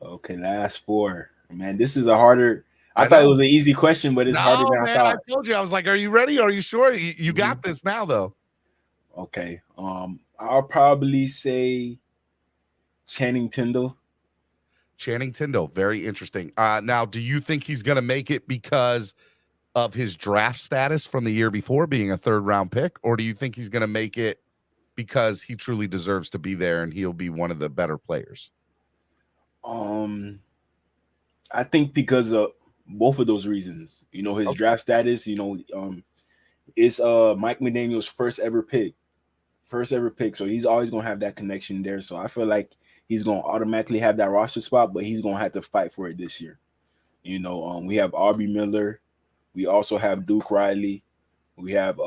Okay, last 4. Man, this is a harder. I thought it was an easy question, but it's harder than I thought. I told you. I was like, "Are you ready? Are you sure? You got this now, though." Okay. I'll probably say Channing Tindall. Channing Tindall, very interesting. Now, do you think he's going to make it because of his draft status from the year before, being a 3rd-round pick, or do you think he's going to make it because he truly deserves to be there and he'll be one of the better players? I think because of both of those reasons. His draft status. It's Mike McDaniel's first ever pick. So he's always gonna have that connection there. So I feel like he's gonna automatically have that roster spot, but he's gonna have to fight for it this year. We have Aubrey Miller. We also have Duke Riley. We have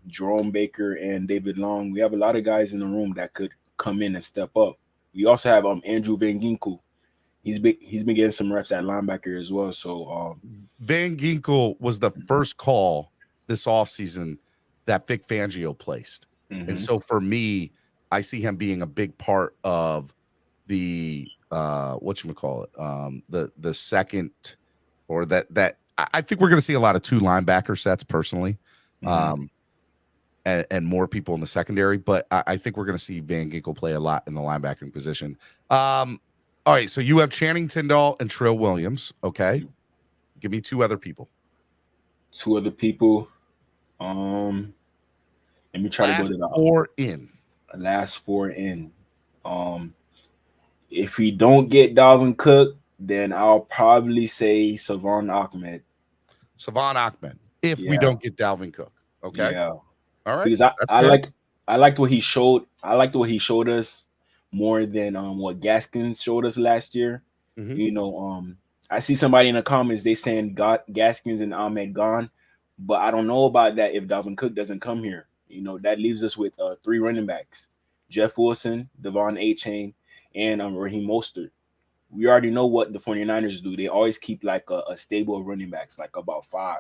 Jerome Baker and David Long. We have a lot of guys in the room that could come in and step up. We also have Andrew Van Ginkel. He's been getting some reps at linebacker as well. So Van Ginkel was the first call this offseason that Vic Fangio placed. Mm-hmm. And so for me, I see him being a big part of the the second, or that I think we're going to see a lot of 2 linebacker sets personally. Mm-hmm. And more people in the secondary, but I think we're going to see Van Ginkel play a lot in the linebacking position. All right, so you have Channing Tindall and Trill Williams. Okay, give me 2 other people. 2 other people. Let me try to go to the 4 in. Last 4 in. If we don't get Dalvin Cook, then I'll probably say Savon Ahmed. If we don't get Dalvin Cook, okay. Yeah. All right. Because I liked what he showed. I liked what he showed us more than what Gaskins showed us last year. Mm-hmm. I see somebody in the comments, they saying Gaskins and Ahmed gone, but I don't know about that if Dalvin Cook doesn't come here. You know, that leaves us with 3 running backs: Jeff Wilson, Devon Achane, and Raheem Mostert. We already know what the 49ers do. They always keep like a stable of running backs, like about 5.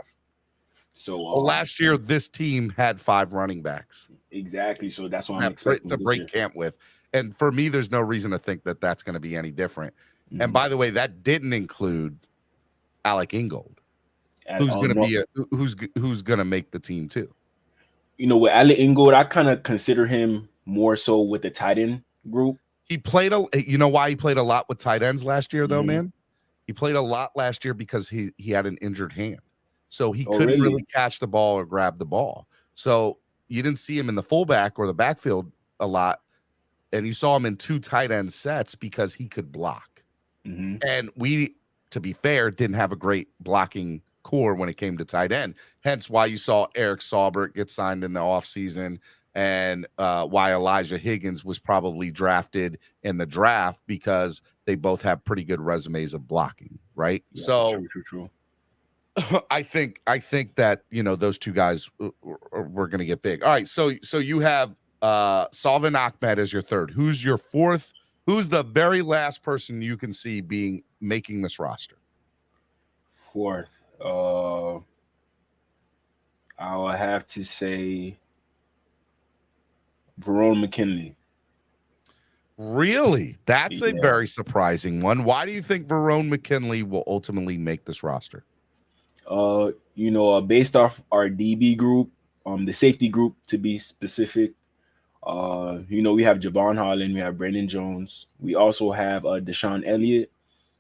So last year, this team had 5 running backs. Exactly. So that's what I'm expecting to break camp with. And for me, there's no reason to think that that's going to be any different. Mm-hmm. And by the way, that didn't include Alec Ingold, who's going to be who's going to make the team too. You know, with Alec Ingold, I kind of consider him more so with the tight end group. He played you know why he played a lot with tight ends last year, though, man? He played a lot last year because he had an injured hand. So he couldn't really catch the ball or grab the ball. So you didn't see him in the fullback or the backfield a lot. And you saw him in 2 tight end sets because he could block. And we, to be fair, didn't have a great blocking core when it came to tight end. Hence why you saw Eric Saubert get signed in the offseason, and why Elijah Higgins was probably drafted in the draft, because they both have pretty good resumes of blocking, right? Yeah, so true. I think that, you know, those 2 guys were going to get big. All right, so you have Salvin Ahmed as your 3rd. Who's your 4th? Who's the very last person you can see making this roster? 4th, I will have to say Verone McKinley. Really? That's a very surprising one. Why do you think Verone McKinley will ultimately make this roster? You know, based off our DB group, the safety group to be specific, you know, we have Javon Holland, we have Brandon Jones, we also have Deshaun Elliott.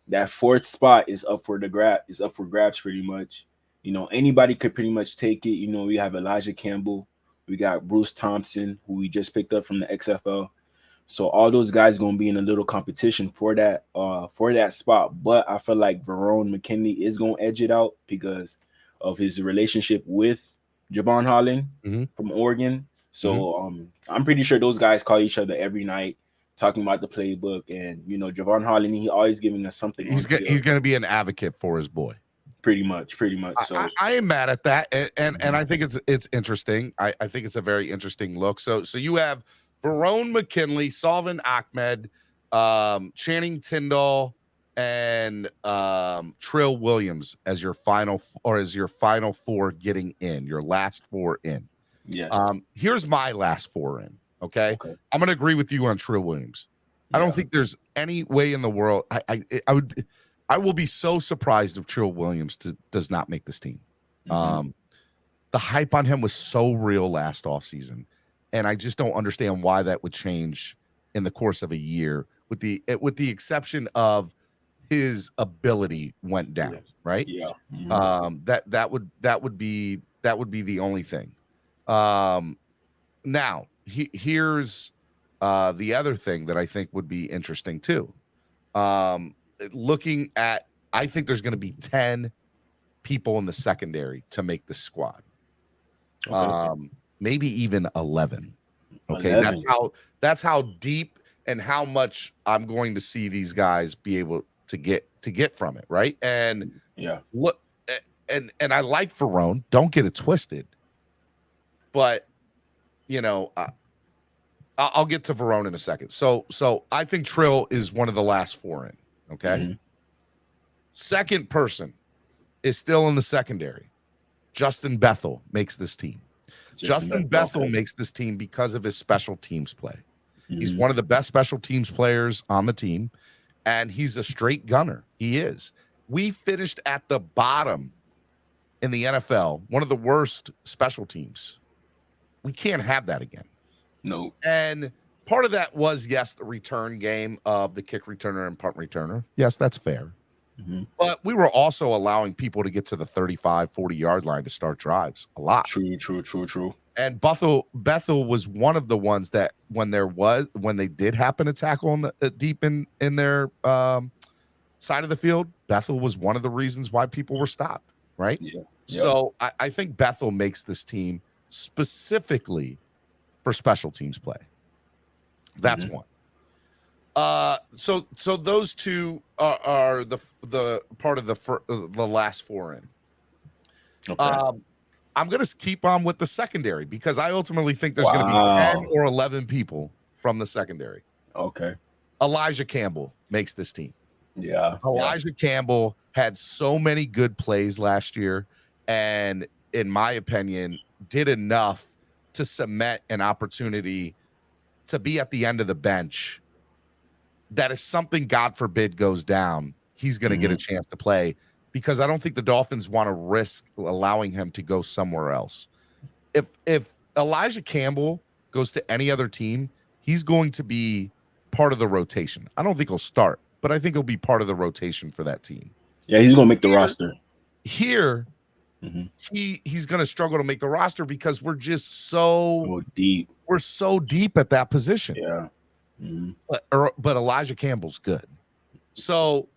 That 4th spot is up for grabs pretty much. You know, anybody could pretty much take it. You know, we have Elijah Campbell, we got Bruce Thompson, who we just picked up from the XFL. So all those guys going to be in a little competition for that spot. But I feel like Verone McKinley is going to edge it out because of his relationship with Javon Holland from Oregon. So I'm pretty sure those guys call each other every night, talking about the playbook. And, you know, Javon Holland, he always giving us something. He's going to be an advocate for his boy. Pretty much. So I am mad at that. And I think it's interesting. I think it's a very interesting look. So you have Verone McKinley, Salvin Ahmed, Channing Tindall, and Trill Williams as your final 4 getting in, your last 4 in. Yes. Here's my last 4 in. Okay. I'm going to agree with you on Trill Williams. I don't think there's any way in the world. I will be so surprised if Trill Williams does not make this team. The hype on him was so real last offseason, and I just don't understand why that would change in the course of a year, with the exception of his ability went down, right? Yeah. That would be the only thing. Now here's the other thing that I think would be interesting too. Looking at, I think there's going to be 10 people in the secondary to make the squad. Maybe even 11. Okay. 11. That's how deep and how much I'm going to see these guys be able to get from it. Right. And look, and I like Verone, don't get it twisted, but you know, I'll get to Verone in a second. So I think Trill is one of the last 4 in. Okay. Second person is still in the secondary. Justin Bethel makes this team. Justin Bethel makes this team because of his special teams play. He's one of the best special teams players on the team, and he's a straight gunner. He is. We finished at the bottom in the NFL, one of the worst special teams. We can't have that again. No. And part of that was, yes, the return game of the kick returner and punt returner. Yes, that's fair. But we were also allowing people to get to the 35, 40-yard line to start drives a lot. True. And Bethel was one of the ones that when they did happen to tackle in the, deep in their side of the field, Bethel was one of the reasons why people were stopped, right? Yeah. So I think Bethel makes this team specifically for special teams play. That's one. So those two are the part of the last four in. Okay. I'm going to keep on with the secondary because I ultimately think there's going to be 10 or 11 people from the secondary. Okay. Elijah Campbell makes this team. Yeah. Elijah Campbell had so many good plays last year, and in my opinion, did enough to cement an opportunity to be at the end of the bench that if something, God forbid, goes down, he's going to get a chance to play, because I don't think the Dolphins want to risk allowing him to go somewhere else. If Elijah Campbell goes to any other team, he's going to be part of the rotation. I don't think he'll start, but I think he'll be part of the rotation for that team. Yeah, he's going to make the roster. Here, he's going to struggle to make the roster because we're just so deep. We're so deep at that position. Yeah. But Elijah Campbell's good. So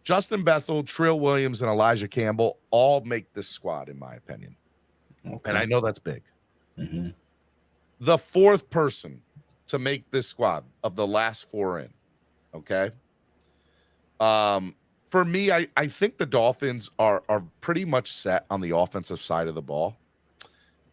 Justin Bethel, Trill Williams, and Elijah Campbell all make this squad, in my opinion. Okay. And I know that's big. The fourth person to make this squad of the last four in, okay? For me, I think the Dolphins are pretty much set on the offensive side of the ball.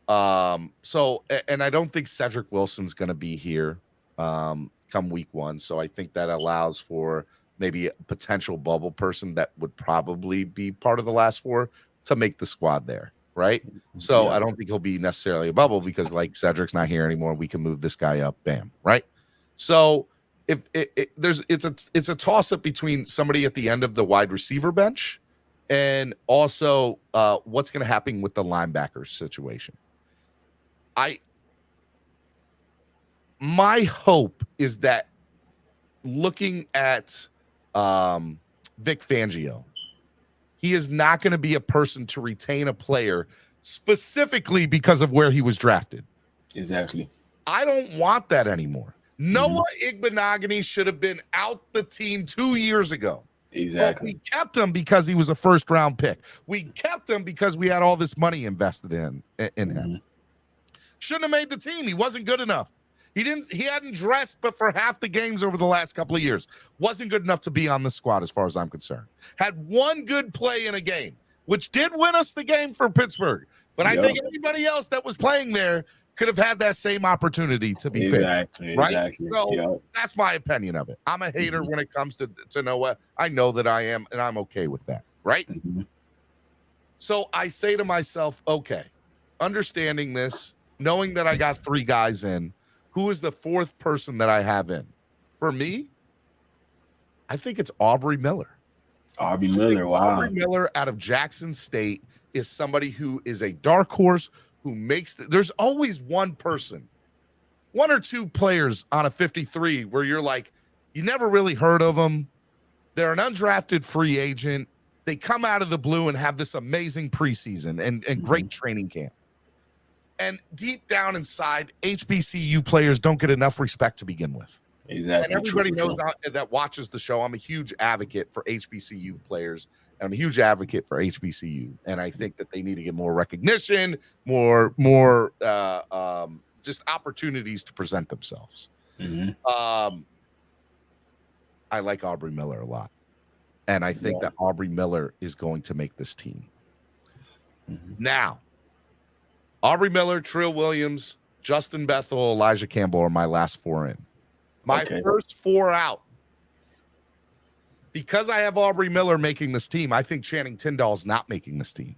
So, and I don't think Cedric Wilson's going to be here come week one. So I think that allows for maybe a potential bubble person that would probably be part of the last four to make the squad there, right? So I don't think he'll be necessarily a bubble because, like, Cedric's not here anymore. We can move this guy up, bam, right? So if it's a toss up between somebody at the end of the wide receiver bench and also what's going to happen with the linebacker situation. My hope is that looking at Vic Fangio, he is not going to be a person to retain a player specifically because of where he was drafted. Exactly. I don't want that anymore. Noah Igbenogany should have been out the team 2 years ago. Exactly. But we kept him because he was a first-round pick. We kept him because we had all this money invested in him. Shouldn't have made the team. He wasn't good enough. He hadn't dressed but for half the games over the last couple of years. Wasn't good enough to be on the squad as far as I'm concerned. Had one good play in a game, which did win us the game for Pittsburgh. But I think anybody else that was playing there could have had that same opportunity, to be fair. Right? Exactly. So that's my opinion of it. I'm a hater when it comes to Noah. I know that I am, and I'm okay with that, right? So I say to myself, okay, understanding this, knowing that I got three guys in, who is the fourth person that I have in? For me, I think it's Aubrey Miller. Aubrey Miller, wow. Aubrey Miller out of Jackson State is somebody who is a dark horse who makes there's always one person, one or two players on a 53 where you're like, you never really heard of them. They're an undrafted free agent. They come out of the blue and have this amazing preseason and great training camp. And deep down inside, HBCU players don't get enough respect to begin with. Exactly. And everybody knows that watches the show. I'm a huge advocate for HBCU players. And I'm a huge advocate for HBCU. And I think that they need to get more recognition, more just opportunities to present themselves. I like Aubrey Miller a lot. And I think that Aubrey Miller is going to make this team. Now, Aubrey Miller, Trill Williams, Justin Bethel, Elijah Campbell are my last four in. My first four out. Because I have Aubrey Miller making this team, I think Channing Tindall's not making this team.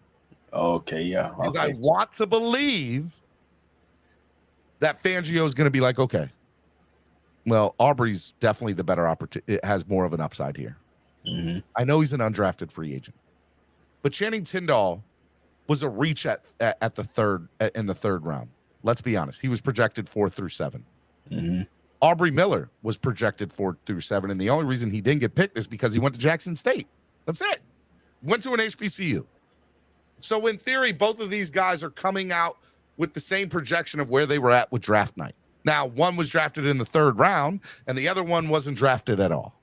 Because I want to believe that Fangio is going to be like, okay, well, Aubrey's definitely the better opportunity. It has more of an upside here. I know he's an undrafted free agent. But Channing Tindall was a reach in the third round. Let's be honest. He was projected 4 through 7. Aubrey Miller was projected 4 through 7, and the only reason he didn't get picked is because he went to Jackson State. That's it. Went to an HBCU. So in theory, both of these guys are coming out with the same projection of where they were at with draft night. Now, one was drafted in the 3rd round, and the other one wasn't drafted at all.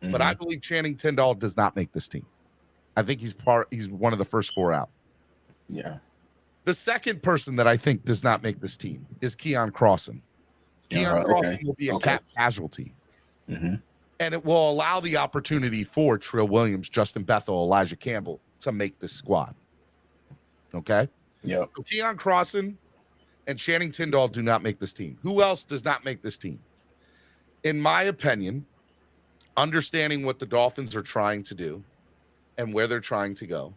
But I believe Channing Tindall does not make this team. I think he's one of the first 4 out. Yeah. The second person that I think does not make this team is Keon Crossan. Keon Crossan will be a cap casualty. And it will allow the opportunity for Trill Williams, Justin Bethel, Elijah Campbell to make this squad. Okay? Yeah. So Keon Crossan and Channing Tindall do not make this team. Who else does not make this team? In my opinion, understanding what the Dolphins are trying to do and where they're trying to go,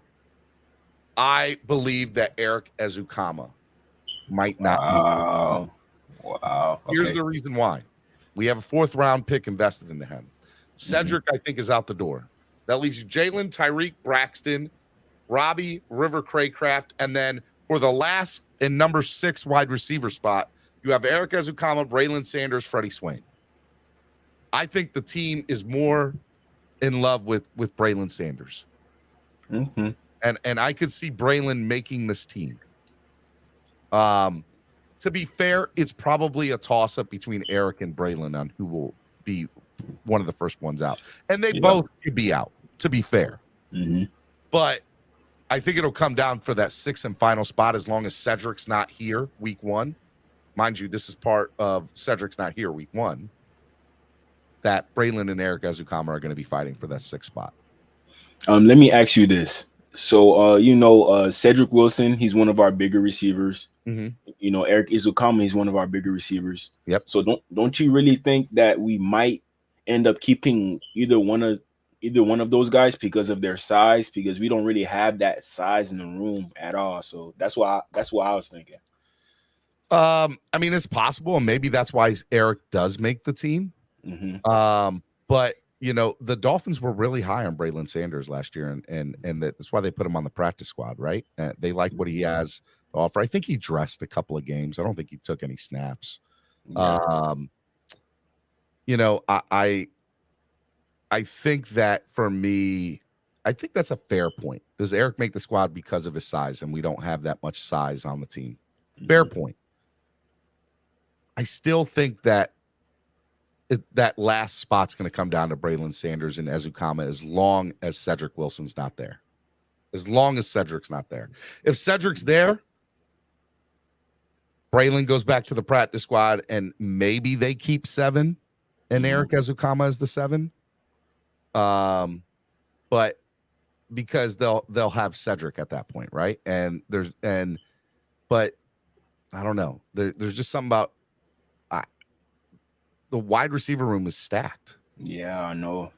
I believe that Eric Ezukama might not. Wow. Wow. Okay. Here's the reason why. We have a 4th round pick invested into him. Cedric, I think, is out the door. That leaves you Jalen, Tyreek, Braxton, Robbie, River Craycraft, and then for the last and number 6 wide receiver spot, you have Eric Ezukama, Braylon Sanders, Freddie Swain. I think the team is more in love with Braylon Sanders. Mm-hmm. And I could see Braylon making this team. To be fair, it's probably a toss-up between Eric and Braylon on who will be one of the first ones out. And they both could be out, to be fair. Mm-hmm. But I think it'll come down for that 6th and final spot as long as Cedric's not here week 1. Mind you, this is part of Cedric's not here week 1. That Braylon and Eric Ezukama are going to be fighting for that 6th spot. Let me ask you this. So, Cedric Wilson, he's one of our bigger receivers. Mm-hmm. Eric Ezukama, he's one of our bigger receivers. Yep. So don't you really think that we might end up keeping either one of those guys because of their size? Because we don't really have that size in the room at all. So that's what I was thinking. I mean, it's possible, and maybe that's why Eric does make the team. Mm-hmm. But the Dolphins were really high on Braylon Sanders last year, and that's why they put him on the practice squad, right? They like what he has to offer. I think he dressed a couple of games. I don't think he took any snaps. Yeah. I think that for me, I think that's a fair point. Does Eric make the squad because of his size, and we don't have that much size on the team? Fair point. I still think that that last spot's going to come down to Braylon Sanders and Ezukama as long as Cedric Wilson's not there. As long as Cedric's not there. If Cedric's there, Braylon goes back to the practice squad, and maybe they keep 7 and Eric Ezukama as the 7. But because they'll have Cedric at that point, right? But I don't know. There's just something about the wide receiver room is stacked. Yeah, I know.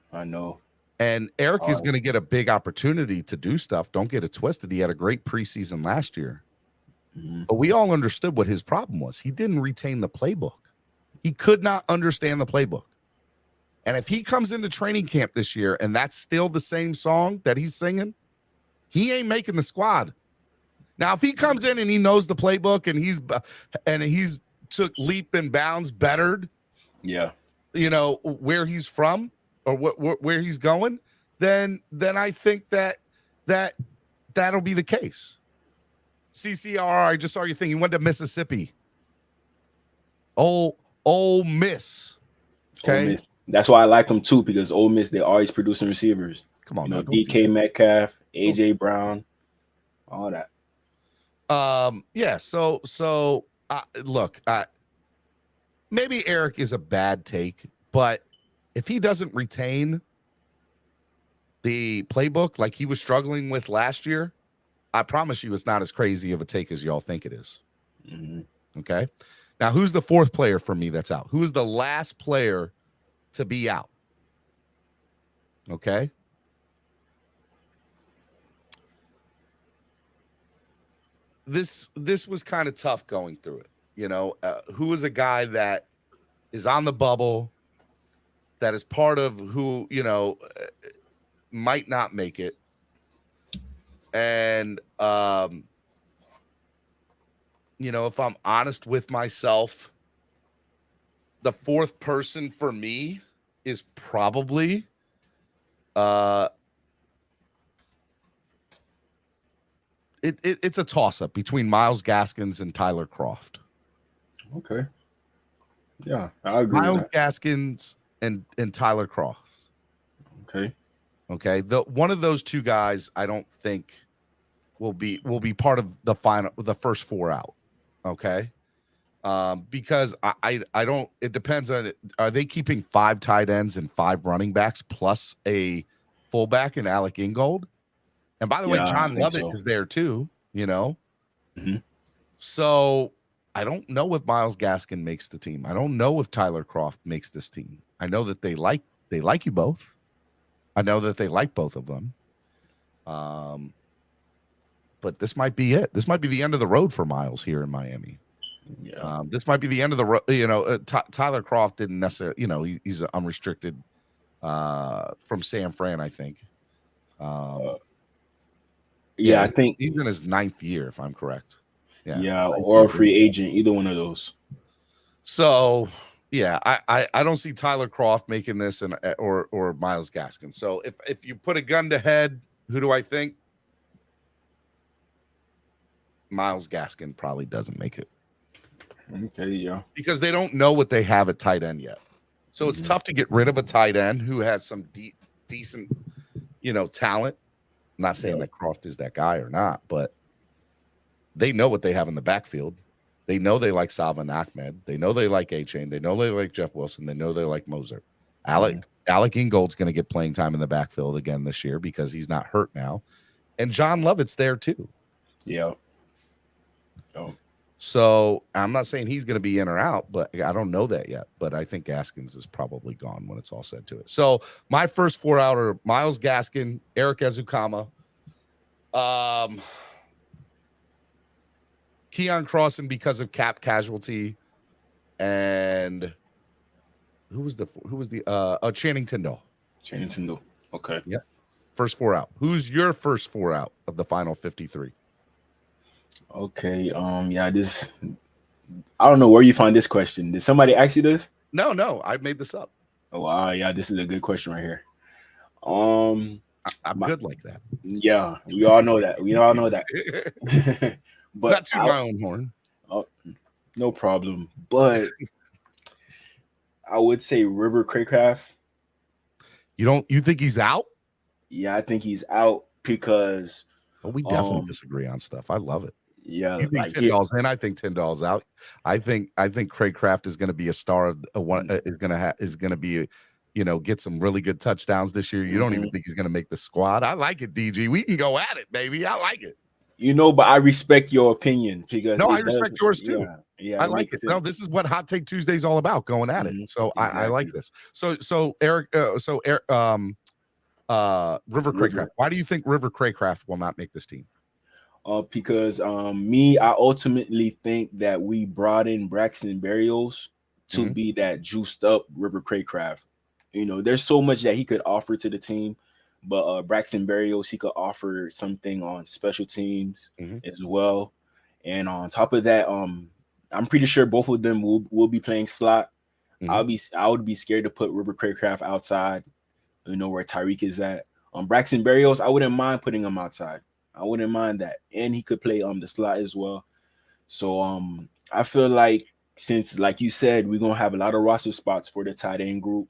And Eric is going to get a big opportunity to do stuff. Don't get it twisted. He had a great preseason last year. Mm-hmm. But we all understood what his problem was. He didn't retain the playbook. He could not understand the playbook. And if he comes into training camp this year and that's still the same song that he's singing, he ain't making the squad. Now, if he comes in and he knows the playbook and he's took leap and bounds bettered, where he's from or where he's going, then I think that'll be the case. CCR, I just saw your thing. He went to Mississippi. Ole Miss. Okay. Ole Miss. That's why I like them too, because Ole Miss, they're always producing receivers. Come on, DK Metcalf, AJ Brown, all that. Yeah. So look, maybe Eric is a bad take, but if he doesn't retain the playbook like he was struggling with last year, I promise you it's not as crazy of a take as y'all think it is. Mm-hmm. Okay. Now, who's the 4th player for me that's out? Who is the last player to be out? Okay. This was kind of tough going through it. Who is a guy that is on the bubble, that is part of who, might not make it. And, if I'm honest with myself, the 4th person for me is probably it's a toss-up between Myles Gaskins and Tyler Kroft. Okay. Yeah, I agree. Myles Gaskins and Tyler Kroft. Okay. One of those two guys I don't think will be part of the first 4 out. Okay. Because I don't. It depends on it. Are they keeping 5 tight ends and 5 running backs plus a fullback in Alec Ingold? And by the way, Yeah, I John think Lovett so. is there too. You know, Mhm. so I don't know if Myles Gaskin makes the team. I don't know if Tyler Kroft makes this team. I know that they like you both. I know that they like both of them. But this might be it. This might be the end of the road for Myles here in Miami. Yeah. This might be the end of the road. You know, Tyler Kroft didn't necessarily. You know, he's unrestricted from San Fran, I think. Yeah, I think. he's in his 9th year, if I'm correct. Yeah, or a free agent, either one of those. So yeah, I don't see Tyler Kroft making this or Myles Gaskin. So if you put a gun to head, who do I think? Myles Gaskin probably doesn't make it. Okay, yeah. Because they don't know what they have at tight end yet. So it's tough to get rid of a tight end who has some decent, talent. I'm not saying that Kroft is that guy or not, but they know what they have in the backfield. They know they like Salvin Ahmed. They know they like A-Chain. They know they like Jeff Wilson. They know they like Moser. Alec Ingold's going to get playing time in the backfield again this year because he's not hurt now. And John Lovett's there too. Yeah. Oh. So I'm not saying he's going to be in or out, but I don't know that yet. But I think Gaskins is probably gone when it's all said to it. So my first 4 out are Myles Gaskin, Eric Ezukama, Keon Crossan because of cap casualty, and who was the Channing Tindall. Channing Tindall. Okay. Yep. First 4 out. Who's your first 4 out of the final 53? Okay. Yeah, I don't know where you find this question. Did somebody ask you this? No, I made this up. Oh wow, yeah, this is a good question right here. I'm good like that. Yeah, we all know that. We all know that. But not to my own horn. No problem. But I would say River Craycraft. You think he's out? Yeah, I think he's out because we definitely disagree on stuff. I love it. Yeah, you think Tyndall's in? I think Tyndall's out. I think Craycraft is going to be a star of one. Is going to be, get some really good touchdowns this year. You don't even think he's going to make the squad. I like it, DG. We can go at it, baby. I like it. But I respect your opinion because I respect yours too. Yeah, I like it. No, this is what Hot Take Tuesday is all about. Going at it. So exactly. I like this. So Eric. River Craycraft. Why do you think River Craycraft will not make this team? Because I ultimately think that we brought in Braxton Berrios to be that juiced up River Craycraft. There's so much that he could offer to the team, but Braxton Berrios, he could offer something on special teams as well. And on top of that, I'm pretty sure both of them will be playing slot. I would be scared to put River Craycraft outside, where Tyreek is at. Braxton Berrios, I wouldn't mind putting him outside. I wouldn't mind that. And he could play the slot as well. So I feel like since, like you said, we're gonna have a lot of roster spots for the tight end group,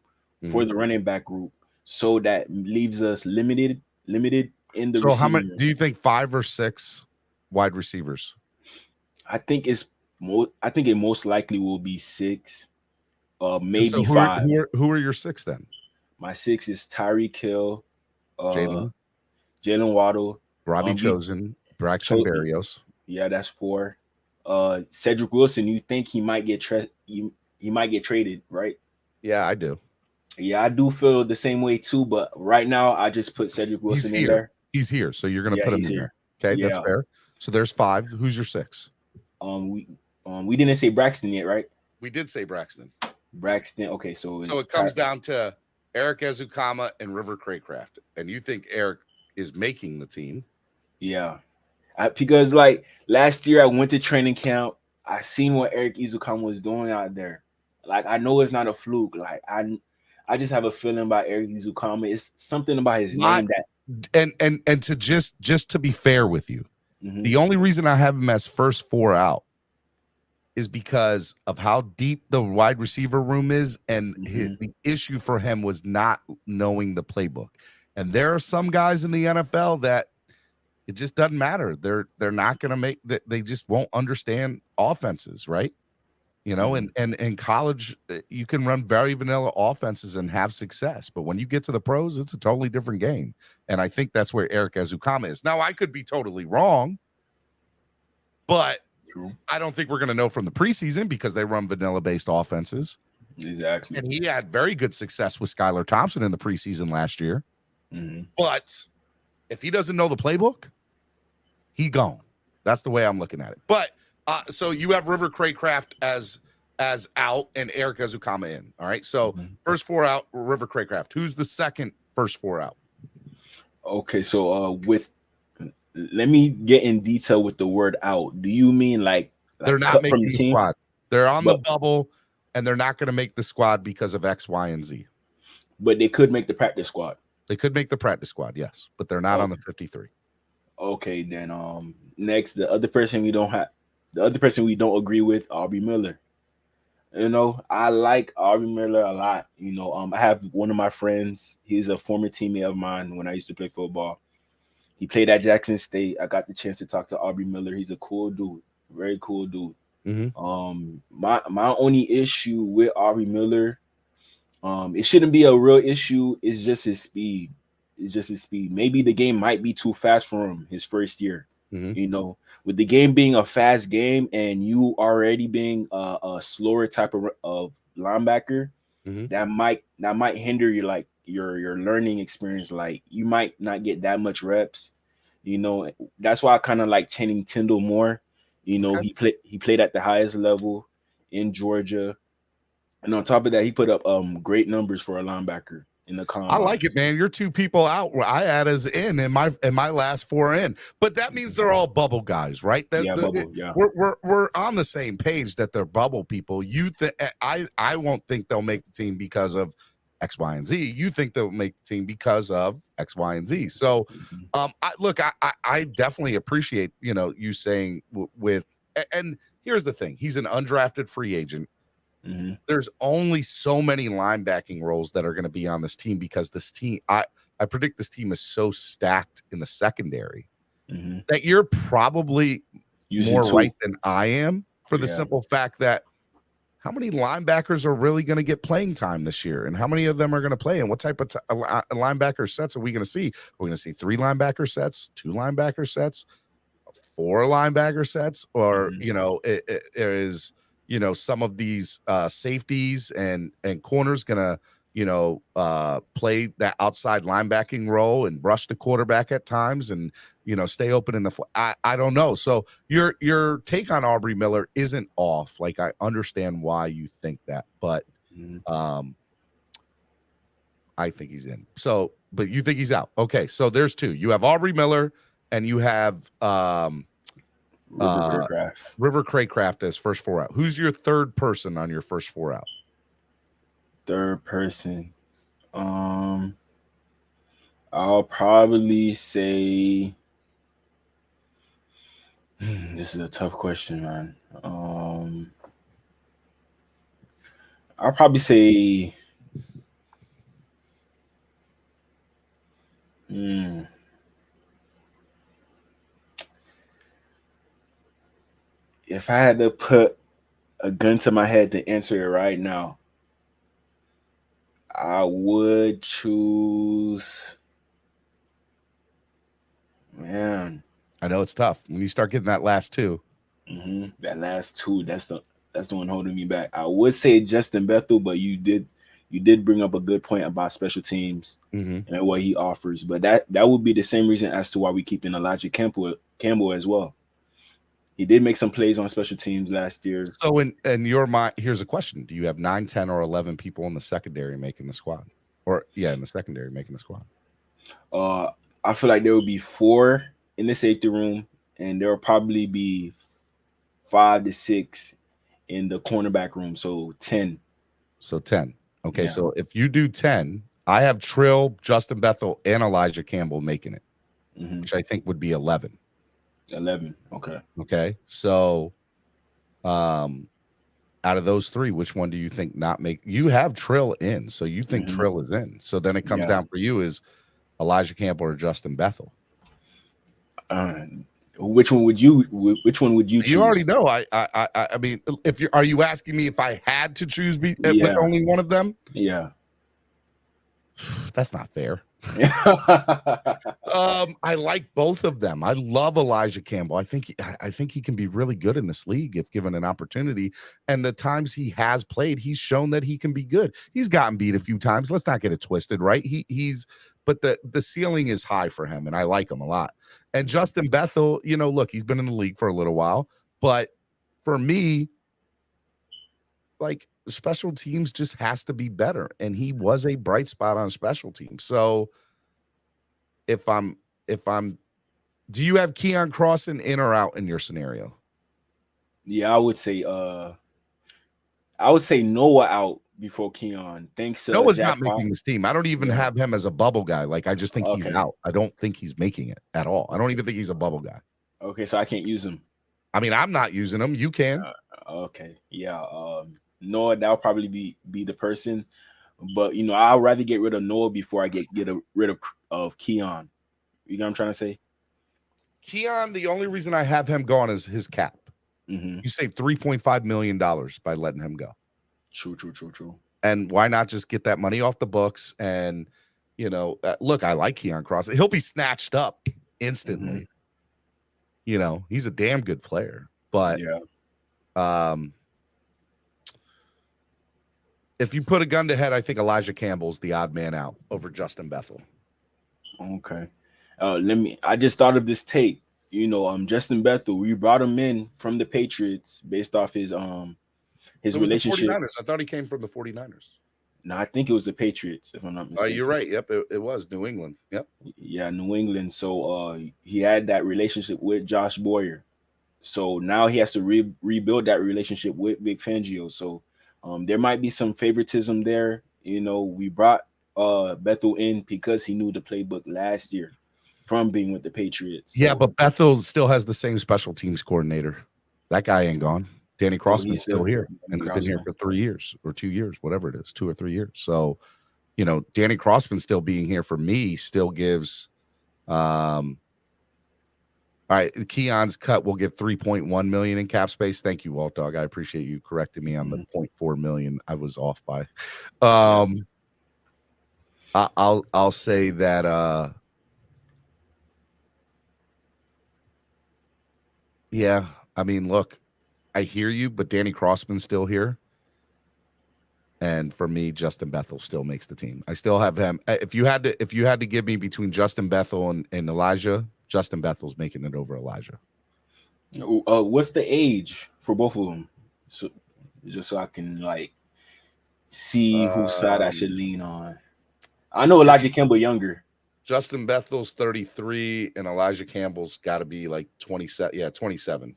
for the running back group. So that leaves us limited in the how many do you think 5 or 6 wide receivers? I think it most likely will be 6. Maybe so 5. Who are your 6 then? My 6 is Tyreek Hill, Jalen Waddle, Robbie Chosen, Braxton Berrios. Yeah, that's 4. Cedric Wilson, you think he might get he might get traded, right? Yeah, I do. Yeah, I do feel the same way too, but right now I just put Cedric Wilson in there. He's here, so you're gonna put him in here. Okay, that's fair. So there's 5. Who's your 6? We didn't say Braxton yet, right? We did say Braxton. Okay, so it comes down to Eric Ezukama and River Craycraft, and you think Eric is making the team? Yeah, because like last year I went to training camp. I seen what Eric Ezukama was doing out there. Like I know it's not a fluke. Like I just have a feeling about Eric Ezukama. It's something about his name that and to just to be fair with you, the only reason I have him as first 4 out is because of how deep the wide receiver room is, and the issue for him was not knowing the playbook. And there are some guys in the NFL that it just doesn't matter. They're not going to make that. They just won't understand offenses, right? You know, and in college, you can run very vanilla offenses and have success. But when you get to the pros, it's a totally different game. And I think that's where Eric Ezukama is. Now, I could be totally wrong, but I don't think we're going to know from the preseason because they run vanilla-based offenses. Exactly. And he had very good success with Skylar Thompson in the preseason last year. But if he doesn't know the playbook, he gone. That's the way I'm looking at it. But so you have River Craycraft as out and Eric Ezukama in. All right. So first 4 out, River Craycraft. Who's the second first 4 out? Okay, so let me get in detail with the word out. Do you mean like they're not making the squad? They're on the bubble and they're not going to make the squad because of X, Y, and Z. But they could make the practice squad. They could make the practice squad, yes, but they're not on the 53. Okay, then next, the other person we don't agree with, Aubrey Miller. You know, I like Aubrey Miller a lot. You know, I have one of my friends. He's a former teammate of mine when I used to play football. He played at Jackson State. I got the chance to talk to Aubrey Miller. He's a cool dude, very cool dude. My only issue with Aubrey Miller, it shouldn't be a real issue. It's just his speed. Maybe the game might be too fast for him his first year. You know, with the game being a fast game and you already being a slower type of linebacker, that might hinder your learning experience. Like you might not get that much reps. You know, that's why I kind of like Channing Tindall more. You know, he played at the highest level in Georgia, and on top of that, he put up great numbers for a linebacker in the combine. I like it, man. You're 2 people out. I add as in my last 4 in, but that means they're all bubble guys, right? Bubble. We're on the same page that they're bubble people. I won't think they'll make the team because of X, Y, and Z. You think they'll make the team because of X, Y, and Z. So, I definitely appreciate you saying and here's the thing: he's an undrafted free agent. There's only so many linebacking roles that are going to be on this team because this team, I predict this team is so stacked in the secondary that you're probably more right than I am for the simple fact that how many linebackers are really going to get playing time this year and how many of them are going to play and what type of linebacker sets are we going to see? Are we going to see 3 linebacker sets, 2 linebacker sets, 4 linebacker sets, or, it is some of these safeties and corners gonna play that outside linebacking role and brush the quarterback at times and stay open in the I don't know. So your take on Aubrey Miller isn't off. Like I understand why you think that, but I think he's in. So but you think he's out. Okay, so there's 2. You have Aubrey Miller and you have River Craycraft as first 4 out. Who's your third person on your first 4 out? Third person. I'll probably say this is a tough question, man. I'll probably say if I had to put a gun to my head to answer it right now, I would choose. Man, I know it's tough when you start getting that last 2. That last 2, that's the one holding me back. I would say Justin Bethel, but you did bring up a good point about special teams and what he offers. But that would be the same reason as to why we keep in Elijah Campbell as well. He did make some plays on special teams last year. So in your mind, here's a question. Do you have 9, 10, or 11 people in the secondary making the squad? In the secondary making the squad? I feel like there would be 4 in the safety room, and there will probably be 5 to 6 in the cornerback room. So 10. So 10. Okay, yeah. So if you do 10, I have Trill, Justin Bethel, and Elijah Campbell making it, which I think would be 11. 11. Okay. So, out of those 3, which one do you think not make? You have Trill in, so you think Trill is in. So then it comes down for you is Elijah Campbell or Justin Bethel. Which one would you? Which one would you choose? You already know. I mean, if you are you asking me if I had to choose with Yeah. only one of them? Yeah. That's not fair. I like both of them. I love Elijah Campbell. I think he can be really good in this league if given an opportunity. And the times he has played, he's shown that he can be good. He's gotten beat a few times. Let's not get it twisted, right? But the ceiling is high for him, and I like him a lot. And Justin Bethel, look, he's been in the league for a little while, but for me, like, special teams just has to be better, and he was a bright spot on special teams. So if I'm do you have Keon Crossan in or out in your scenario? Yeah, I would say Noah out before Keon. Thanks. Noah's not making this team. I don't even have him as a bubble guy. Like, I just think he's Okay. out. I don't think he's making it at all. I don't even think he's a bubble guy. Okay, so I can't use him. I mean, I'm not using him. You can. Okay, yeah. Noah, that'll probably be the person, but I'd rather get rid of Noah before I get rid of Keon. You know what I'm trying to say? Keon, the only reason I have him gone is his cap. Mm-hmm. You save $3.5 million by letting him go. True. And why not just get that money off the books? And look, I like Keon Cross. He'll be snatched up instantly. Mm-hmm. He's a damn good player. But if you put a gun to head, I think Elijah Campbell's the odd man out over Justin Bethel. Okay. I just thought of this tape. Justin Bethel, we brought him in from the Patriots based off his relationship. 49ers. I thought he came from the 49ers. No, I think it was the Patriots, if I'm not mistaken. You're right. Yep, it was New England. Yep. Yeah, New England. So he had that relationship with Josh Boyer. So now he has to rebuild that relationship with Vic Fangio. So there might be some favoritism there. We brought Bethel in because he knew the playbook last year from being with the Patriots. So. Yeah, but Bethel still has the same special teams coordinator. That guy ain't gone. Danny Crossman's still here, and he's been here for 3 years or 2 years, whatever it is, 2 or 3 years. So, Danny Crossman still being here for me still gives. All right, Keon's cut will give $3.1 million in cap space. Thank you, Walt Dog. I appreciate you correcting me on the $0.4 million. I was off by. I'll say that. Yeah, I mean, look, I hear you, but Danny Crossman's still here. And for me, Justin Bethel still makes the team. I still have him. If you had to give me between Justin Bethel and Elijah, Justin Bethel's making it over Elijah. What's the age for both of them? So just so I can see whose side I should lean on. I know Elijah Campbell younger. Justin Bethel's 33 and Elijah Campbell's got to be 27. Yeah, 27.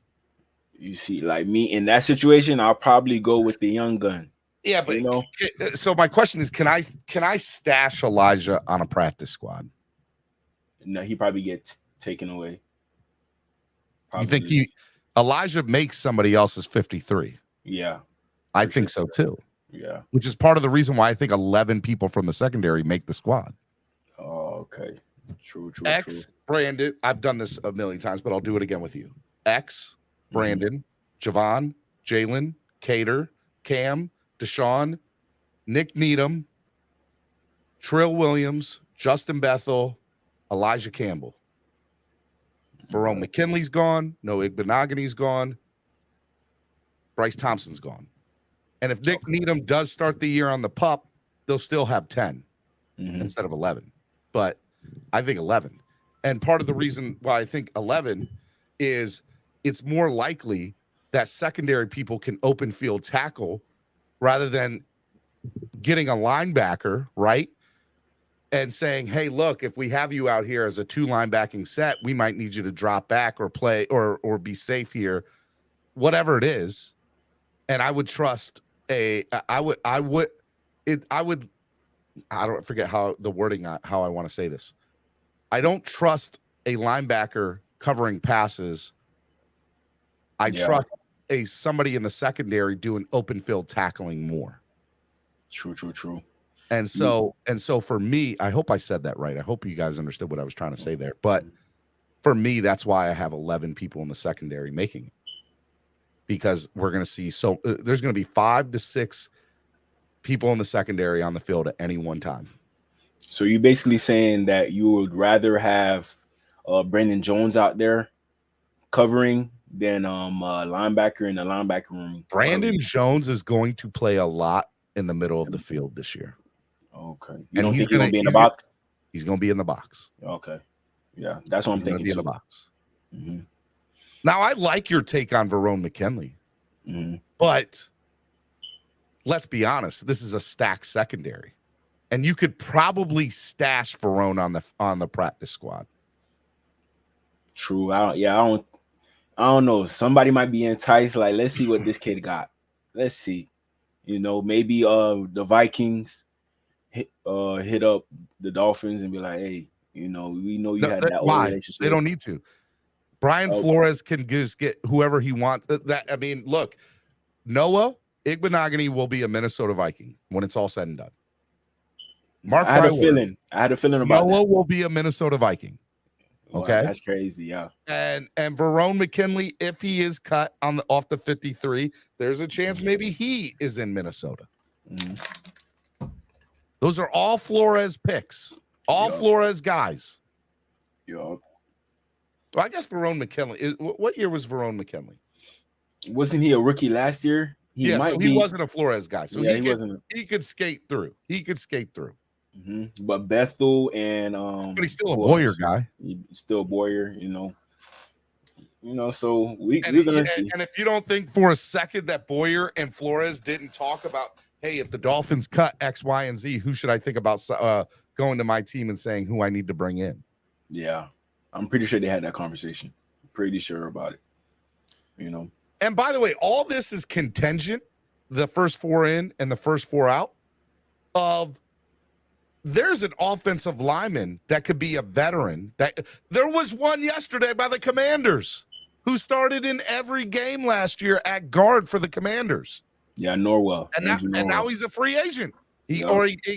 You see, me in that situation, I'll probably go with the young gun. Yeah, but so my question is, can I stash Elijah on a practice squad? No, he probably gets taken away. Probably. You think Elijah makes somebody else's 53? Yeah, I think so too. Yeah, which is part of the reason why I think 11 people from the secondary make the squad. Oh, okay. True. Brandon, I've done this a million times, but I'll do it again with you. Brandon, Javon, Jalen, Cater, Cam, Deshaun, Nick Needham, Trill Williams, Justin Bethel, Elijah Campbell. Barone McKinley's gone. Noah Igbenogany's gone. Bryce Thompson's gone. And if Nick Needham does start the year on the pup, they'll still have 10 instead of 11. But I think 11. And part of the reason why I think 11 is it's more likely that secondary people can open field tackle rather than getting a linebacker, right? And saying, hey, look, if we have you out here as a 2 linebacking set, we might need you to drop back or play or be safe here, whatever it is. And I would trust I don't forget how the wording, how I want to say this. I don't trust a linebacker covering passes. I trust somebody in the secondary doing open field tackling more. True. And so for me, I hope I said that right. I hope you guys understood what I was trying to say there. But For me, that's why I have 11 people in the secondary making it, because we're going to see there's going to be 5 to 6 people in the secondary on the field at any one time. So you're basically saying that you would rather have Brandon Jones out there covering than linebacker in the linebacker room. Brandon Jones is going to play a lot in the middle of the field this year. Okay. You don't think he's going to be in the box? He's going to be in the box. Okay. Yeah, that's what I'm thinking. Be in the box. Mm-hmm. Now, I like your take on Verone McKinley, but let's be honest. This is a stacked secondary, and you could probably stash Verone on the practice squad. True. I don't know. Somebody might be enticed. Like, let's see what this kid got. Let's see. Maybe the Vikings hit up the Dolphins and be like, hey, we know you had that old relationship. They don't need to. Brian Flores can just get whoever he wants. Look, Noah Igbenogany will be a Minnesota Viking when it's all said and done. I had a feeling about Noah that. will be a Minnesota Viking. Okay, wow, that's crazy. Yeah, and Verone McKinley, if he is cut off the 53, there's a chance maybe he is in Minnesota. Those are all Flores picks, all Flores guys. Yeah. Well, I guess Verone McKinley. What year was Verone McKinley? Wasn't he a rookie last year? He wasn't a Flores guy, so yeah, he could skate through. He could skate through. But Bethel and but he's still a Boyer guy. He's still Boyer, So we're gonna see. And if you don't think for a second that Boyer and Flores didn't talk about, hey, if the Dolphins cut X, Y, and Z, who should I think about going to my team and saying who I need to bring in? Yeah, I'm pretty sure they had that conversation. Pretty sure about it. And by the way, all this is contingent, the first 4 in and the first 4 out, of there's an offensive lineman that could be a veteran. There was one yesterday by the Commanders who started in every game last year at guard for the Commanders. Yeah, Norwell. And now he's a free agent. He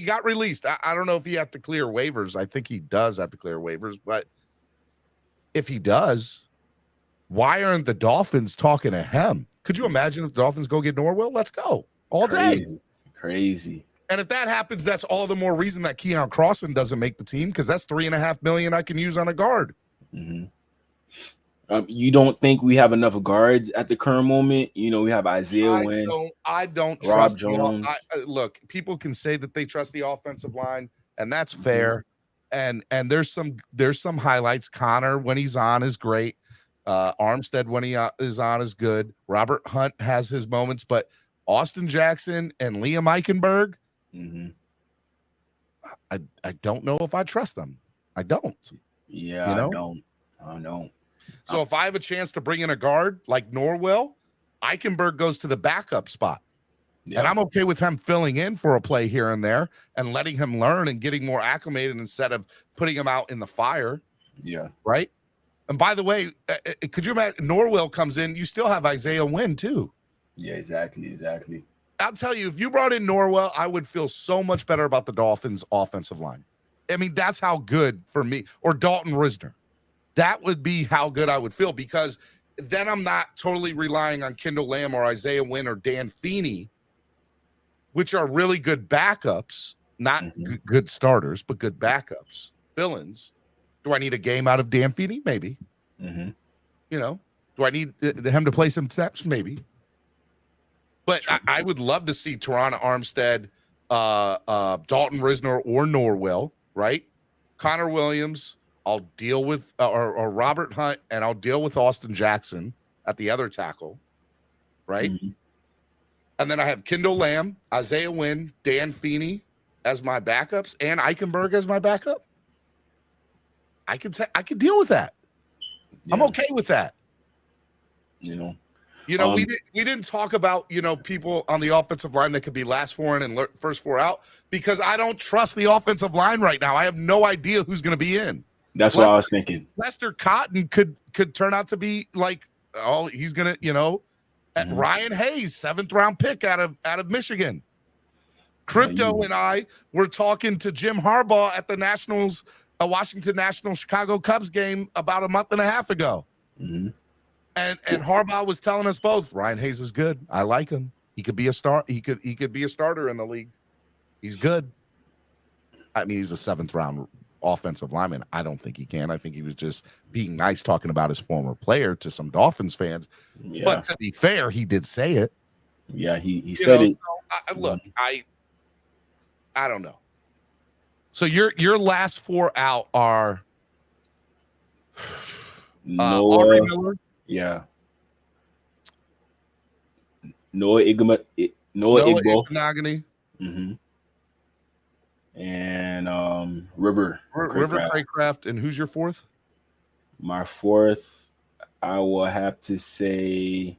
got released. I don't know if he have to clear waivers. I think he does have to clear waivers, but if he does, why aren't the Dolphins talking to him? Could you imagine if the Dolphins go get Norwell? Let's go all day. Crazy. And if that happens, that's all the more reason that Keon Crossan doesn't make the team, because that's $3.5 million I can use on a guard. You don't think we have enough guards at the current moment? We have Isaiah Wynn. I don't Rob trust Jones. Look, people can say that they trust the offensive line, and that's fair. And there's some highlights. Connor, when he's on, is great. Armstead, when he is on, is good. Robert Hunt has his moments, but Austin Jackson and Liam Eichenberg, I don't know if I trust them. I don't. Yeah, I don't. So if I have a chance to bring in a guard like Norwell, Eichenberg goes to the backup spot. Yeah. And I'm okay with him filling in for a play here and there and letting him learn and getting more acclimated instead of putting him out in the fire. Yeah. Right? And by the way, could you imagine Norwell comes in, you still have Isaiah Wynn too. Yeah, exactly. I'll tell you, if you brought in Norwell, I would feel so much better about the Dolphins' offensive line. I mean, that's how good for me. Or Dalton Risner. That would be how good I would feel, because then I'm not totally relying on Kendall Lamb or Isaiah Wynn or Dan Feeney, which are really good backups, not good starters, but good backups, fill-ins. Do I need a game out of Dan Feeney? Maybe. Do I need him to play some snaps? Maybe. But I would love to see Tarana Armstead, Dalton Risner, or Norwell, right? Connor Williams, I'll deal with, or Robert Hunt, and I'll deal with Austin Jackson at the other tackle, right? And then I have Kendall Lamb, Isaiah Wynn, Dan Feeney as my backups, and Eichenberg as my backup. I could deal with that. Yeah. I'm okay with that. We didn't talk about, people on the offensive line that could be last 4 in and first 4 out, because I don't trust the offensive line right now. I have no idea who's going to be in. That's what I was thinking. Lester Cotton could turn out to be like, he's going to, and Ryan Hayes, 7th round pick out of Michigan. Crypto and I were talking to Jim Harbaugh at the Nationals a Washington National Chicago Cubs game about a month and a half ago. Mm-hmm. And Harbaugh was telling us both, Ryan Hayes is good. I like him. He could be a star. He could be a starter in the league. He's good. I mean, he's a 7th round offensive lineman. I don't think he can. I think he was just being nice talking about his former player to some Dolphins fans. Yeah. But to be fair, he did say it. Yeah, he said it. So look, I don't know. So your last 4 out are Aubrey Miller. Yeah. Noah Igbo. Mm-hmm. And River Craycraft. And who's your 4th? My 4th, I will have to say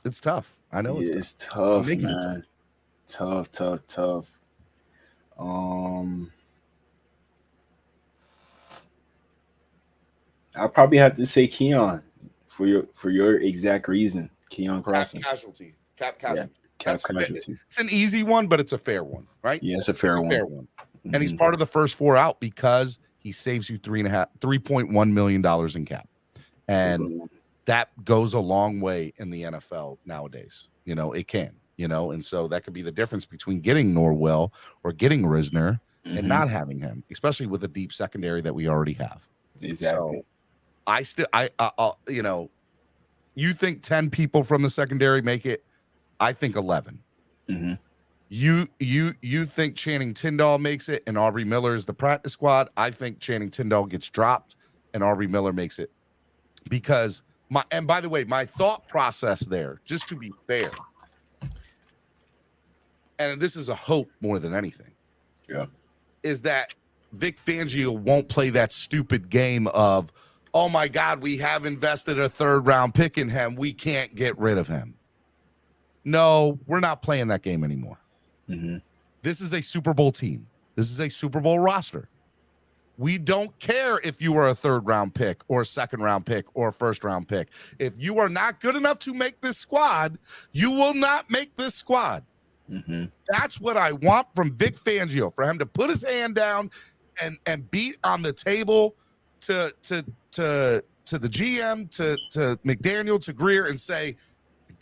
It's tough. I know it's tough, man. Tough. I'll probably have to say Keon for your exact reason. Keon Crossing. Cap casualty. Yeah, casualty. It's an easy one, but it's a fair one, right? Yeah, it's a fair one. Mm-hmm. And he's part of the first 4 out because he saves you $3.1 million in cap. And that goes a long way in the NFL nowadays. It can, and so that could be the difference between getting Norwell or getting Risner and not having him, especially with the deep secondary that we already have. Exactly. So you think 10 people from the secondary make it? I think 11. Mm-hmm. You think Channing Tindall makes it and Aubrey Miller is the practice squad? I think Channing Tindall gets dropped and Aubrey Miller makes it. Because by the way, my thought process there, just to be fair, and this is a hope more than anything, is that Vic Fangio won't play that stupid game of, oh my God, we have invested a 3rd round pick in him. We can't get rid of him. No, we're not playing that game anymore. Mm-hmm. This is a Super Bowl team. This is a Super Bowl roster. We don't care if you are a 3rd round pick or a 2nd round pick or a 1st round pick. If you are not good enough to make this squad, you will not make this squad. Mm-hmm. That's what I want from Vic Fangio, for him to put his hand down and beat on the table to the GM, to McDaniel, to Greer, and say, I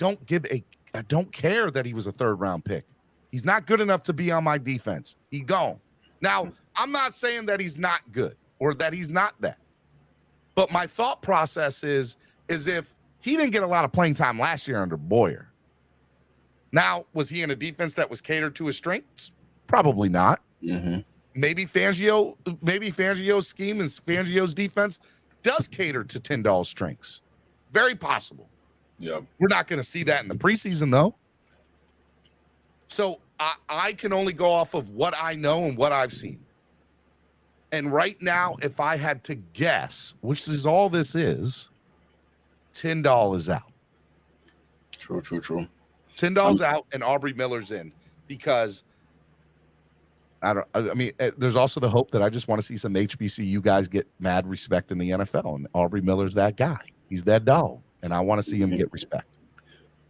don't care that he was a 3rd round pick. He's not good enough to be on my defense. He gone. Now, I'm not saying that he's not good or that he's not that. But my thought process is if he didn't get a lot of playing time last year under Boyer. Now, was he in a defense that was catered to his strengths? Probably not. Mm-hmm. Maybe Fangio's scheme and Fangio's defense does cater to Tindall's strengths. Very possible. Yeah. We're not going to see that in the preseason, though. So I can only go off of what I know and what I've seen. And right now, if I had to guess, which is all this is, Tindall is out. True. Tindall's out and Aubrey Miller's in because there's also the hope that I just want to see some HBCU guys get mad respect in the NFL. And Aubrey Miller's that guy. He's that dog. And I want to see him get respect.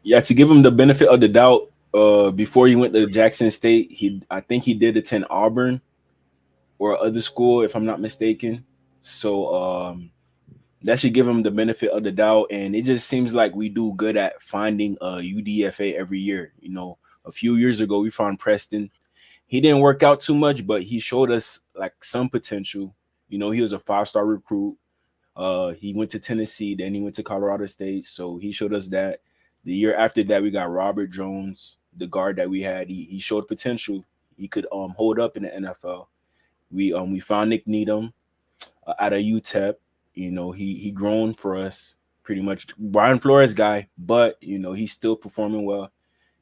Yeah, to give him the benefit of the doubt, before he went to Jackson State, I think he did attend Auburn or other school, if I'm not mistaken. So that should give him the benefit of the doubt. And it just seems like we do good at finding a UDFA every year. A few years ago, we found Preston. He didn't work out too much, but he showed us like some potential. He was a 5-star recruit. He went to Tennessee, then he went to Colorado State. So he showed us that. The year after that, we got Robert Jones, the guard that we had. He showed potential. He could hold up in the NFL. We found Nick Needham out of UTEP. He grown for us pretty much. Brian Flores guy, but he's still performing well.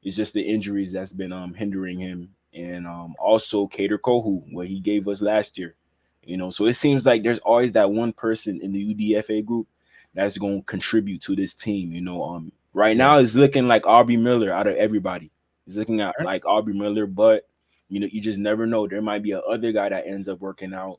It's just the injuries that's been hindering him, and also Cater Kohu, what he gave us last year. So it seems like there's always that one person in the UDFA group that's going to contribute to this team. Right now it's looking like Aubrey Miller out of everybody. It's looking at like Aubrey Miller, but You just never know. There might be a other guy that ends up working out,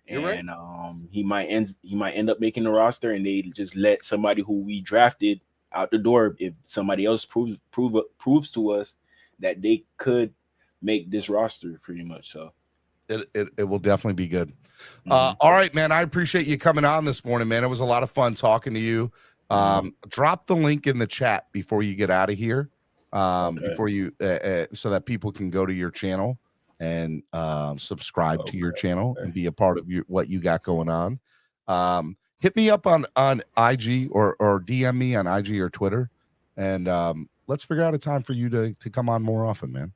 You're right. and he might end up making the roster, and they just let somebody who we drafted out the door if somebody else proves to us that they could make this roster pretty much. So it will definitely be good. Mhm. All right, man. I appreciate you coming on this morning, man. It was a lot of fun talking to you. Drop the link in the chat before you get out of here. Before you so that people can go to your channel and subscribe to your channel and be a part of what you got going on. Hit me up on IG or DM me on IG or Twitter, and let's figure out a time for you to come on more often, man.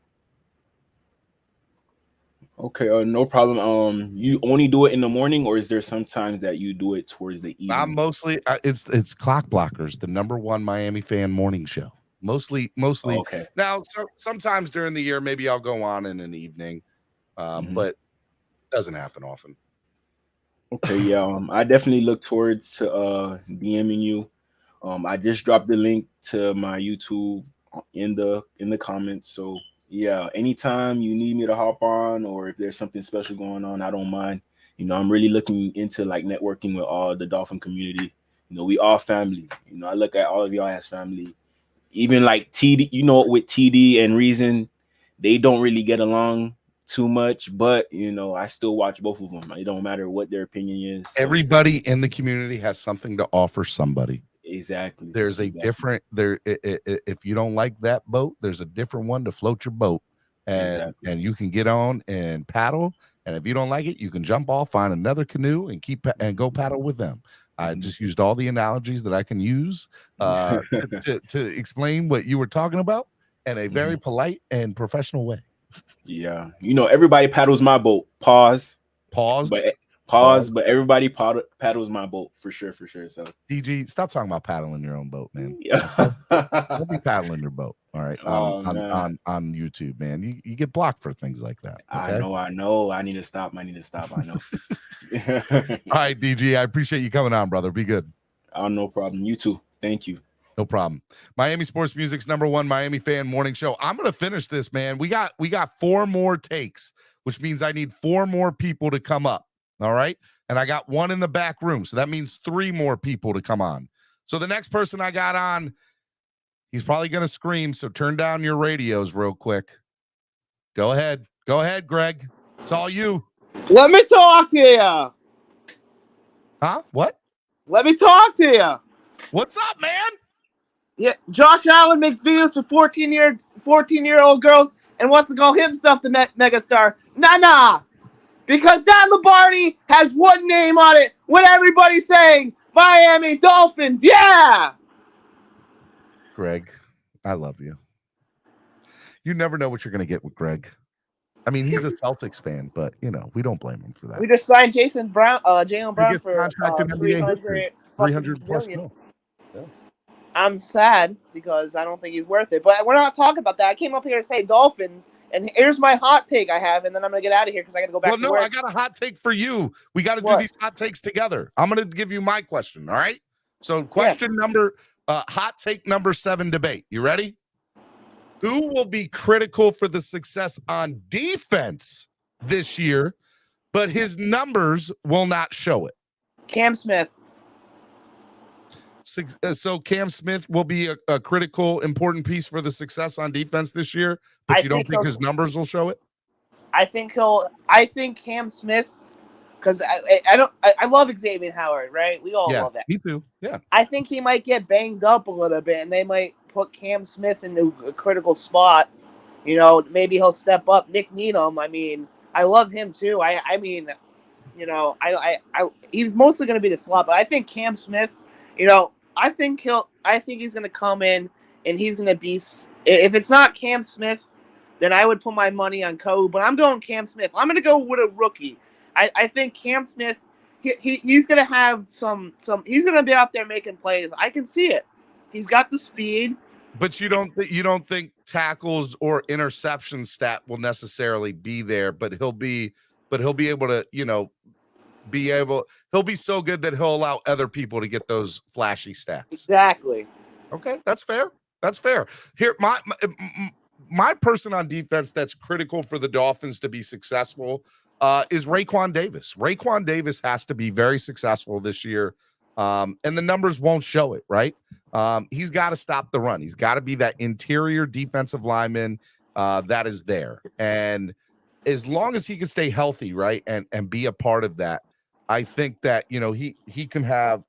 Okay, no problem. You only do it in the morning, or is there sometimes that you do it towards the evening? I'm mostly it's Clock Blockers, the #1 Miami fan morning show. Mostly. Okay. Now, sometimes during the year, maybe I'll go on in an evening, but it doesn't happen often. Okay, yeah. I definitely look forward to DMing you. I just dropped the link to my YouTube in the comments. So yeah, anytime you need me to hop on, or if there's something special going on, I don't mind. I'm really looking into like networking with all the Dolphin community. We all family. I look at all of y'all as family. Even like TD, with TD and Reason, they don't really get along too much, but I still watch both of them. It don't matter what their opinion is. So. Everybody in the community has something to offer somebody. Exactly. There's a different if you don't like that boat, there's a different one to float your boat, and you can get on and paddle. And if you don't like it, you can jump off, find another canoe, and go paddle with them. I just used all the analogies that I can use to explain what you were talking about in a very polite and professional way. Yeah, everybody paddles my boat. Pause. But everybody paddles my boat for sure. So DG, stop talking about paddling your own boat, man. Yeah. Don't be paddling your boat. All right. On YouTube, man. You get blocked for things like that. Okay? I know. I need to stop. I know. All right, DG. I appreciate you coming on, brother. Be good. No problem. You too. Thank you. No problem. Miami Sports Music's #1 Miami fan morning show. I'm gonna finish this, man. We got 4 more takes, which means I need 4 more people to come up. All right. And I got 1 in the back room. So that means 3 more people to come on. So the next person I got on, he's probably going to scream. So turn down your radios real quick. Go ahead. Go ahead, Greg. It's all you. Let me talk to you. Huh? What? Let me talk to you. What's up, man? Yeah, Josh Allen makes videos for 14-year-old girls and wants to call himself the megastar. Nah. Because that Lombardi has one name on it when everybody's saying Miami Dolphins. Yeah. Greg, I love you. You never know what you're going to get with Greg. I mean, he's a Celtics fan, but we don't blame him for that. We just signed Jalen Brown for $300 plus mil. Yeah. I'm sad because I don't think he's worth it. But we're not talking about that. I came up here to say Dolphins. And here's my hot take I have, and then I'm going to get out of here because I got to go back to work. Well, no, I got a hot take for you. We got to do these hot takes together. I'm going to give you my question, all right? So hot take number 7 debate. You ready? Who will be critical for the success on defense this year, but his numbers will not show it? Cam Smith. So Cam Smith will be a critical, important piece for the success on defense this year, but you don't think his numbers will show it? I think Cam Smith, because I love Xavier Howard, right? We all love that. Me too. Yeah. I think he might get banged up a little bit, and they might put Cam Smith into a critical spot. Maybe he'll step up. Nick Needham, I mean, I love him too. He's mostly going to be the slot, but I think Cam Smith, I think he's going to come in and he's going to be. If it's not Cam Smith, then I would put my money on Cole. But I'm going Cam Smith. I'm going to go with a rookie. I think Cam Smith. He's going to have some. He's going to be out there making plays. I can see it. He's got the speed. But you don't think tackles or interception stat will necessarily be there, but he'll be able to, he'll be so good that he'll allow other people to get those flashy stats. Exactly. Okay, that's fair. Here, my person on defense that's critical for the Dolphins to be successful is Raekwon Davis. Raekwon Davis has to be very successful this year, and the numbers won't show it, right? He's got to stop the run. He's got to be that interior defensive lineman that is there. And as long as he can stay healthy, right, and be a part of that, I think that, you know, he can have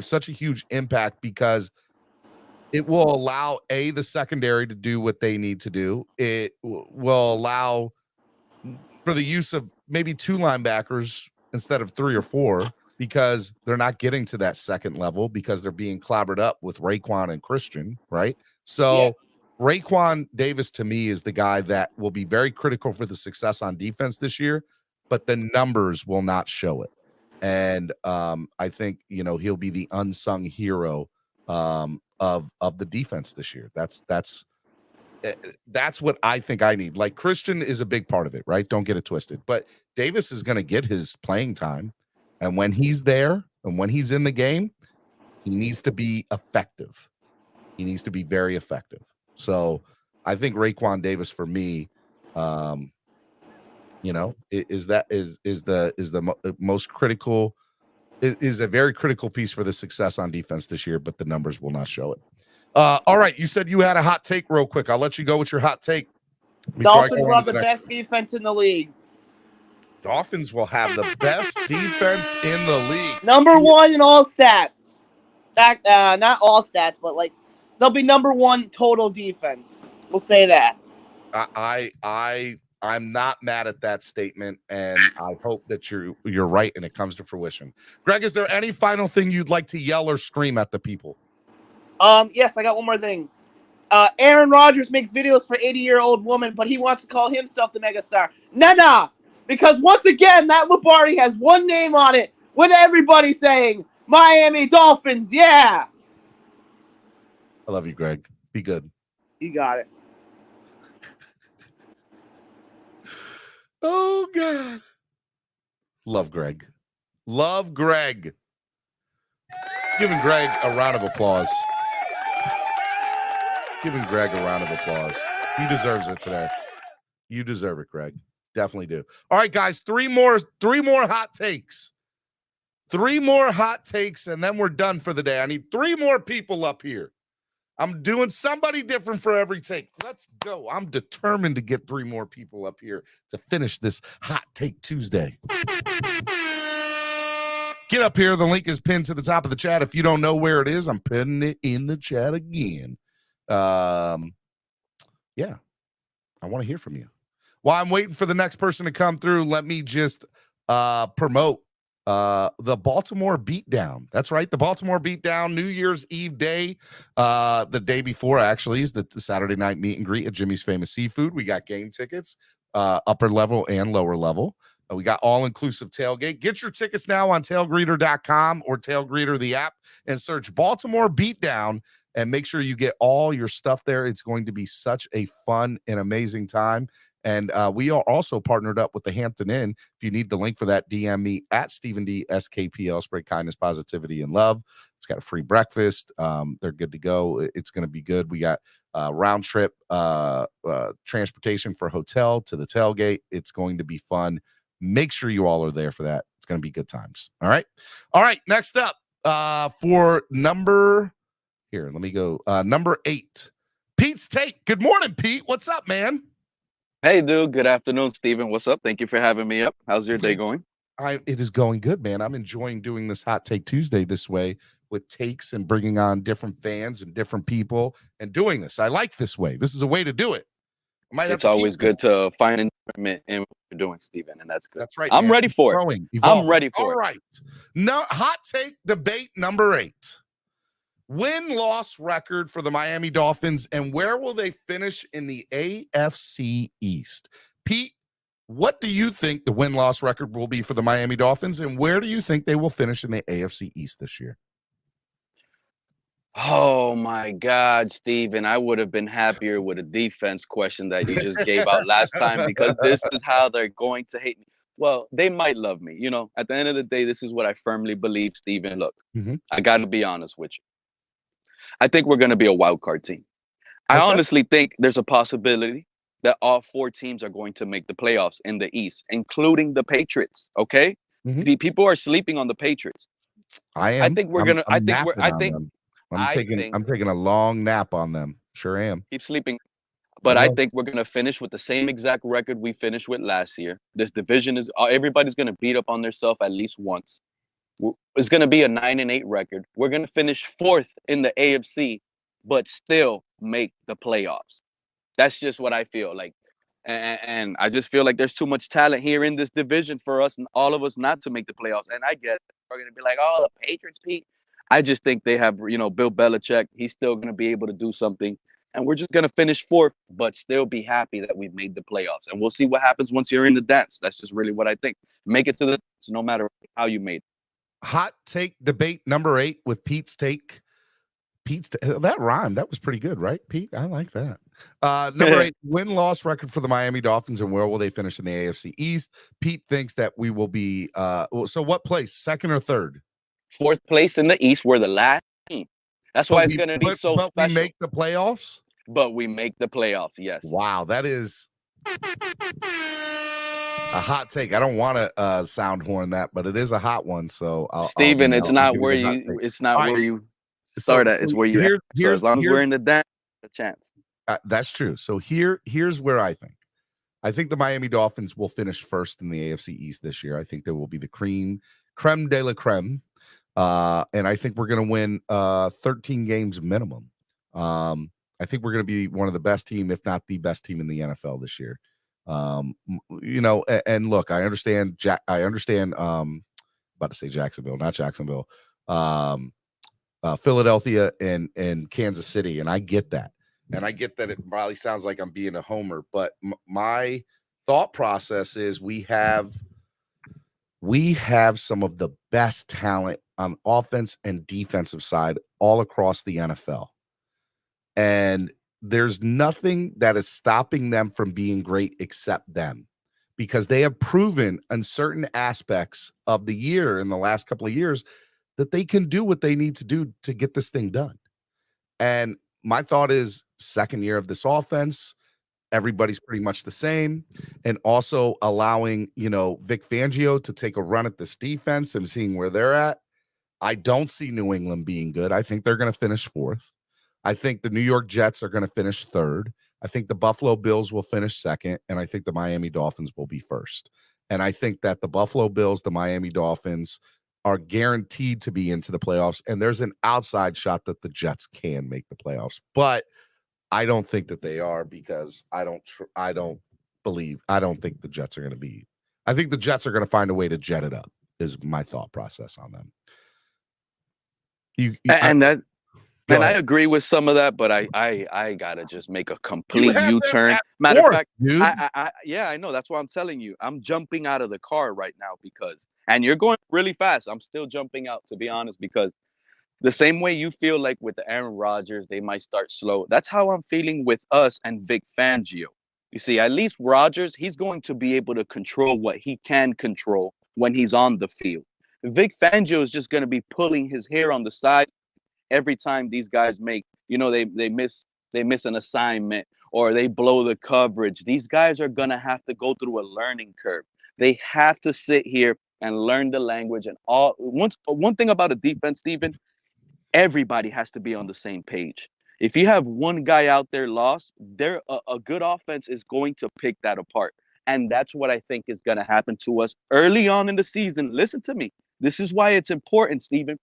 such a huge impact because it will allow the secondary to do what they need to do. It will allow for the use of maybe 2 linebackers instead of 3 or 4 because they're not getting to that second level because they're being clobbered up with Raekwon and Christian, right? So Raekwon Davis to me is the guy that will be very critical for the success on defense this year, but the numbers will not show it. And I think, you know, he'll be the unsung hero of the defense this year. That's what I think I need. Like, Christian is a big part of it, right? Don't get it twisted. But Davis is going to get his playing time. And when he's there and when he's in the game, he needs to be effective. He needs to be very effective. So I think Raekwon Davis for me, you know, is the most critical, is a very critical piece for the success on defense this year, but the numbers will not show it. All right, you said you had a hot take real quick. I'll let you go with your hot take. Dolphins will have the best defense in the league. Dolphins will have the best defense in the league. Number 1 in all stats. Not all stats, but like they'll be number 1 total defense. We'll say that. I'm not mad at that statement, and I hope that you're right and it comes to fruition. Greg, is there any final thing you'd like to yell or scream at the people? Yes, I got one more thing. Aaron Rodgers makes videos for 80-year-old woman, but he wants to call himself the megastar. Nah. Because once again, that Lombardi has one name on it with everybody saying, Miami Dolphins, yeah. I love you, Greg. Be good. You got it. Oh, God. Love Greg. Love Greg. Giving Greg a round of applause. Giving Greg a round of applause. He deserves it today. You deserve it, Greg. Definitely do. All right, guys, three more hot takes. 3 more hot takes, and then we're done for the day. I need 3 more people up here. I'm doing somebody different for every take. Let's go. I'm determined to get 3 more people up here to finish this Hot Take Tuesday. Get up here. The link is pinned to the top of the chat. If you don't know where it is, I'm pinning it in the chat again. Yeah, I want to hear from you. While I'm waiting for the next person to come through, let me just promote the Baltimore Beatdown. That's right, the Baltimore Beatdown, New Year's Eve day. The day before, actually, is the Saturday night meet and greet at Jimmy's Famous Seafood. We got game tickets, upper level and lower level. We got all-inclusive tailgate. Get your tickets now on tailgreeter.com or Tailgreeter the app and search Baltimore Beatdown and make sure you get all your stuff there. It's going to be such a fun and amazing time. And we are also partnered up with the Hampton Inn. If you need the link for that, DM me at Stephen D. SKPL. Spread kindness, positivity, and love. It's got a free breakfast. They're good to go. It's going to be good. We got round trip transportation for hotel to the tailgate. It's going to be fun. Make sure you all are there for that. It's going to be good times. All right. Next up for number 8, Pete's Take. Good morning, Pete. What's up, man? Hey, dude. Good afternoon, Steven. What's up? Thank you for having me up. How's your day going? It is going good, man. I'm enjoying doing this Hot Take Tuesday this way with takes and bringing on different fans and different people and doing this. I like this way. This is a way to do it. It's always good to find enjoyment in what you're doing, Steven, and that's good. That's right. I'm ready for it. I'm ready for it. All right. No, Hot Take debate number 8. Win-loss record for the Miami Dolphins, and where will they finish in the AFC East? Pete, what do you think the win-loss record will be for the Miami Dolphins, and where do you think they will finish in the AFC East this year? Oh, my God, Steven. I would have been happier with a defense question that you just gave out last time, because this is how they're going to hate me. Well, they might love me. You know, at the end of the day, this is what I firmly believe, Steven. Look, I got to be honest with you. I think we're going to be a wild card team. I Okay. honestly think there's a possibility that all 4 teams are going to make the playoffs in the East, including the Patriots. Okay, Mhm. people are sleeping on the Patriots. I I am. think we're I'm gonna. I'm napping on them. I think I'm taking a long nap on them. Sure am. keep sleeping. I But I will. think we're gonna finish with the same exact record we finished with last year. This division is everybody's gonna beat up on themselves at least once. It's gonna be a 9-8 record. We're gonna finish 4th in the AFC, but still make the playoffs. That's just what I feel like. And I just feel like there's too much talent here in this division for us and all of us not to make the playoffs. And I get it. We're gonna be like, oh, the Patriots, Pete. I just think they have, Bill Belichick. He's still gonna be able to do something. And we're just gonna finish 4th, but still be happy that we've made the playoffs. And we'll see what happens once you're in the dance. That's just really what I think. Make it to the dance, no matter how you made it. Hot take debate number 8 with Pete's take. That rhymed. That was pretty good, right, Pete? I like that. Number 8, win-loss record for the Miami Dolphins, and where will they finish in the AFC East? Pete thinks that we will be so what place? 2nd or 3rd? 4th place in the East. We're the last team. That's why it's gonna be so but special. we make the playoffs? But we make the playoffs, yes. Wow, that is a hot take. I don't want to sound horn that, but it is a hot one. So Steven, it's not give where the hot you take. it's not All where right. you start at, it's where you here, end. So as long as we're in the dance, a chance. That's true. So here's where I think the Miami Dolphins will finish first in the AFC East this year. I think they will be the creme de la creme. And I think we're going to win 13 games minimum. I think we're going to be one of the best team, if not the best team in the NFL this year. And look, I understand about to say Jacksonville, not Jacksonville, Philadelphia and Kansas City. And I get that. And I get that it probably sounds like I'm being a homer, but my thought process is we have some of the best talent on offense and defensive side all across the NFL. And there's nothing that is stopping them from being great except them, because they have proven in certain aspects of the year in the last couple of years that they can do what they need to do to get this thing done. And my thought is, second year of this offense, everybody's pretty much the same, and also allowing, Vic Fangio to take a run at this defense and seeing where they're at. I don't see New England being good. I think they're going to finish 4th. I think the New York Jets are going to finish 3rd. I think the Buffalo Bills will finish 2nd, and I think the Miami Dolphins will be 1st. And I think that the Buffalo Bills, the Miami Dolphins are guaranteed to be into the playoffs, and there's an outside shot that the Jets can make the playoffs. But I don't think that they are, because I don't think the Jets are going to be. I think the Jets are going to find a way to jet it up, is my thought process on them. I agree with some of that, but I gotta just make a complete U-turn. Matter of fact, dude. I know. That's why I'm telling you. I'm jumping out of the car right now and you're going really fast. I'm still jumping out, to be honest, because the same way you feel like with the Aaron Rodgers, they might start slow. That's how I'm feeling with us and Vic Fangio. You see, at least Rodgers, he's going to be able to control what he can control when he's on the field. Vic Fangio is just going to be pulling his hair on the side every time these guys make, they miss an assignment or they blow the coverage. These guys are going to have to go through a learning curve. They have to sit here and learn the language. And one thing about a defense, Steven, everybody has to be on the same page. If you have one guy out there lost, a good offense is going to pick that apart. And that's what I think is going to happen to us early on in the season. Listen to me. This is why it's important, Steven.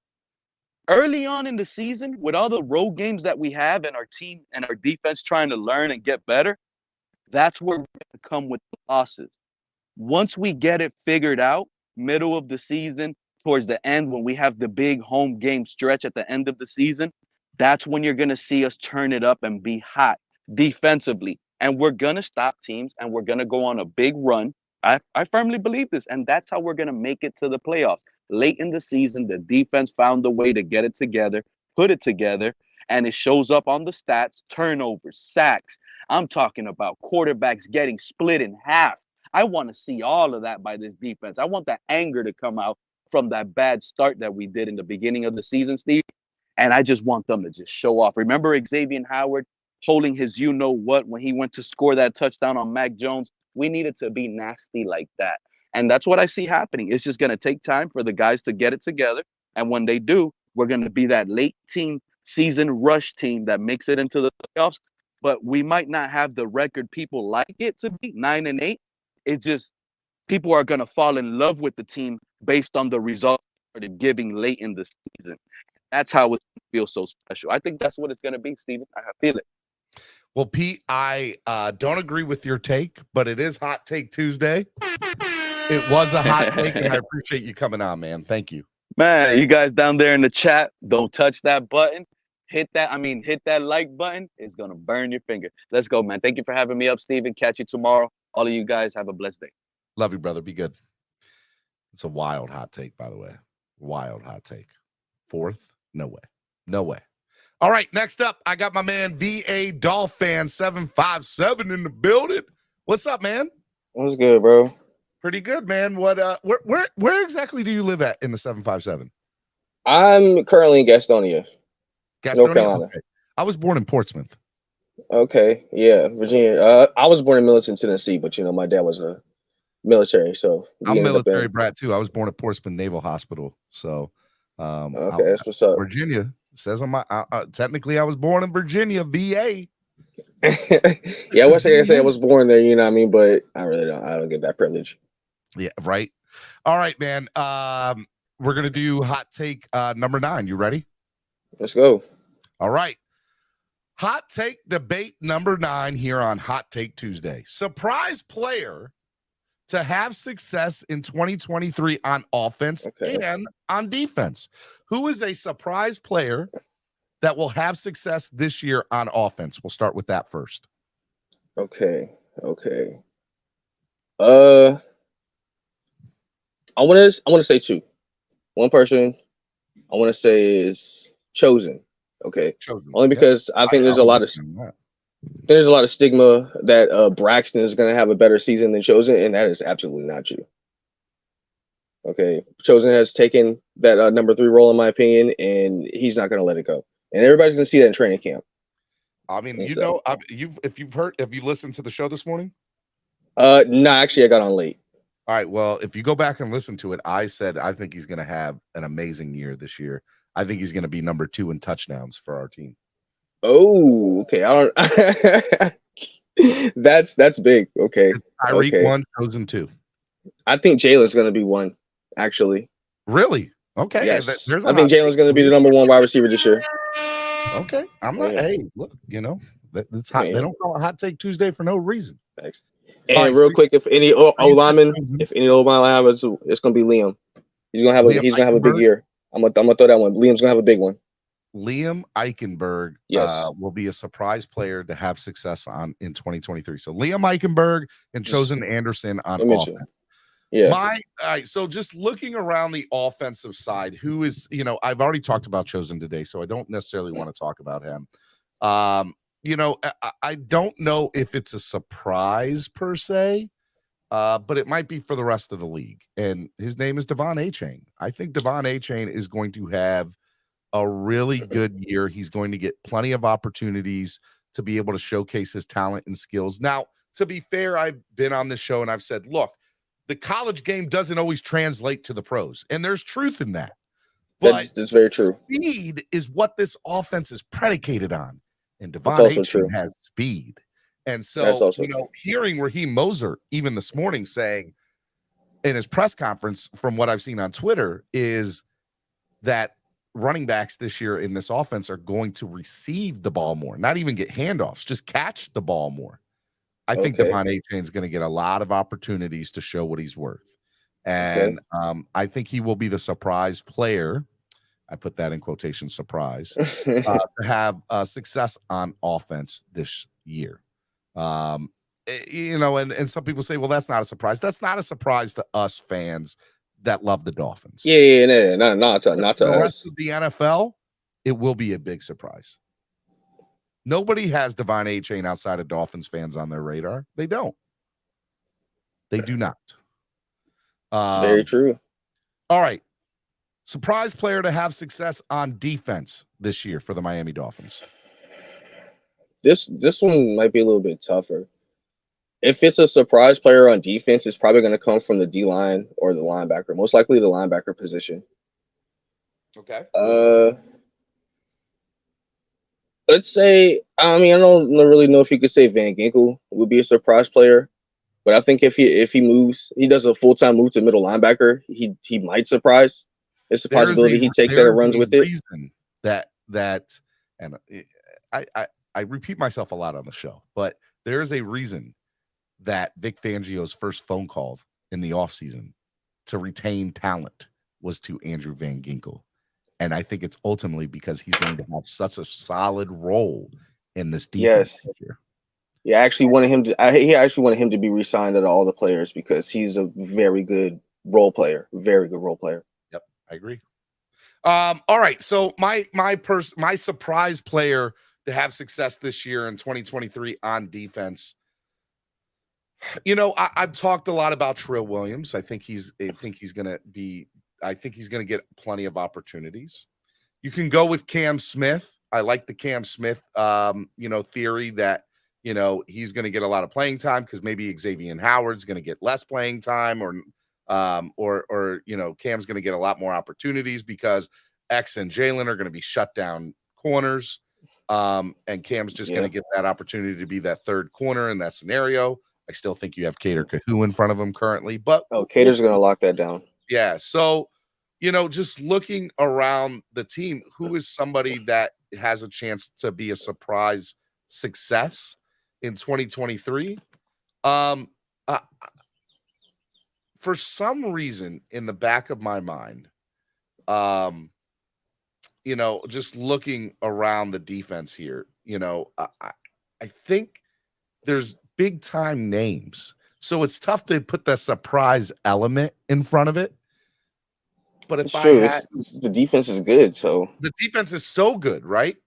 Early on in the season, with all the road games that we have and our team and our defense trying to learn and get better, that's where we're going to come with losses. Once we get it figured out, middle of the season, towards the end, when we have the big home game stretch at the end of the season, that's when you're going to see us turn it up and be hot defensively. And we're going to stop teams and we're going to go on a big run. I firmly believe this. And that's how we're going to make it to the playoffs. Late in the season, the defense found a way to get it together, put it together, and it shows up on the stats: turnovers, sacks. I'm talking about quarterbacks getting split in half. I want to see all of that by this defense. I want that anger to come out from that bad start that we did in the beginning of the season, Steve. And I just want them to just show off. Remember Xavier Howard? holding his you-know-what when he went to score that touchdown on Mac Jones. We needed to be nasty like that. And that's what I see happening. It's just going to take time for the guys to get it together. And when they do, we're going to be that late season rush team that makes it into the playoffs. But we might not have the record people like it to be 9-8. It's just people are going to fall in love with the team based on the results they're giving late in the season. That's how it feels so special. I think that's what it's going to be, Steven. I feel it. Well, Pete, I don't agree with your take, but it is Hot Take Tuesday. It was a hot take, and I appreciate you coming on, man. Thank you. Man, you guys down there in the chat, don't touch that button. Hit that like button. It's going to burn your finger. Let's go, man. Thank you for having me up, Steven. Catch you tomorrow. All of you guys have a blessed day. Love you, brother. Be good. It's a wild hot take, by the way. Wild hot take. Fourth? No way. No way. All right, next up, I got my man VA DolFan 757 in the building. What's up, man? What's good, bro? Pretty good, man. What where exactly do you live at in the 757? I'm currently in Gastonia. North Carolina. Okay. I was born in Portsmouth. Okay, yeah, Virginia. I was born in Milton, Tennessee, but my dad was a military, so I'm military brat too. I was born at Portsmouth Naval Hospital, so okay, that's what's up. Virginia says on my technically I was born in Virginia, VA. Yeah, I wish I could say I was born there, you know what I mean, but I really don't. I don't get that privilege. Yeah, right. All right, man. We're gonna do hot take number 9. You ready? Let's go. All right. Hot take debate number 9 here on Hot Take Tuesday. Surprise player to have success in 2023 on offense and on defense. Who is a surprise player that will have success this year on offense? We'll start with that first. Okay. I want to say 2. One person I want to say is Chosen. Okay. Only because I think there's a lot of stigma that Braxton is going to have a better season than Chosen, and that is absolutely not true. Okay, Chosen has taken that number 3 role in my opinion, and he's not going to let it go. And everybody's going to see that in training camp. I mean, if you listened to the show this morning? No, actually I got on late. All right, well, if you go back and listen to it, I said I think he's going to have an amazing year this year. I think he's going to be number 2 in touchdowns for our team. Oh, okay. I don't. That's big. Okay. Tyreek 1, Chosen 2. I think Jalen's going to be 1. Actually. Really? Okay. Yes. I think Jalen's going to be the number 1 wide receiver this year. Okay. I'm not. Hey, look. That's hot. They don't call it Hot Take Tuesday for no reason. Thanks. And real quick, if any O-lineman, it's going to be Liam. He's going to have a big year. I'm gonna throw that one. Liam's gonna have a big one. Liam Eichenberg will be a surprise player to have success in 2023. So Liam Eichenberg and Chosen Anderson on offense. Yeah. All right, so just looking around the offensive side, who is, I've already talked about Chosen today, so I don't necessarily want to talk about him. I don't know if it's a surprise per se. But it might be for the rest of the league. And his name is Devon Achane. I think Devon Achane is going to have a really good year. He's going to get plenty of opportunities to be able to showcase his talent and skills. Now, to be fair, I've been on this show and I've said, look, the college game doesn't always translate to the pros. And there's truth in that. But that's very true. Speed is what this offense is predicated on. And Devon Achane has speed. And so, hearing Raheem Mostert even this morning saying in his press conference, from what I've seen on Twitter, is that running backs this year in this offense are going to receive the ball more, not even get handoffs, just catch the ball more. I think Devon Achane is going to get a lot of opportunities to show what he's worth. And I think he will be the surprise player. I put that in quotation, surprise, to have success on offense this year. And some people say, well, that's not a surprise. That's not a surprise to us fans that love the Dolphins. Yeah, not to the rest of the NFL. It will be a big surprise. Nobody has Devon Achane outside of Dolphins fans on their radar. They don't. They do not. It's very true. All right. Surprise player to have success on defense this year for the Miami Dolphins. This one might be a little bit tougher. If it's a surprise player on defense, it's probably going to come from the D line or the linebacker. Most likely the linebacker position. Okay. Let's say, I mean, I don't really know if you could say Van Ginkel would be a surprise player, but I think if he moves, he does a full-time move to middle linebacker, he might surprise. It's a possibility he takes that and runs with it. Reason that and I repeat myself a lot on the show, but there is a reason that Vic Fangio's first phone call in the offseason to retain talent was to Andrew Van Ginkel. And I think it's ultimately because he's going to have such a solid role in this defense this year. Yeah, I actually wanted him to. He actually wanted him to be re-signed out of all the players because he's a very good role player. Very good role player. Yep, I agree. All right, so my surprise player to have success this year in 2023 on defense. You know, I've talked a lot about Trill Williams. I think he's going to get plenty of opportunities. You can go with Cam Smith. I like the Cam Smith, theory that, he's going to get a lot of playing time because maybe Xavier Howard's going to get less playing time or Cam's going to get a lot more opportunities because X and Jalen are going to be shut down corners. And Cam's just going to get that opportunity to be that third corner in that scenario. I still think you have Cater Kahu in front of him currently, but Cater's going to lock that down. Yeah. So, just looking around the team, who is somebody that has a chance to be a surprise success in 2023? For some reason in the back of my mind, just looking around the defense here, I think there's big time names. So it's tough to put the surprise element in front of it. But if the defense is good, so the defense is so good, right?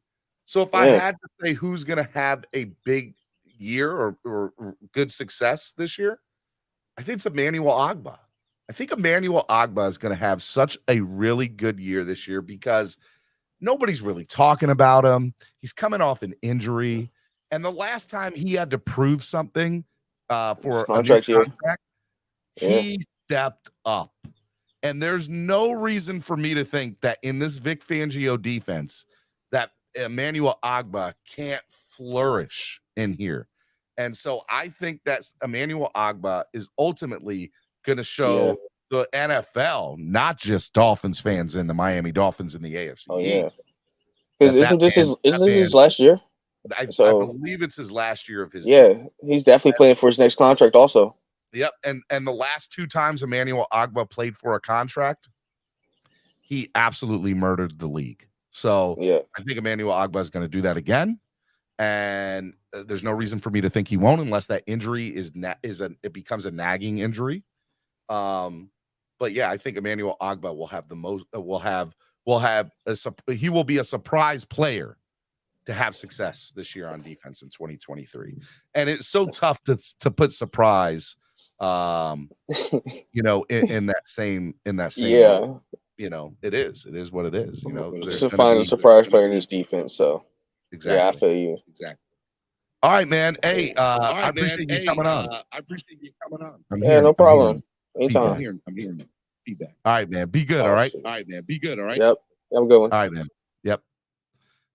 So if I had to say who's going to have a big year or good success this year, I think it's Emmanuel Ogbah. I think Emmanuel Ogbah is going to have such a really good year this year because nobody's really talking about him. He's coming off an injury. And the last time he had to prove something for a new contract, he stepped up. And there's no reason for me to think that in this Vic Fangio defense that Emmanuel Ogbah can't flourish in here. And so I think that Emmanuel Ogbah is ultimately going to show the NFL, not just Dolphins fans and the Miami Dolphins in the AFC. Oh, yeah. Because isn't this his last year? I believe it's his last year of his deal. He's definitely playing for his next contract also. Yep, and the last two times Emmanuel Ogbah played for a contract, he absolutely murdered the league. So I think Emmanuel Ogbah is going to do that again, and there's no reason for me to think he won't, unless that injury it becomes a nagging injury. But yeah, I think Emmanuel Ogbah will have the most. He will be a surprise player to have success this year on defense in 2023, and it's so tough to put surprise. In that same it is what it is. To find a surprise player in this defense. So exactly, I feel you. Exactly. All right, man. Hey, I appreciate you coming on. Yeah, no problem. Anytime. I'm hearing feedback. All right, man. Be good. All right. Yep. Have a good one. All right, man. Yep.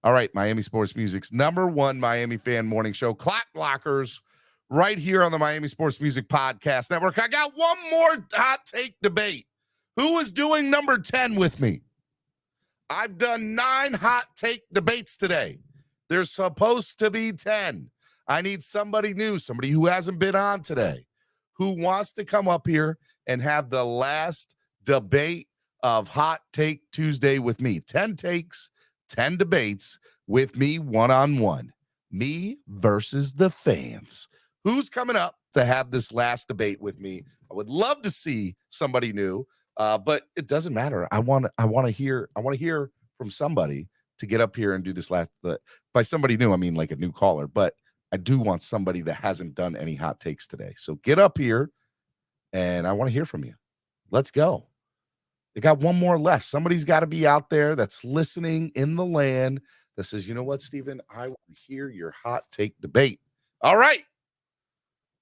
All right, Miami Sports Music's #1 Miami fan morning show, Clock Blockers, right here on the Miami Sports Music Podcast Network. I got one more hot take debate. Who is doing number 10 with me? I've done 9 hot take debates today. There's supposed to be 10. I need somebody new, somebody who hasn't been on today, who wants to come up here and have the last debate of Hot Take Tuesday with me. 10 takes, 10 debates with me one-on-one. Me versus the fans. Who's coming up to have this last debate with me? I would love to see somebody new, but it doesn't matter. I want to hear from somebody to get up here and do this last. By somebody new, I mean like a new caller, but I do want somebody that hasn't done any hot takes today. So get up here, and I want to hear from you. Let's go. They got one more left. Somebody's got to be out there that's listening in the land that says, you know what, Steven, I want to hear your hot take debate. All right.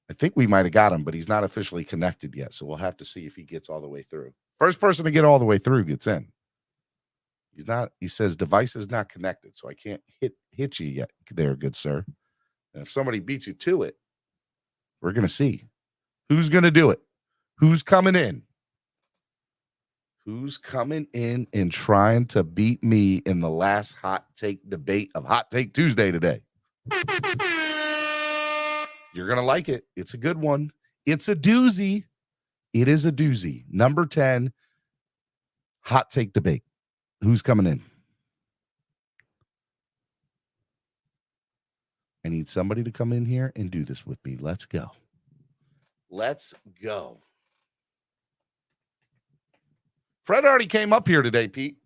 I think we might have got him, but he's not officially connected yet. So we'll have to see if he gets all the way through. First person to get all the way through gets in. He's not, he says device is not connected. So I can't hit you yet there, good sir. And if somebody beats you to it, we're going to see who's going to do it. Who's coming in? Who's coming in and trying to beat me in the last hot take debate of Hot Take Tuesday today? You're going to like it. It's a good one. It's a doozy. It is a doozy. Number 10, hot take debate. Who's coming in? I need somebody to come in here and do this with me. Let's go. Let's go. Fred already came up here today, Pete.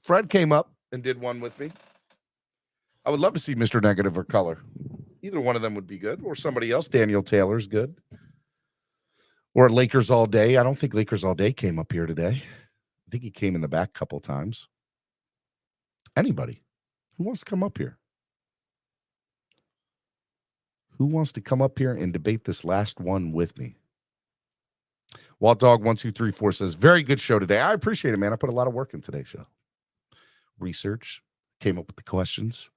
Fred came up and did one with me. I would love to see Mr. Negative or Color. Either one of them would be good, or somebody else. Daniel Taylor's good. Or Lakers All Day. I don't think Lakers All Day came up here today. I think he came in the back a couple times. Anybody who wants to come up here? Who wants to come up here and debate this last one with me? Walt Dog 1234 says, very good show today. I appreciate it, man. I put a lot of work in today's show. Research, came up with the questions,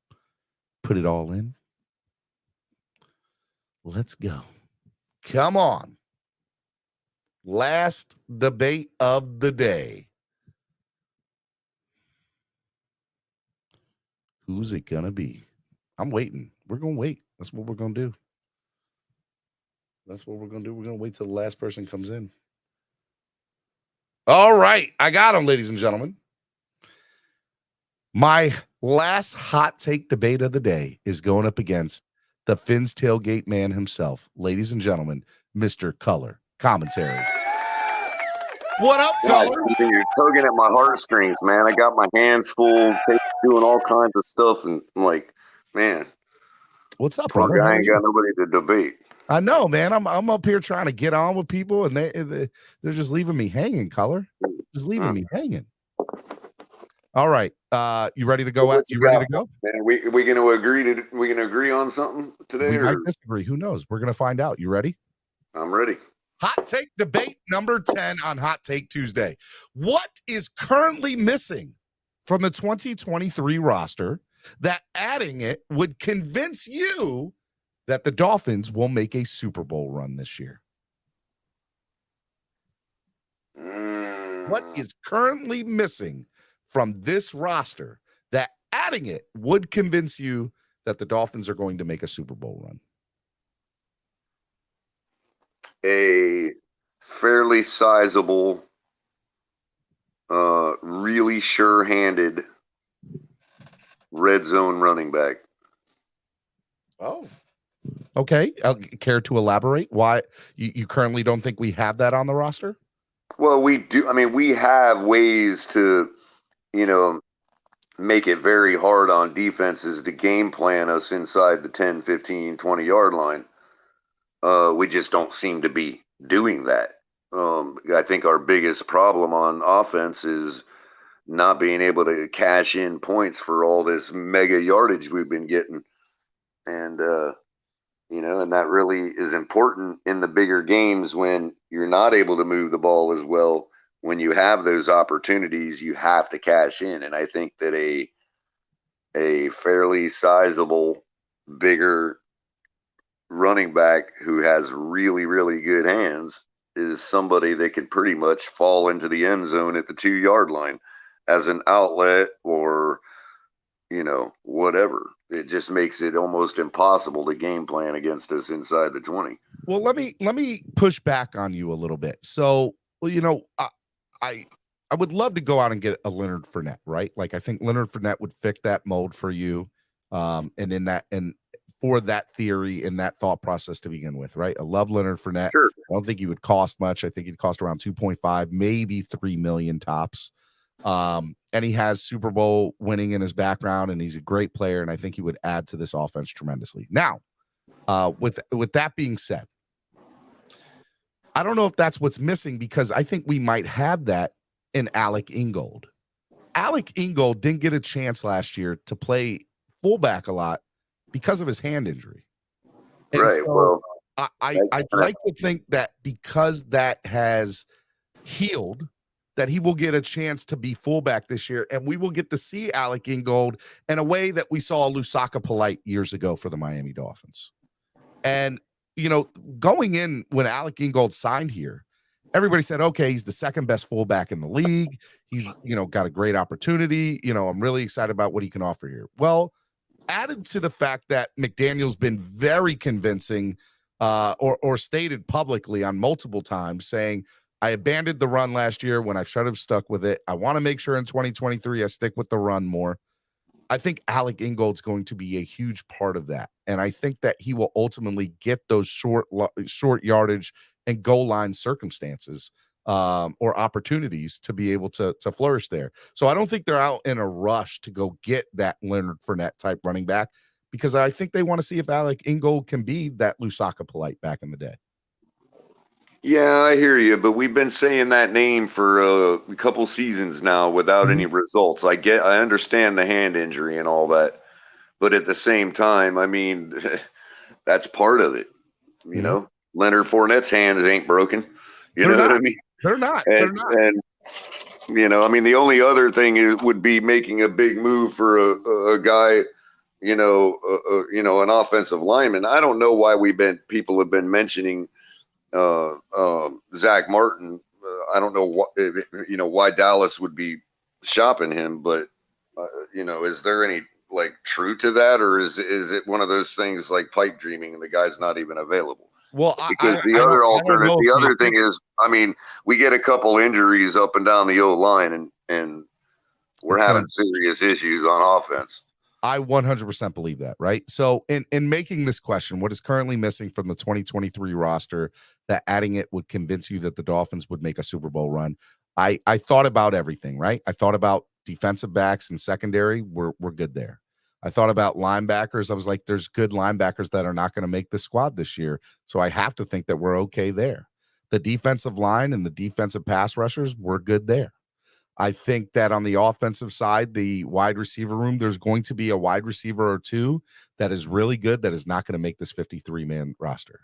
put it all in. Let's go. Come on. Last debate of the day. Who's it going to be? I'm waiting. We're going to wait. That's what we're going to do. That's what we're going to do. We're going to wait till the last person comes in. All right. I got him, ladies and gentlemen. My last hot take debate of the day is going up against the Fins tailgate man himself. Ladies and gentlemen, Mr. Color Commentary. What up, God, Color? Steven, you're tugging at my heartstrings, man. I got my hands full, doing all kinds of stuff, and I'm like, man, what's up, poor brother? guy ain't got nobody to debate. I know, man. I'm up here trying to get on with people, and they're just leaving me hanging. Color, just leaving me hanging. All right, you ready to go? You ready to go? Man, we gonna agree on something today? We or? might disagree. Who knows? We're gonna find out. You ready? I'm ready. Hot take debate number 10 on Hot Take Tuesday. What is currently missing from the 2023 roster that adding it would convince you that the Dolphins will make a Super Bowl run this year? What is currently missing from this roster that adding it would convince you that the Dolphins are going to make a Super Bowl run? A fairly sizable, really sure-handed red zone running back. Oh, okay. Care to elaborate why you currently don't think we have that on the roster? Well, we do. I mean, we have ways to, make it very hard on defenses to game plan us inside the 10, 15, 20-yard line. We just don't seem to be doing that. I think our biggest problem on offense is not being able to cash in points for all this mega yardage we've been getting. And, and that really is important in the bigger games when you're not able to move the ball as well. When you have those opportunities, you have to cash in. And I think that a fairly sizable, bigger running back who has really, really good hands is somebody that could pretty much fall into the end zone at the 2-yard line as an outlet or, whatever. It just makes it almost impossible to game plan against us inside the 20. Well, let me push back on you a little bit. So, I would love to go out and get a Leonard Fournette, right? Like, I think Leonard Fournette would fit that mold for you. And for that theory and that thought process to begin with, right? I love Leonard Fournette. Sure. I don't think he would cost much. I think he'd cost around 2.5, maybe 3 million tops. And he has Super Bowl winning in his background, and he's a great player. And I think he would add to this offense tremendously. Now, with that being said, I don't know if that's what's missing, because I think we might have that in Alec Ingold. Alec Ingold didn't get a chance last year to play fullback a lot because of his hand injury. And Right. so Well, I'd like to think that because that has healed, that he will get a chance to be fullback this year, and we will get to see Alec Ingold in a way that we saw Lusaka Polite years ago for the Miami Dolphins. And, going in when Alec Ingold signed here, everybody said, okay, he's the second best fullback in the league. He's, got a great opportunity. I'm really excited about what he can offer here. Well, added to the fact that McDaniel's been very convincing or stated publicly on multiple times saying, I abandoned the run last year when I should have stuck with it. I want to make sure in 2023 I stick with the run more. I think Alec Ingold's going to be a huge part of that. And I think that he will ultimately get those short yardage and goal line circumstances or opportunities to be able to flourish there. So I don't think they're out in a rush to go get that Leonard Fournette type running back, because I think they want to see if Alec Ingold can be that Lusaka Polite back in the day. yeah, I hear you, but we've been saying that name for a couple seasons now without any results. I understand the hand injury and all that, but at the same time, I mean, that's part of it. Leonard Fournette's hands ain't broken. You know what I mean? They're not. And, They're not. And I mean, the only other thing would be making a big move for a guy, an offensive lineman. I don't know why people have been mentioning Zach Martin. I don't know why Dallas would be shopping him, but is there any truth to that, or is it one of those things like pipe dreaming and the guy's not even available? Well, because the other thing is, I mean, we get a couple injuries up and down the O line, and we're having serious issues on offense. I 100% believe that, right? So in making this question, what is currently missing from the 2023 roster that adding it would convince you that the Dolphins would make a Super Bowl run? I thought about everything, right? I thought about defensive backs and secondary. We're good there. I thought about linebackers. I was like, there's good linebackers that are not going to make the squad this year. So I have to think that we're okay there. The defensive line and the defensive pass rushers, we're good there. I think that on the offensive side, the wide receiver room, there's going to be a wide receiver or two that is really good that is not going to make this 53-man roster.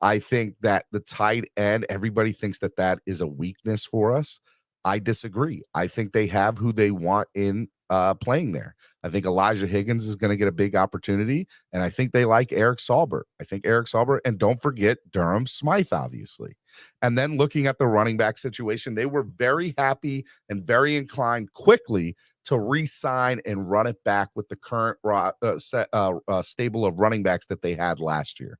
I think that the tight end, everybody thinks that is a weakness for us. I disagree. I think they have who they want in playing there. I think Elijah Higgins is going to get a big opportunity, and I think they like Eric Saubert. And don't forget Durham Smythe, obviously. And then looking at the running back situation, they were very happy and very inclined quickly to re-sign and run it back with the current stable of running backs that they had last year.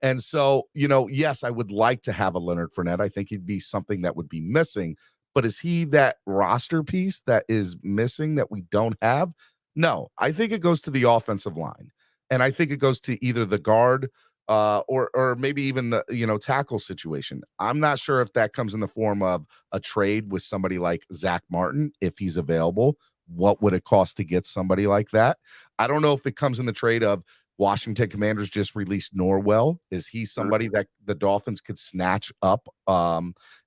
And so, yes, I would like to have a Leonard Fournette. I think he'd be something that would be missing. But is he that roster piece that is missing that we don't have? No, I think it goes to the offensive line. And I think it goes to either the guard or maybe even the, tackle situation. I'm not sure if that comes in the form of a trade with somebody like Zach Martin, if he's available. What would it cost to get somebody like that? I don't know if it comes in the trade of Washington Commanders just released Norwell. Is he somebody that the Dolphins could snatch up?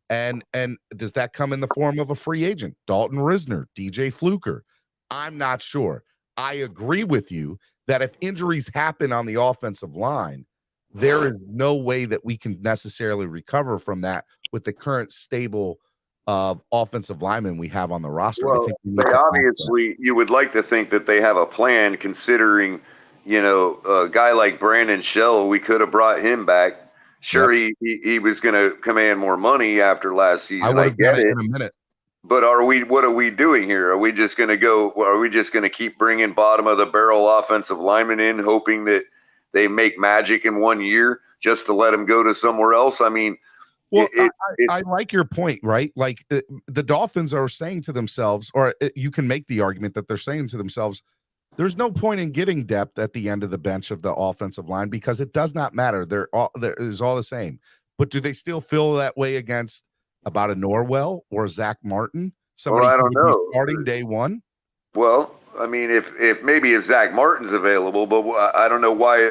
And does that come in the form of a free agent? Dalton Risner, DJ Fluker? I'm not sure. I agree with you that if injuries happen on the offensive line, there is no way that we can necessarily recover from that with the current stable of offensive linemen we have on the roster. Well, obviously, you would like to think that they have a plan, considering, a guy like Brandon Shell, we could have brought him back. Sure, yep. he was going to command more money after last season. I get it. In a minute. But what are we doing here? Are we just going to keep bringing bottom of the barrel offensive linemen in, hoping that they make magic in 1 year just to let them go to somewhere else? I mean, well, I like your point, right? Like the Dolphins are saying to themselves, or you can make the argument that they're saying to themselves, there's no point in getting depth at the end of the bench of the offensive line because it does not matter. There is all the same. But do they still feel that way against about a Norwell or Zach Martin? Somebody I don't know. Starting day one? Well, I mean, if Zach Martin's available, but I don't know why,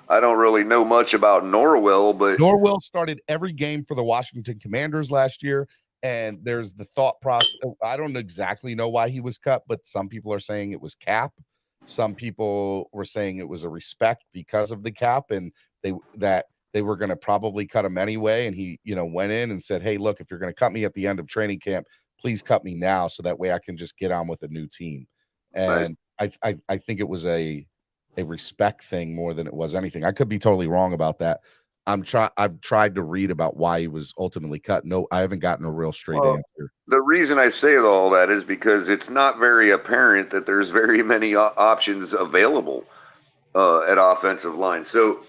I don't really know much about Norwell, but Norwell started every game for the Washington Commanders last year. And there's the thought process. I don't exactly know why he was cut, but some people are saying it was cap. Some people were saying it was a respect because of the cap, and they were going to probably cut him anyway. And he, went in and said, "Hey, look, if you're going to cut me at the end of training camp, please cut me now, so that way I can just get on with a new team." And nice. I think it was a respect thing more than it was anything. I could be totally wrong about that. I've tried to read about why he was ultimately cut. No, I haven't gotten a real straight answer. The reason I say all that is because it's not very apparent that there's very many options available at offensive line. So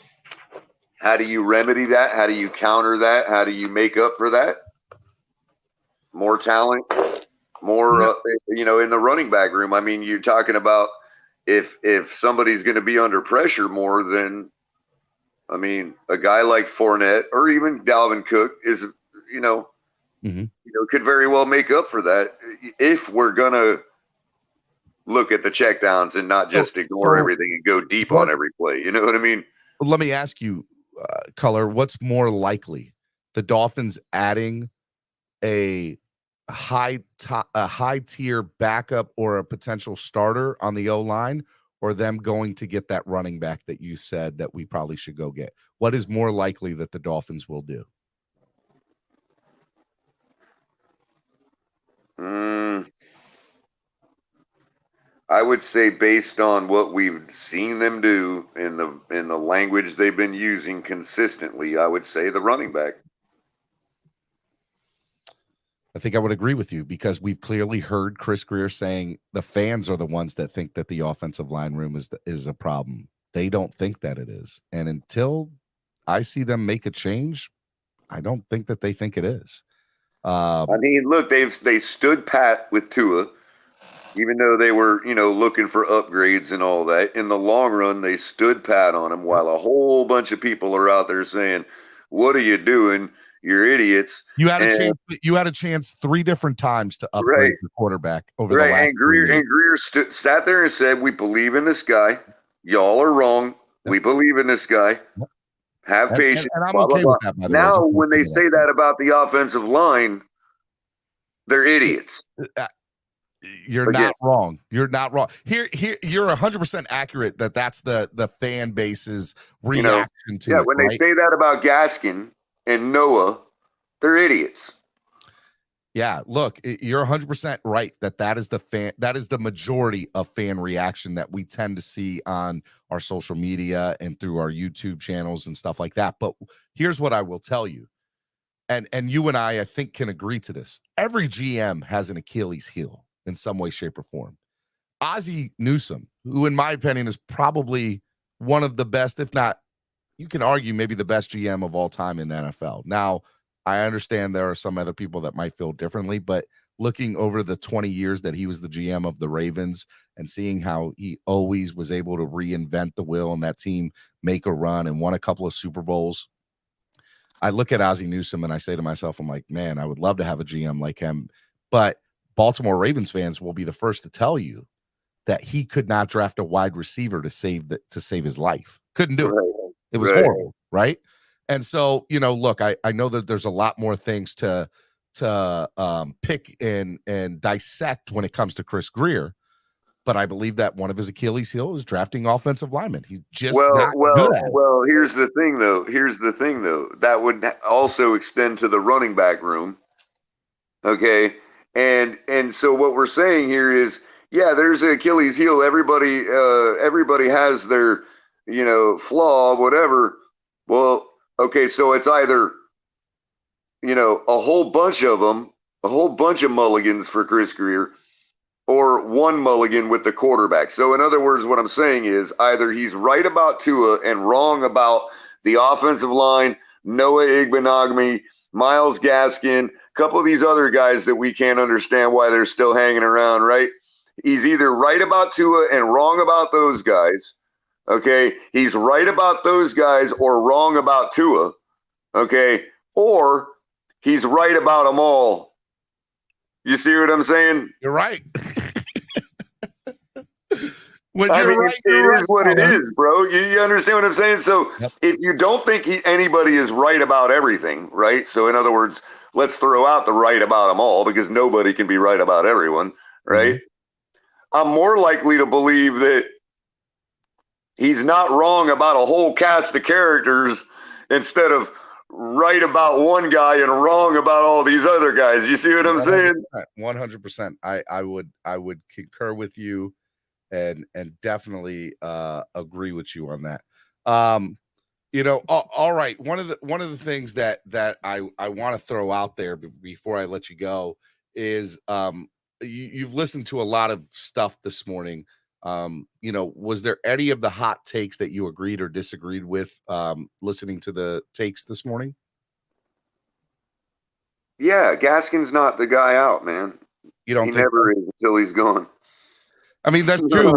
how do you remedy that? How do you counter that? How do you make up for that? More talent, more, in the running back room. I mean, you're talking about if somebody's going to be under pressure more than, I mean, a guy like Fournette or even Dalvin Cook is, could very well make up for that if we're going to look at the checkdowns and not just ignore everything and go deep on every play. You know what I mean? Well, let me ask you, Color, what's more likely? The Dolphins adding a high tier backup or a potential starter on the O-line, or them going to get that running back that you said that we probably should go get? What is more likely that the Dolphins will do? I would say, based on what we've seen them do in the language they've been using consistently, I would say the running back. I think I would agree with you, because we've clearly heard Chris Grier saying the fans are the ones that think that the offensive line room is a problem. They don't think that it is. And until I see them make a change, I don't think that they think it is. I mean, look, they stood pat with Tua, even though they were, looking for upgrades and all that. In the long run, they stood pat on him, while a whole bunch of people are out there saying, "What are you doing? You're idiots." You had a chance 3 different times to upgrade the quarterback over the last. And Grier sat there and said, "We believe in this guy. Y'all are wrong. We believe in this guy. Have patience." And I'm okay with that, by the way. Now, when they say that about the offensive line, they're idiots. You're not wrong. You're not wrong. Here, you're 100% accurate that that's the fan base's reaction to it. When they say that about Gaskin and Noah, they're idiots. Yeah, look, you're 100% right that is the majority of fan reaction that we tend to see on our social media and through our YouTube channels and stuff like that. But here's what I will tell you, and you and I think can agree to this. Every GM has an Achilles heel in some way, shape, or form. Ozzie Newsome, who in my opinion is probably one of the best, if not, you can argue maybe the best GM of all time in the NFL. Now, I understand there are some other people that might feel differently, but looking over the 20 years that he was the GM of the Ravens and seeing how he always was able to reinvent the wheel and that team make a run and won a couple of Super Bowls, I look at Ozzie Newsome and I say to myself, I'm like, man, I would love to have a GM like him. But Baltimore Ravens fans will be the first to tell you that he could not draft a wide receiver to save his life. Couldn't do it. It was horrible, right? And so, look, I know that there's a lot more things to pick and dissect when it comes to Chris Grier, but I believe that one of his Achilles heel is drafting offensive linemen. He's just not good at it. Well, here's the thing, though. That would also extend to the running back room. Okay. And so what we're saying here is, yeah, there's an Achilles heel. Everybody has their, flaw, whatever. Well, okay, so it's either, a whole bunch of them, a whole bunch of mulligans for Chris Grier, or one mulligan with the quarterback. So in other words, what I'm saying is either he's right about Tua and wrong about the offensive line, Noah Igbenogany, Myles Gaskin, a couple of these other guys that we can't understand why they're still hanging around, right? He's either right about Tua and wrong about those guys, okay? He's right about those guys or wrong about Tua, okay? Or he's right about them all. You see what I'm saying? You're right. It is what it is, bro. You understand what I'm saying? So if you don't think anybody is right about everything, right? So in other words, let's throw out the right about them all because nobody can be right about everyone, right? I'm more likely to believe that he's not wrong about a whole cast of characters instead of right about one guy and wrong about all these other guys. You see what I'm saying? 100%. I would concur with you and definitely agree with you on that. All right. One of the things that I want to throw out there before I let you go is you've listened to a lot of stuff this morning. Was there any of the hot takes that you agreed or disagreed with listening to the takes this morning? Yeah, Gaskin's not the guy out, man. You don't he think never so? is until he's gone. I mean, that's true.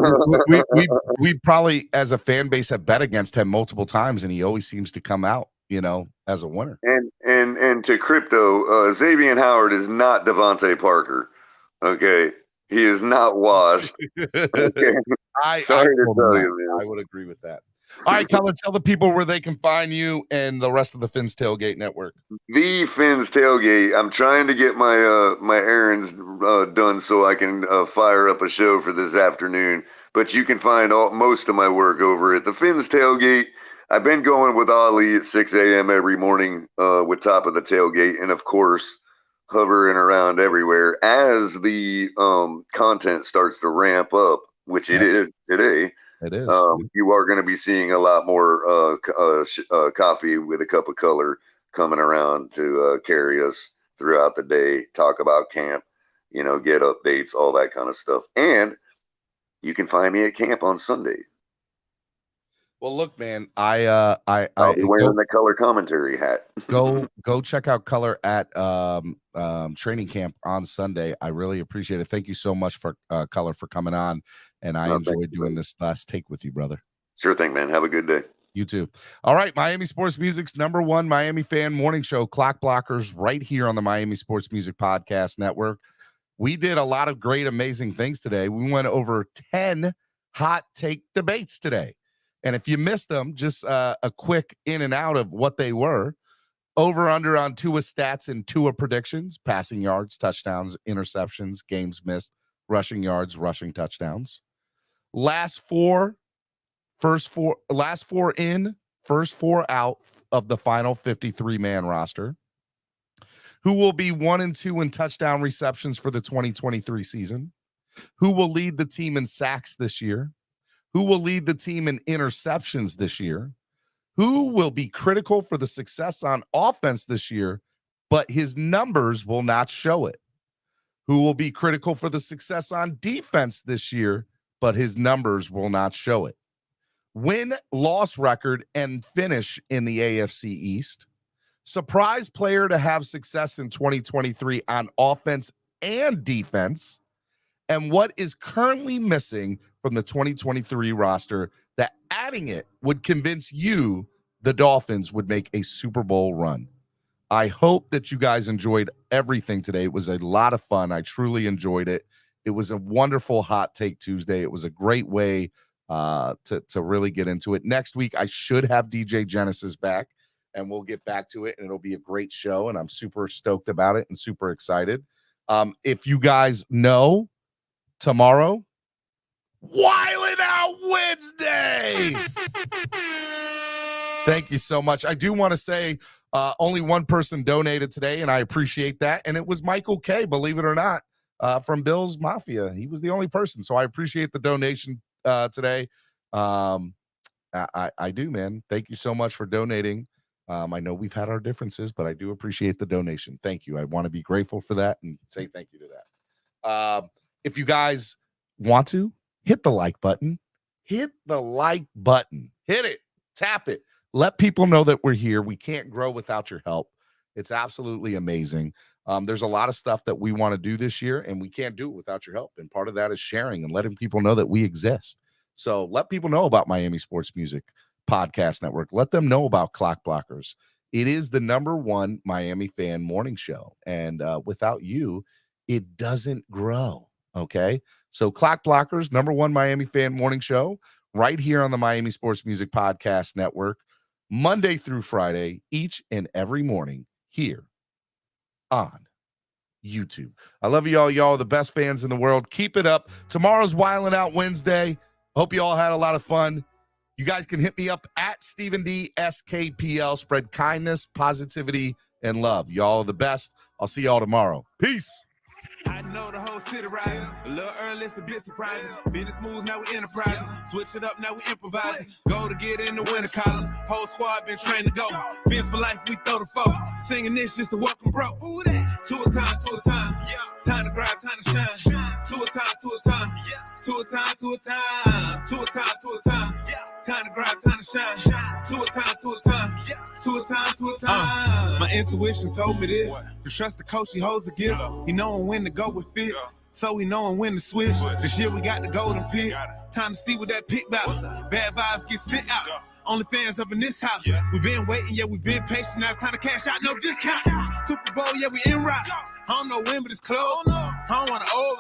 we probably as a fan base have bet against him multiple times, and he always seems to come out, as a winner. And to crypto, Xavier Howard is not Devontae Parker. Okay, he is not washed. Okay, sorry to tell you, man. I would agree with that. All right, Colin, tell the people where they can find you and the rest of the Fins Tailgate Network. The Fins Tailgate. I'm trying to get my my errands done so I can fire up a show for this afternoon. But you can find most of my work over at the Fins Tailgate. I've been going with Ali at 6 a.m. every morning with Top of the Tailgate, and of course, hovering around everywhere as the content starts to ramp up, which it is today. It is. You are going to be seeing a lot more coffee with a cup of color coming around to carry us throughout the day, talk about camp, get updates, all that kind of stuff. And you can find me at camp on Sunday. Well, look, man, I'll be wearing the color commentary hat. go check out Color at training camp on Sunday. I really appreciate it. Thank you so much for Color for coming on, and I enjoyed doing this last take with you, brother. Sure thing, man. Have a good day. You too. All right, Miami Sports Music's #1 Miami fan morning show, Clock Blockers, right here on the Miami Sports Music Podcast Network. We did a lot of great, amazing things today. We went over 10 hot take debates today. And if you missed them, just a quick in and out of what they were. Over under on Tua stats and Tua predictions, passing yards, touchdowns, interceptions, games missed, rushing yards, rushing touchdowns. Last four in, first four out of the final 53-man roster. Who will be 1 and 2 in touchdown receptions for the 2023 season? Who will lead the team in sacks this year? Who will lead the team in interceptions this year? Who will be critical for the success on offense this year, but his numbers will not show it? Who will be critical for the success on defense this year, but his numbers will not show it? Win-loss record and finish in the AFC East. Surprise player to have success in 2023 on offense and defense. And what is currently missing from the 2023 roster that adding it would convince you the Dolphins would make a Super Bowl run? I hope that you guys enjoyed everything today. It was a lot of fun. I truly enjoyed it. It was a wonderful Hot Take Tuesday. It was a great way to really get into it. Next week, I should have DJ Genesis back, and we'll get back to it, and it'll be a great show, and I'm super stoked about it and super excited. If you guys know, tomorrow, Wildin' Out Wednesday. Thank you so much. I do want to say only one person donated today, and I appreciate that. And it was Michael K., believe it or not, from Bill's Mafia. He was the only person. So I appreciate the donation today. I do, man. Thank you so much for donating. I know we've had our differences, but I do appreciate the donation. Thank you. I want to be grateful for that and say thank you to that. If you guys want to, hit the like button. Hit the like button. Hit it. Tap it. Let people know that we're here. We can't grow without your help. It's absolutely amazing. There's a lot of stuff that we want to do this year, and we can't do it without your help. And part of that is sharing and letting people know that we exist. So let people know about Miami Sports Music Podcast Network. Let them know about Clock Blockers. It is the #1 Miami fan morning show. And without you, it doesn't grow. Okay. So Clock Blockers, #1 Miami fan morning show, right here on the Miami Sports Music Podcast Network, Monday through Friday, each and every morning here on YouTube. I love you all. Y'all are the best fans in the world. Keep it up. Tomorrow's Wildin' Out Wednesday. Hope you all had a lot of fun. You guys can hit me up at Stephen D. SKPL. Spread kindness, positivity, and love. Y'all are the best. I'll see y'all tomorrow. Peace. I know the whole city riding. A little early, it's a bit surprising. Business moves, now we enterprising. Switch it up, now we improvising. Go to get in the winter column. Whole squad been trained to go. Fins for life, we throw the foe. Singing this just to welcome bro. To a time, to a time. Time to grind, time to shine. To a time, to a time. To a time, to a time. To a time, to a time. Time to grind, time to shine. To a time, to a time. To a time, to a time. My intuition told me this. To trust the coach, he holds the gift. He knowing when to go with fits. So we knowing when to switch. This year we got the golden pick. Time to see what that pick about. Bad vibes get sent out. Only fans up in this house. We been waiting, yeah, we been patient. Now it's time to cash out, no discount. Super Bowl, yeah, we in route. I don't know when, but it's close. I don't want to over.